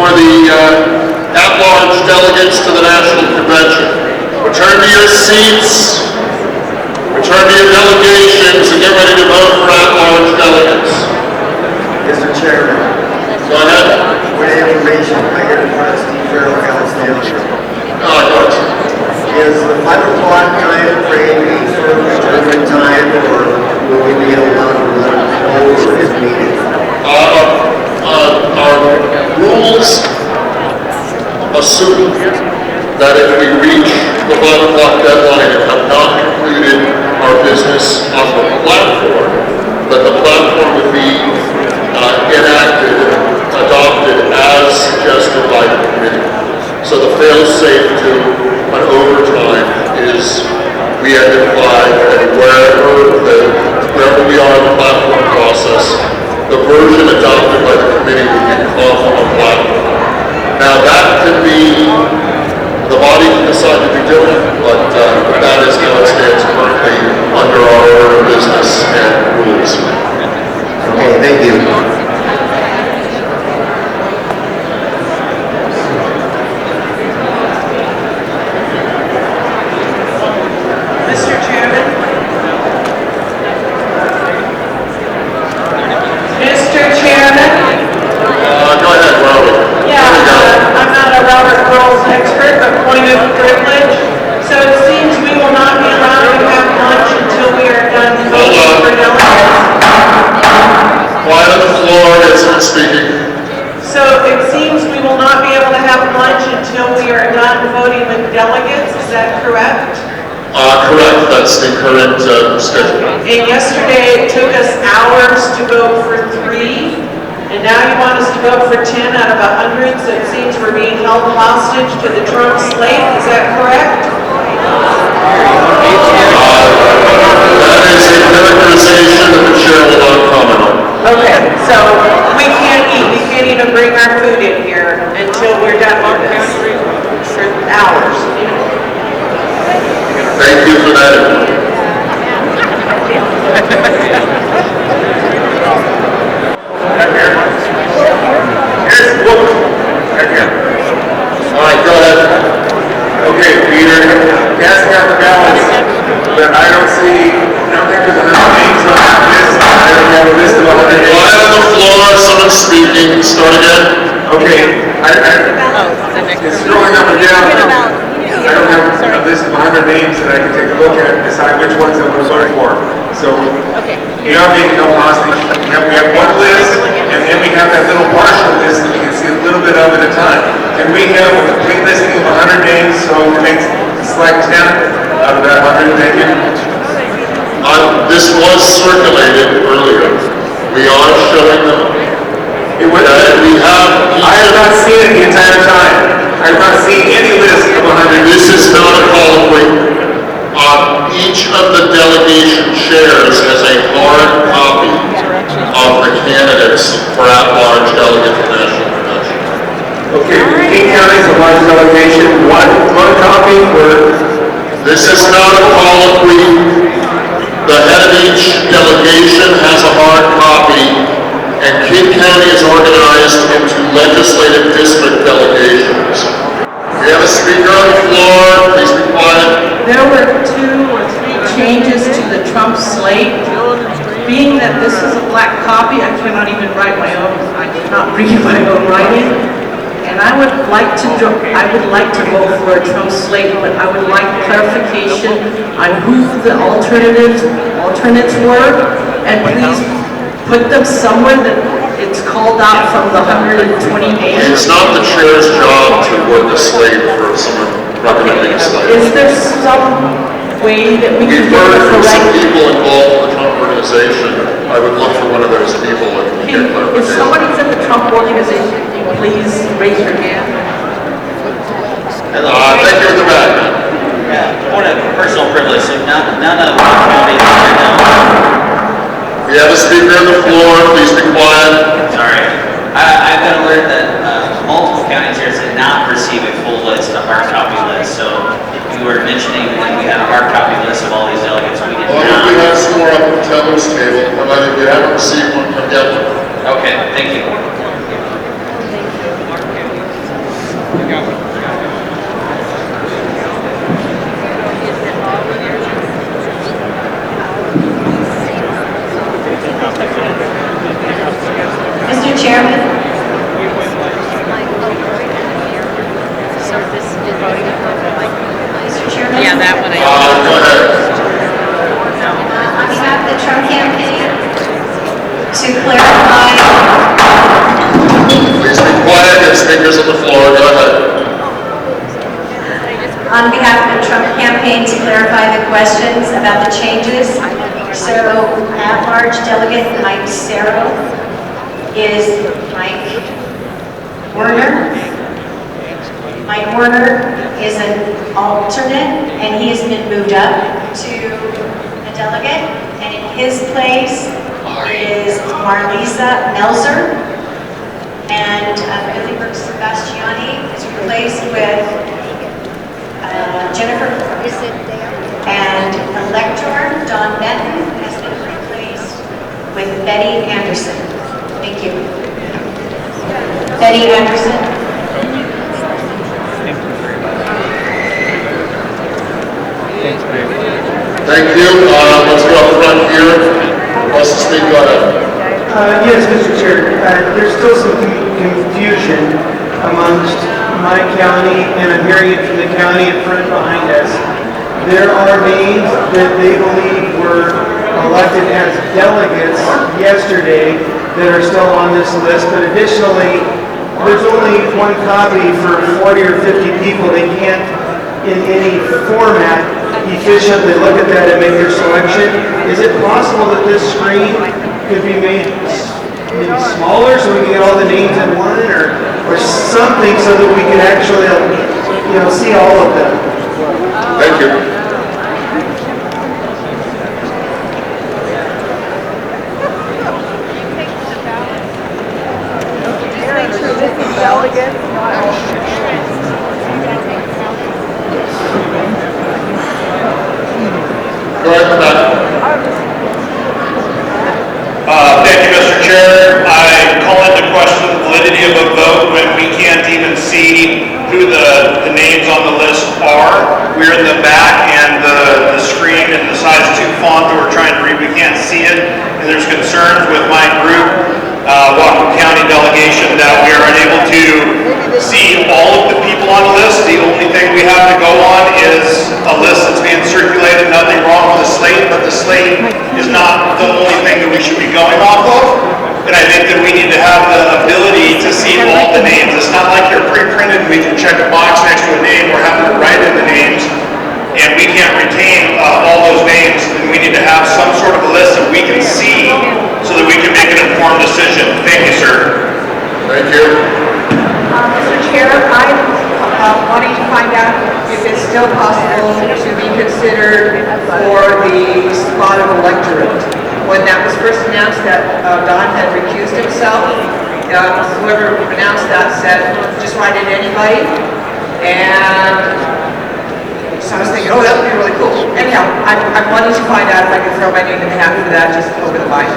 for the at-large delegates to the National Convention. Return to your seats, return to your delegations, and get ready to vote for at-large delegates. Mr. Chairman. Go ahead. With information, I get in front of Steve Farrell, Council. Is the 5 o'clock time frame a firm determined time, or will we be allowed to over this meeting? Our rules assume that if we reach the 5 o'clock deadline and have not completed our business on the platform, that the platform would be enacted, adopted as suggested by the committee. So the fail-safe to an overtime is we identify that wherever we are in the platform process, the version adopted by the committee would be off on the platform. Now that can be, the body can decide to do different, but that is how it stands currently under our order of business and rules. Okay, thank you. Mr. Chairman? Mr. Chairman? Go ahead, Robert. Yeah, I'm not a Robert Rules expert, but point of privilege. So it seems we will not be allowed to have lunch until we are done voting for delegates. Quiet on the floor, it's someone speaking. So it seems we will not be able to have lunch until we are done voting with delegates, is that correct? Correct, that's the current schedule. And yesterday it took us hours to vote for 3, and now you want us to vote for 10 out of 100, so it seems we're being held hostage to the Trump slate, is that correct? That is a characterization that the chair will not comment on. Okay, so we can't eat, we can't even bring our food in here until we're done with this for hours. Thank you for that. Here's Wolf. All right, go ahead. Okay, Peter, casting out the balance, but I don't think there's 100 names on that list. I don't have a list of 100 names. Quiet on the floor, someone speaking, start again. Okay, it's scrolling up and down. I don't have a list of 100 names that I can take a look at and decide which ones I want to vote for. So, you are being held hostage. We have one list, and then we have that little partial list that we can see a little bit of at a time. Can we have a complete listing of 100 names so it makes select 10 out of that 100? Thank you. This was circulated earlier. We are showing them. I have not seen it the entire time. I have not seen any list of 100. This is not a colloquy. Each of the delegation chairs has a hard copy of the candidates for at-large delegate to the National Convention. Okay, King County is a large delegation. One copy for... This is not a colloquy. The head of each delegation has a hard copy, and King County is organized into legislative district delegations. We have a speaker on the floor, please be quiet. There were 2 or 3 changes to the Trump slate. Being that this is a black copy, I cannot even write my own, I cannot read my own writing. And I would like to vote for a Trump slate, but I would like clarification on who the alternates were, and please put them somewhere that it's called out from the 120 names. It's not the chair's job to work a slate for someone recommending a slate. Is there some way that we can We've get heard the from some correct... people involved in the Trump organization. I would look for one of those people and get If clarification. somebody's in the Trump organization, please raise your hand. Thank you at the back. Yeah, point of personal privilege, so none of the counties right now. We have a speaker on the floor, please be quiet. Sorry. I've been alert that multiple county chairs did not receive a full list, a hard copy list, so you were mentioning that we had a hard copy list of all these delegates. We did Well, not. we have some more up at the teller's table, but if you haven't received one, come get one. Okay, thank you. questions about the changes. So, at-large delegate Mike Serro is Mike Werner. Mike Werner is an alternate, and he has been moved up to a delegate. And in his place is Marlisa Melzer. And Billy Brooks Sebastiani is replaced with Jennifer. And elector Don Benton has been replaced with Betty Anderson. Thank you. Betty Anderson. Thank you. Let's go up front here. Wants to speak, go ahead. Yes, Mr. Chair. There's still some confusion amongst my county, and I'm hearing it from the county in front behind us. There are names that they believe were elected as delegates yesterday that are still on this list, but additionally, there's only one copy for 40 or 50 people. They can't, in any format, efficiently look at that and make their selection. Is it possible that this screen could be made maybe smaller so we can get all the names in one, or something so that we can actually, see all of them? Thank you. Thank you, Mr. Chair. I call into question the validity of a vote when we can't even see who the names on the list are. We're in the back, and the screen and the size 2 font that we're trying to read, we can't see it. And there's concerns with my group, Whatcom County delegation, that we are unable to see all of the people on the list. The only thing we have to go on is a list that's being circulated. Nothing wrong with the slate, but the slate is not the only thing that we should be going off of. And I think that we need to have the ability to see all the names. It's not like they're pre-printed, we can check a box next to a name, we're having to write in the names, and we can't retain all those names. And we need to have some sort of a list that we can see so that we can make an informed decision. Thank you, sir. Thank you. Mr. Chair, I'm wanting to find out if it's still possible to be considered for the spot of electorate. When that was first announced that Don had recused himself, whoever announced that said, just write in anybody. And so I was thinking, oh, that would be really cool. Anyhow, I'm wanting to find out if I can throw my name in the hat for that just over the line.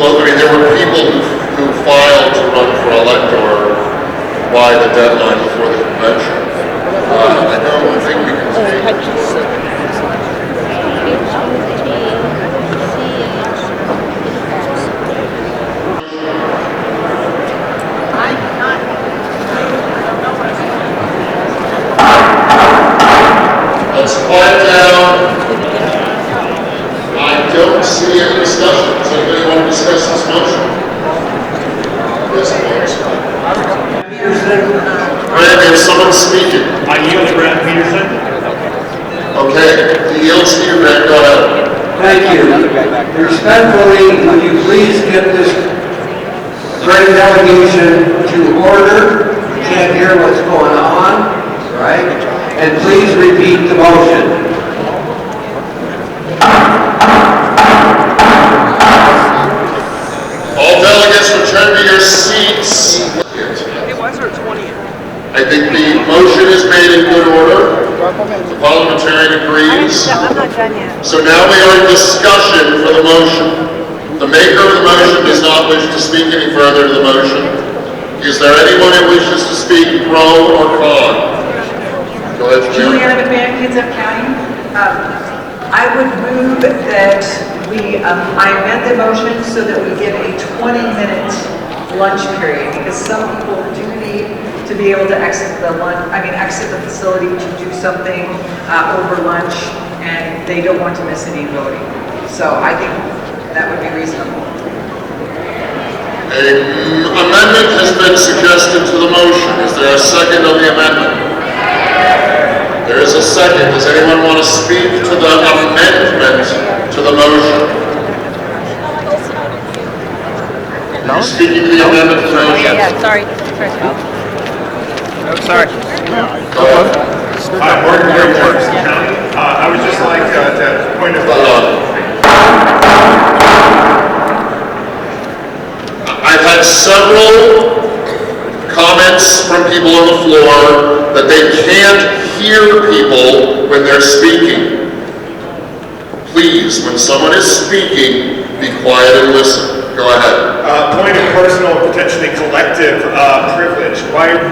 Well, there were people who filed to run for elector by the deadline before the convention. I don't think we can speak. Let's quiet down. I don't see any discussion. Does anybody want to discuss this motion? Yes, please. Brad, there's someone speaking. I yield to Brad Peterson. Okay, he yields to you, Brad. Go ahead. Thank you. Respectfully, would you please get this great delegation to order? We can't hear what's going on, right? And please repeat the motion. All delegates return to your seats. I think the motion is made in good order. The parliamentarian agrees. I'm not done yet. So now we are in discussion for the motion. The maker of the motion does not wish to speak any further to the motion. Is there anyone who wishes to speak pro or con? Go ahead, Jim. Julia, the Band Kids of County. I would move that I amend the motion so that we give a 20-minute lunch period, because some people do need to be able to exit the facility to do something over lunch, and they don't want to miss any voting. So I think that would be reasonable. An amendment has been suggested to the motion. Is there a second on the amendment? There is a second. Does anyone want to speak to the amendment to the motion? Are you speaking to the amendment to the motion? Yeah, sorry. Sorry. Go ahead. Hi, Morgan Gray, Jefferson County. I would just like to point of... I've had several comments from people on the floor that they can't hear people when they're speaking. Please, when someone is speaking, be quiet and listen. Go ahead. Point of personal, potentially collective privilege. Why, if